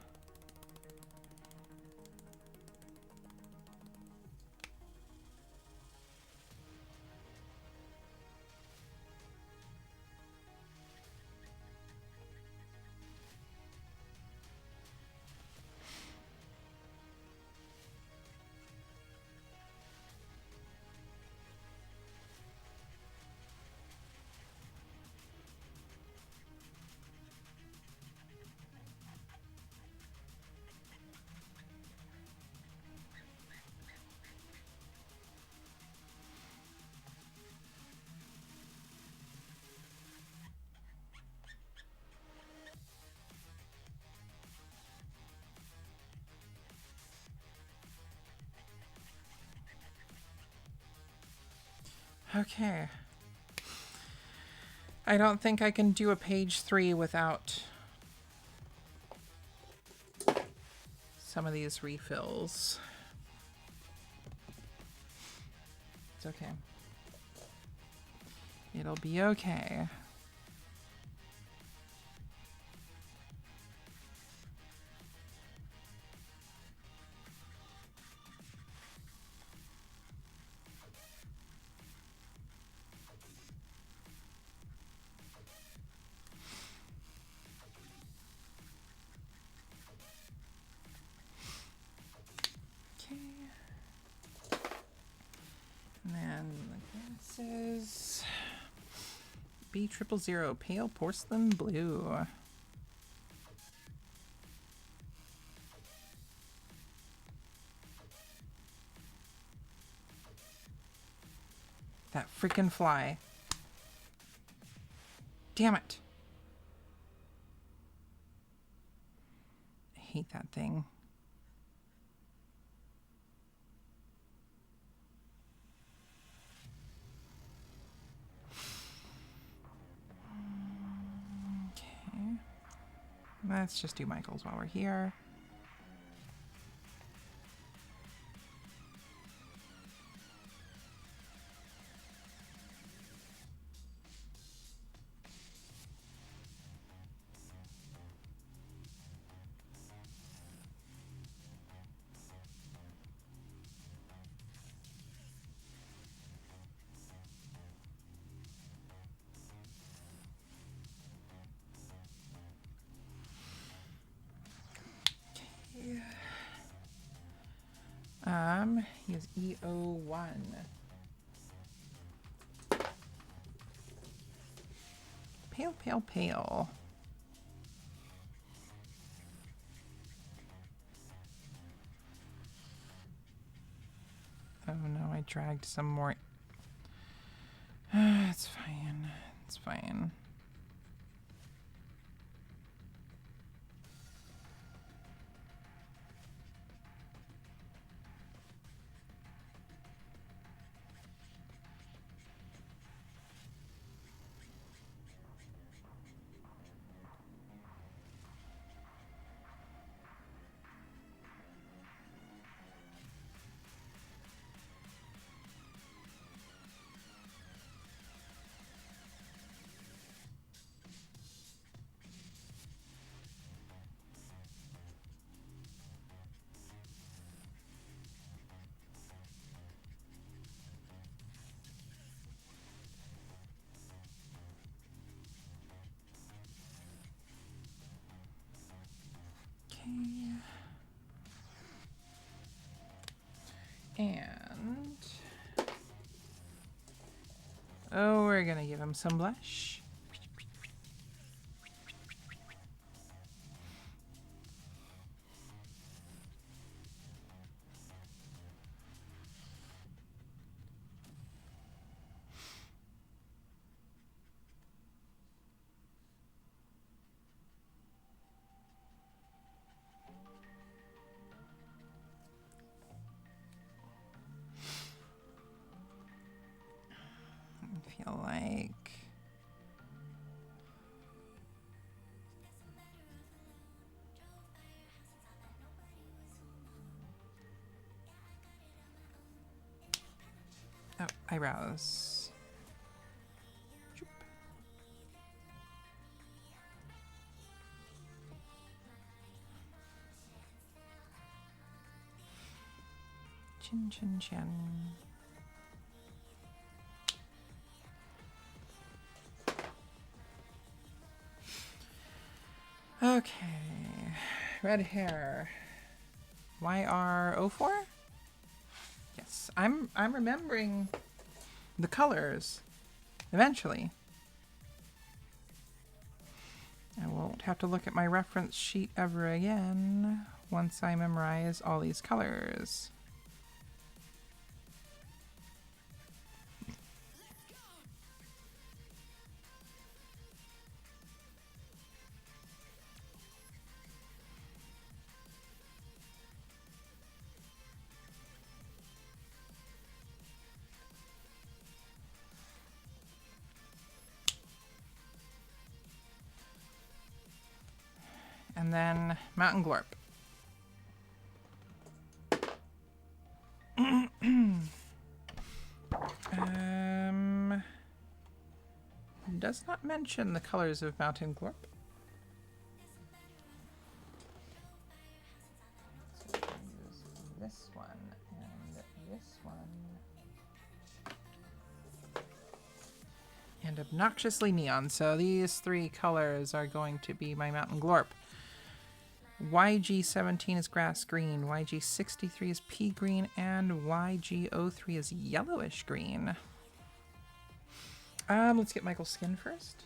Okay. I don't think I can do a page 3 without some of these refills. It's okay. It'll be okay. And then the glasses. B000 Pale Porcelain Blue. That freaking fly. Damn it. I hate that thing. Let's just do Michael's while we're here. He has E01. Pale, pale, pale. Oh no, I dragged some more. It's fine. It's fine. And oh, we're gonna give him some blush. I feel like eyebrows. Chin, chin, chin. Okay, red hair. YR04? Yes, I'm remembering the colors eventually. I won't have to look at my reference sheet ever again once I memorize all these colors. and then Mountain Glorp. Does not mention the colors of Mountain Glorp. So use this one and this one. And obnoxiously neon. So these three colors are going to be my Mountain Glorp. YG17 is grass green, YG63 is pea green, and YG03 is yellowish green. Let's get Michael's skin first.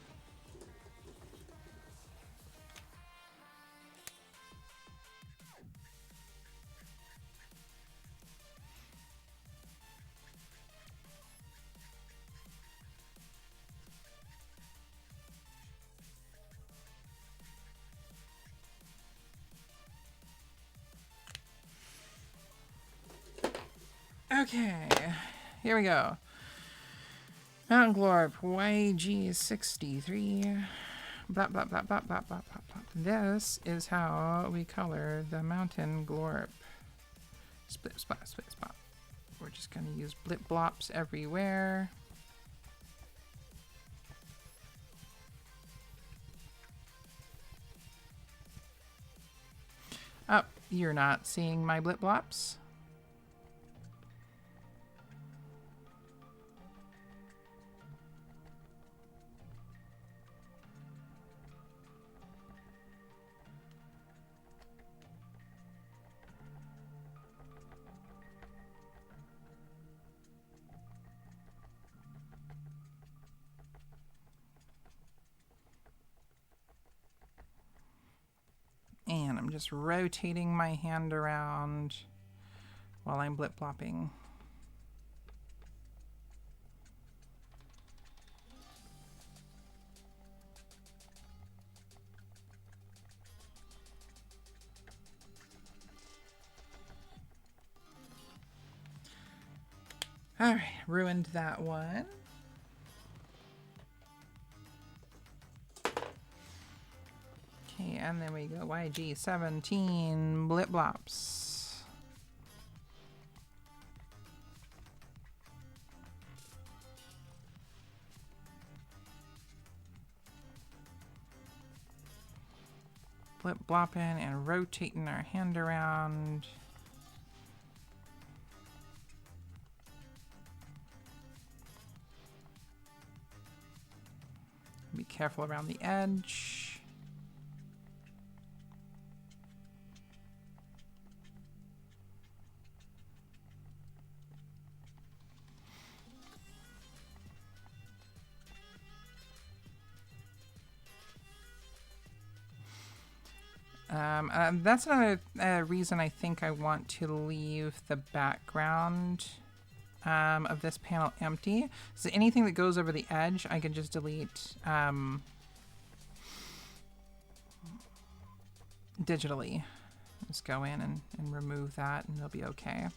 Okay, here we go. Mountain Glorp, YG63. Blah, blah, blah, blah, blah, blah, blah, blah. This is how we color the Mountain Glorp. Split, splat, split, spot. We're just going to use blip blops everywhere. Oh, you're not seeing my blip blops? And I'm just rotating my hand around while I'm blip blopping. All right, ruined that one. Okay, and then we go YG17 blip blops. Blip blopping and rotating our hand around. Be careful around the edge. That's another reason I think I want to leave the background of this panel empty. So anything that goes over the edge, I can just delete digitally. Just go in and remove that and it'll be okay.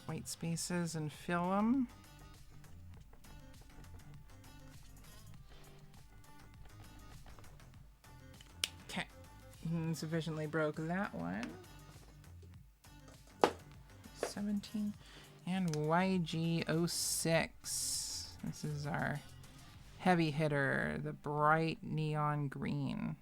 White spaces and fill them. Okay, sufficiently broke that one. 17 and YG06. This is our heavy hitter, the bright neon green.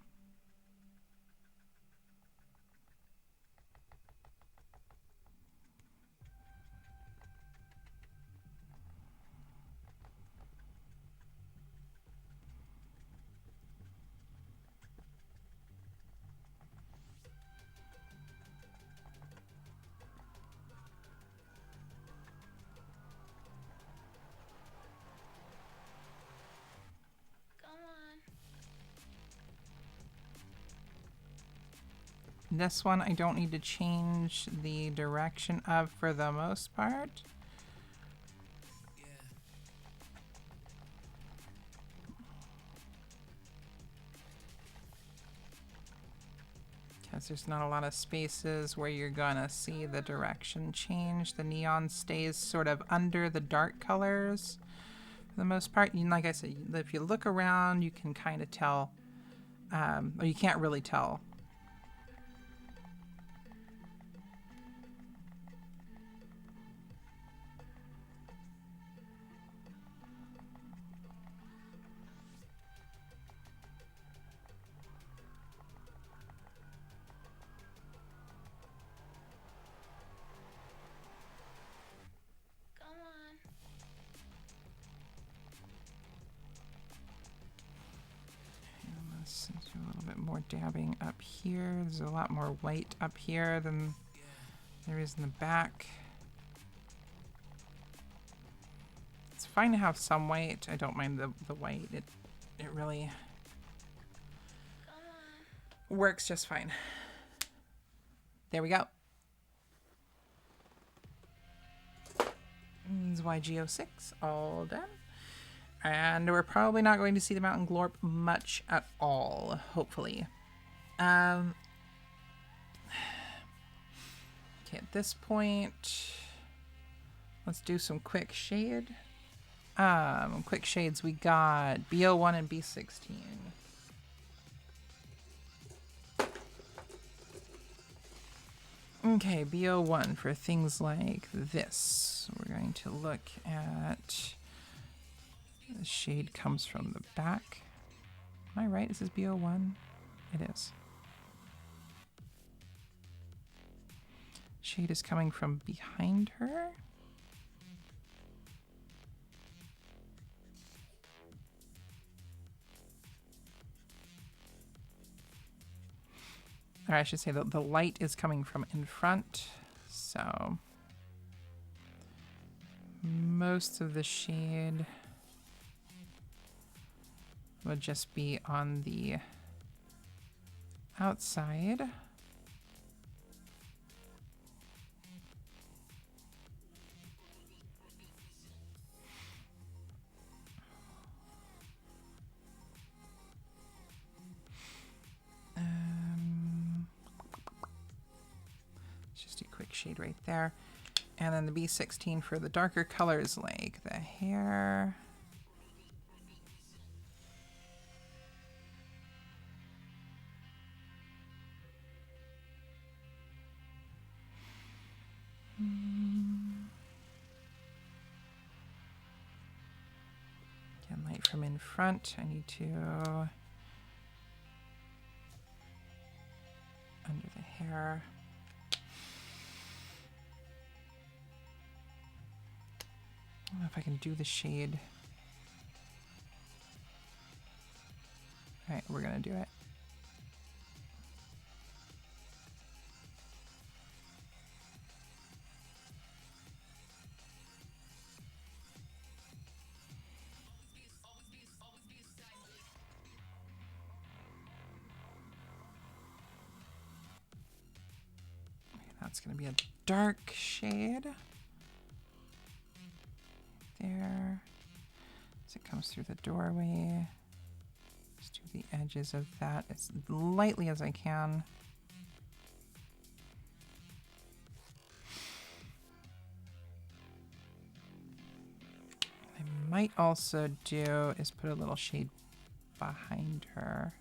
This one I don't need to change the direction of for the most part. Because there's not a lot of spaces where you're gonna see the direction change. The neon stays sort of under the dark colors for the most part. And like I said, if you look around, you can kind of tell, or you can't really tell. Do a little bit more dabbing up here. There's a lot more white up here than there is in the back. It's fine to have some white. I don't mind the white. It really works just fine. There we go. This is YG06 all done. And we're probably not going to see the mountain glorp much at all, hopefully. Okay, at this point, let's do some quick shade. Quick shades, we got B01 and B16. Okay, B01 for things like this. We're going to look at... The shade comes from the back. Am I right? Is this B01? It is. Shade is coming from behind her. Or I should say that the light is coming from in front. So most of the shade would just be on the outside. Let's just do a quick shade right there. And then the B16 for the darker colors like the hair. Again, light from in front. I need to under the hair. I don't know if I can do the shade. All right, we're gonna do it. That's going to be a dark shade there as it comes through the doorway. Just do the edges of that as lightly as I can. I might also do is put a little shade behind her.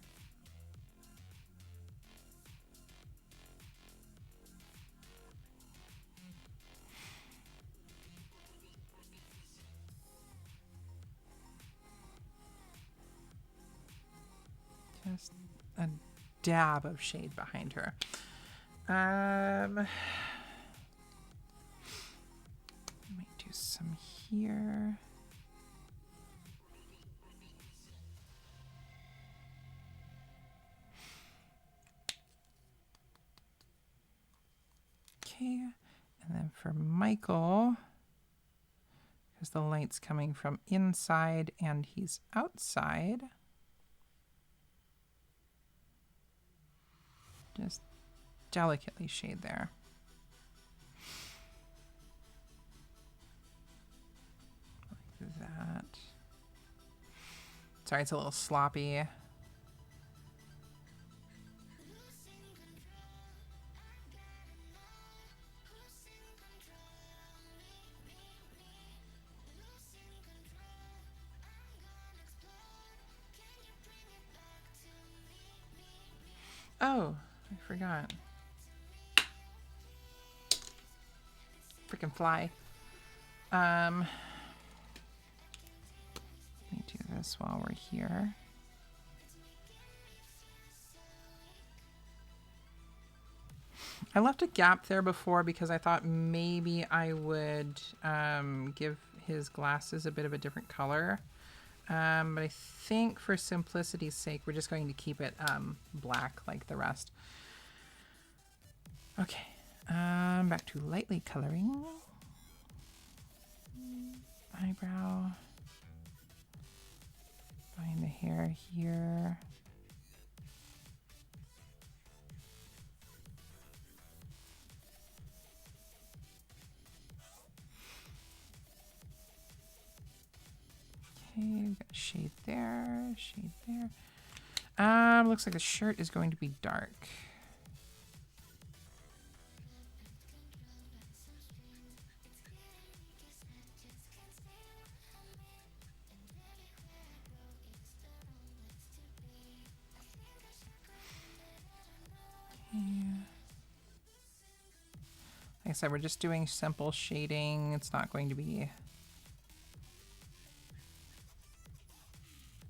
Just a dab of shade behind her. Might do some here. Okay, and then for Michael, because the light's coming from inside and he's outside. Just delicately shade there. Like that. Sorry, it's a little sloppy. Oh, I forgot. Freaking fly. Let me do this while we're here. I left a gap there before because I thought maybe I would give his glasses a bit of a different color. But I think for simplicity's sake, we're just going to keep it black like the rest. Okay, back to lightly coloring. Eyebrow. Find the hair here. Okay, we've got shade there, shade there. Looks like the shirt is going to be dark. Like I said, we're just doing simple shading. It's not going to be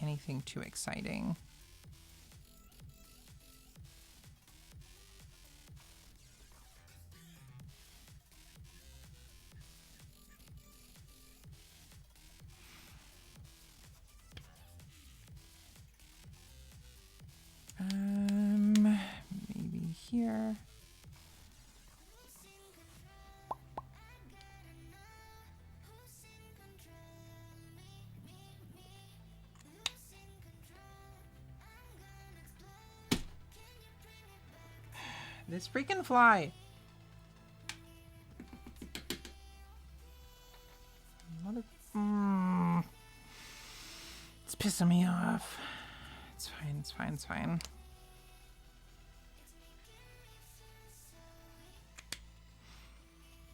anything too exciting. Maybe here. This freaking fly. Mother. It's pissing me off. It's fine, it's fine, it's fine.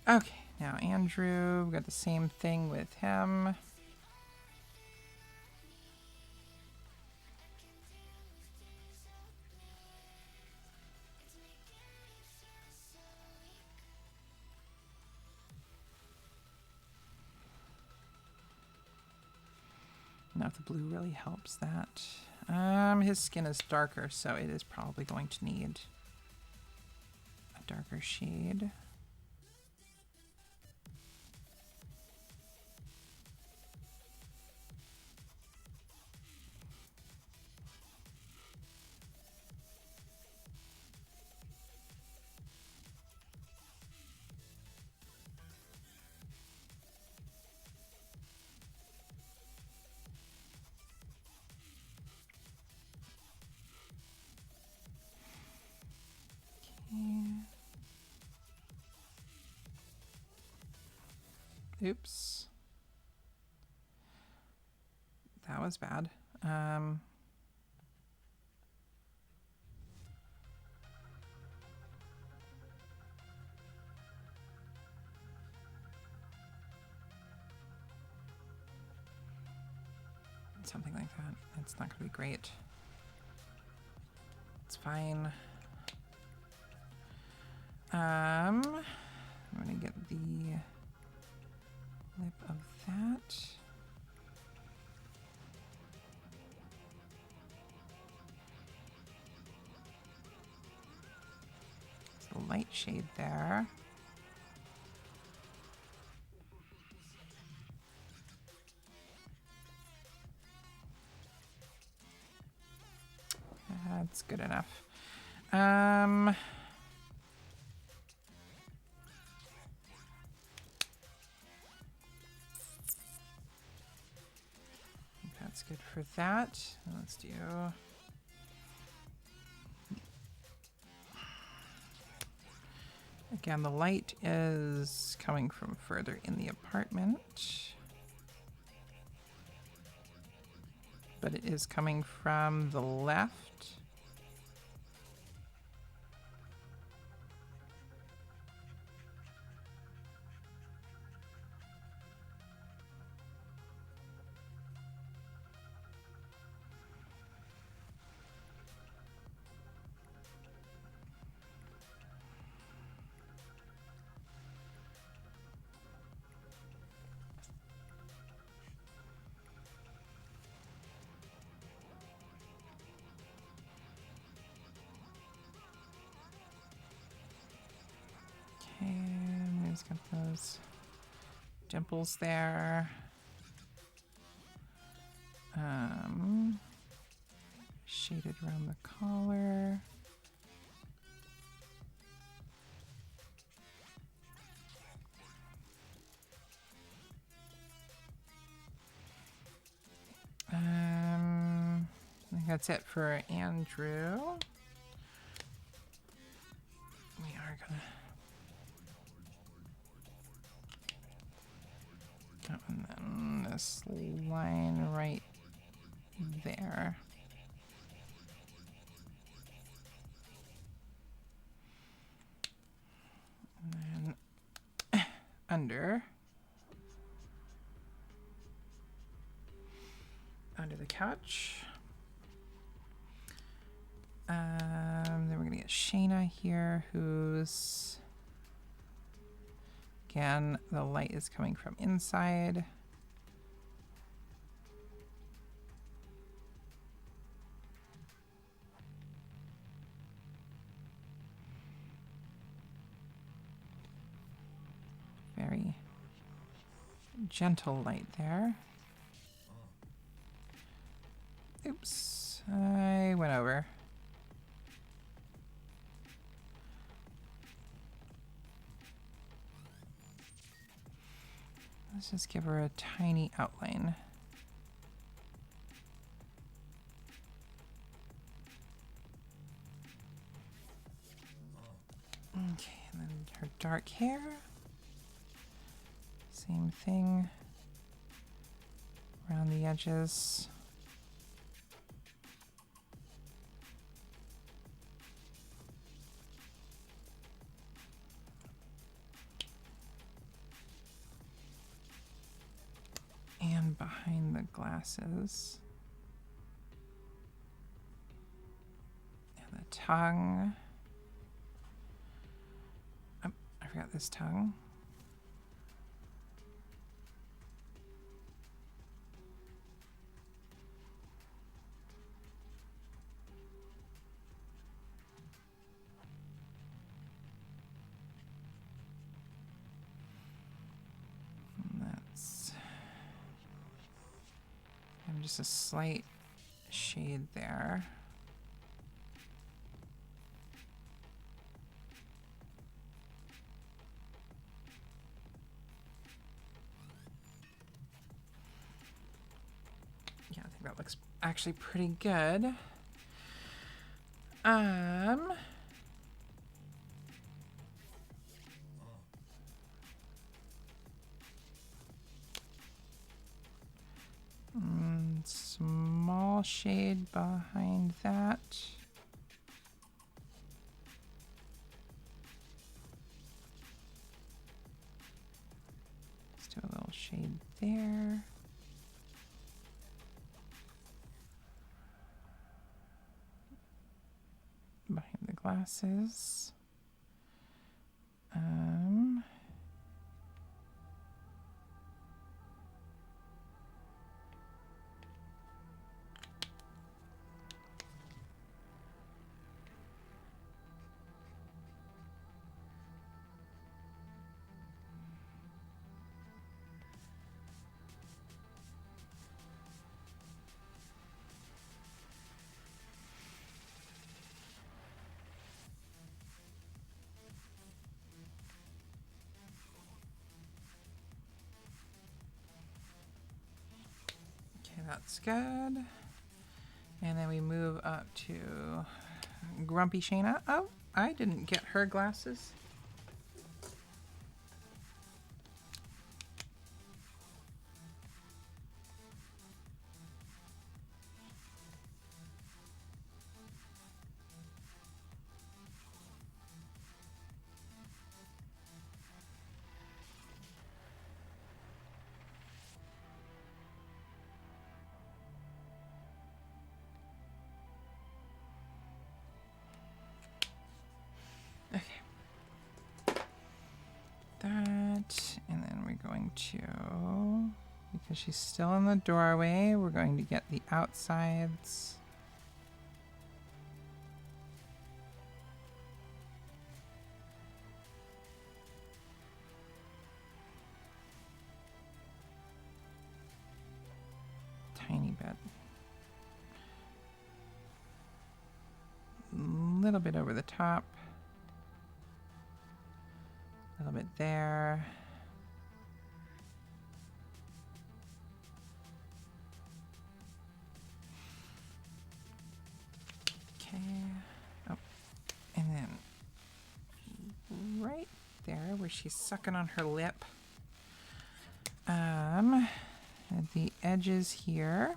Okay, now Andrew, we've got the same thing with him. Now if the blue really helps that. His skin is darker, so it is probably going to need a darker shade. Oops. That was bad. Something like that. It's not going to be great. It's fine. I'm going to get the lip of that. It's a light shade there. That's good enough. I think that's good for that. Let's do. Again, the light is coming from further in the apartment, but it is coming from the left. She's got those dimples there. Shaded around the collar. I think that's it for Andrew. We are gonna. Oh, and then this line right there. And then under the couch. Then we're gonna get Shayna here, who's, again, the light is coming from inside. Very gentle light there. Oops, I went over. Let's just give her a tiny outline. Okay, and then her dark hair. Same thing around the edges. And behind the glasses. And the tongue. Oh, I forgot this tongue. Just a slight shade there. Yeah, I think that looks actually pretty good. Small shade behind that. Let's do a little shade there. Behind the glasses. That's good. And then we move up to Grumpy Shayna. Oh, I didn't get her glasses. That, and then we're going to, because she's still in the doorway, we're going to get the outsides. little bit over the top. A little bit there. Okay. Oh, and then right there where she's sucking on her lip. At the edges here.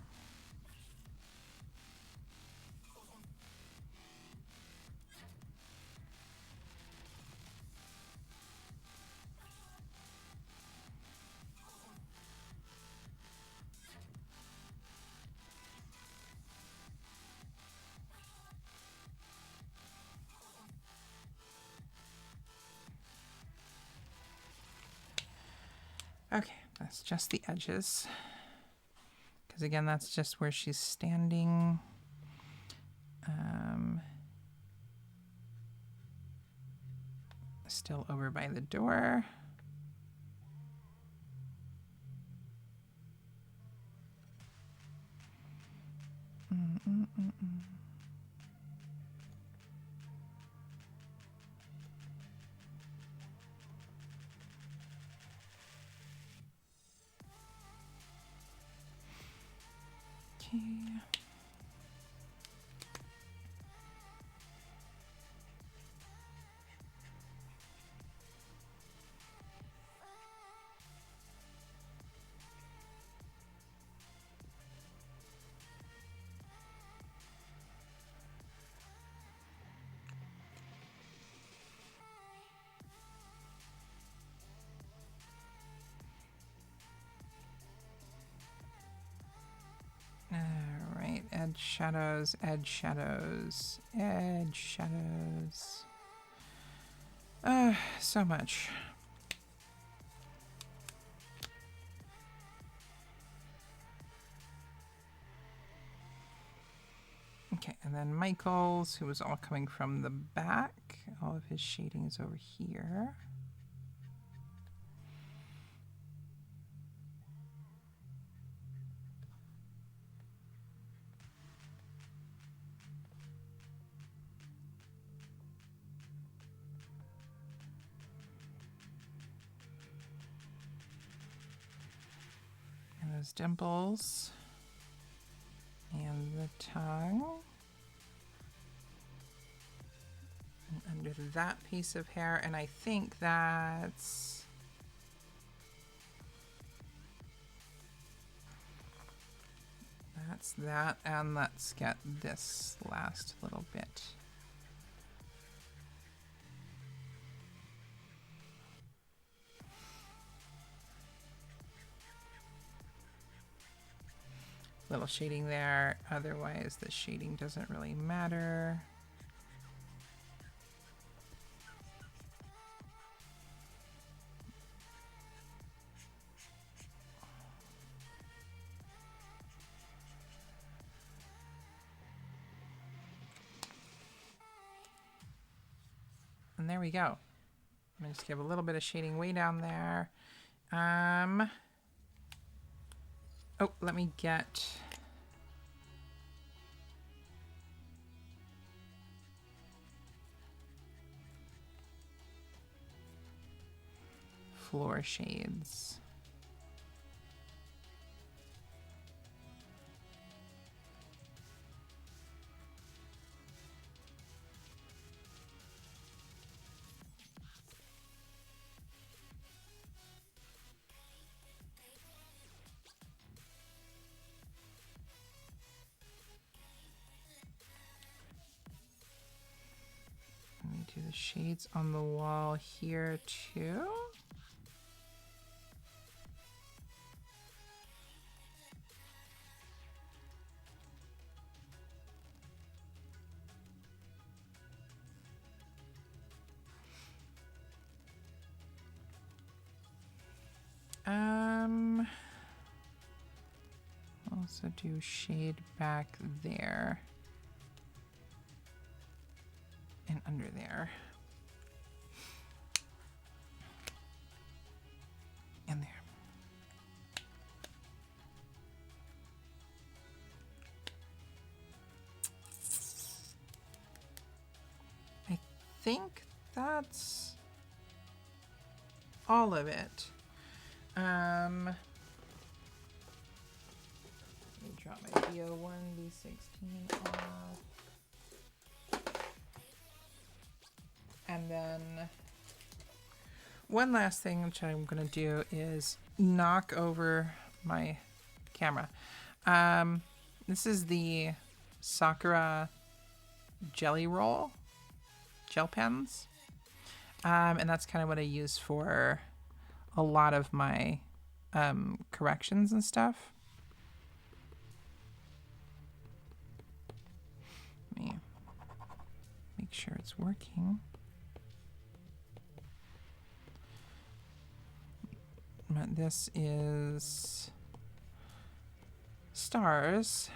Okay, that's just the edges. Because again, that's just where she's standing. Still over by the door. Okay. All right, edge shadows, edge shadows, edge shadows. So much. Okay, and then Michael's, who was all coming from the back. All of his shading is over here. And those dimples. And the tongue. And under that piece of hair, and I think that's that, and let's get this last little bit. Little shading there, otherwise the shading doesn't really matter. And there we go. I'm gonna just give a little bit of shading way down there. Oh, let me get floor shades. Let me do the shades on the wall here too. Also do shade back there and under there and there. think that's all of it. Let me drop my VO1 V16 off. And then one last thing which I'm going to do is knock over my camera. This is the Sakura jelly roll, gel pens. And that's kind of what I use for a lot of my corrections and stuff. Let me make sure it's working. But this is stars.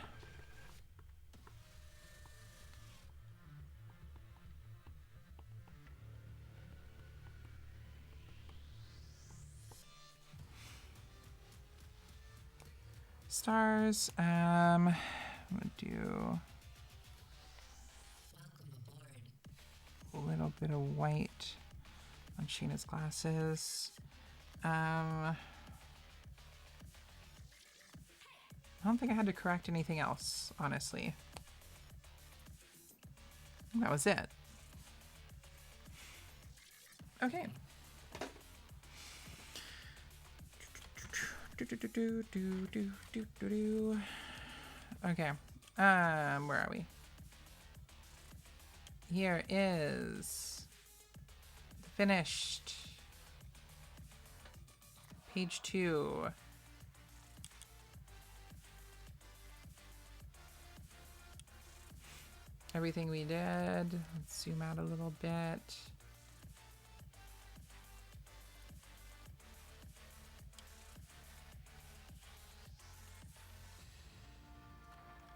Stars. I'm gonna do a little bit of white on Sheena's glasses. I don't think I had to correct anything else, honestly. That was it. Okay. Okay. Where are we? Here is the finished page 2. Everything we did. Let's zoom out a little bit.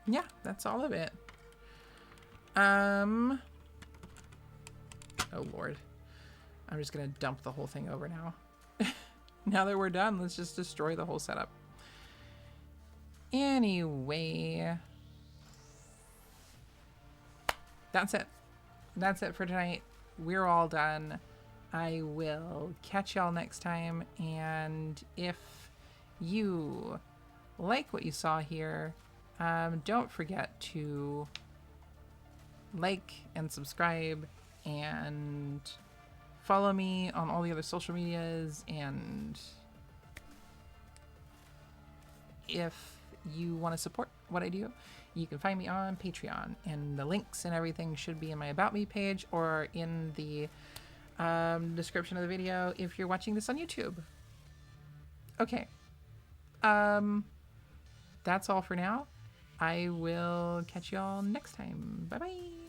Yeah, that's all of it. Oh Lord. I'm just gonna dump the whole thing over now. Now that we're done, let's just destroy the whole setup. Anyway. That's it. That's it for tonight. We're all done. I will catch y'all next time. And if you like what you saw here, don't forget to like and subscribe and follow me on all the other social medias. And if you want to support what I do, you can find me on Patreon, and the links and everything should be in my About Me page or in the description of the video if you're watching this on YouTube. Okay. That's all for now. I will catch you all next time. Bye-bye.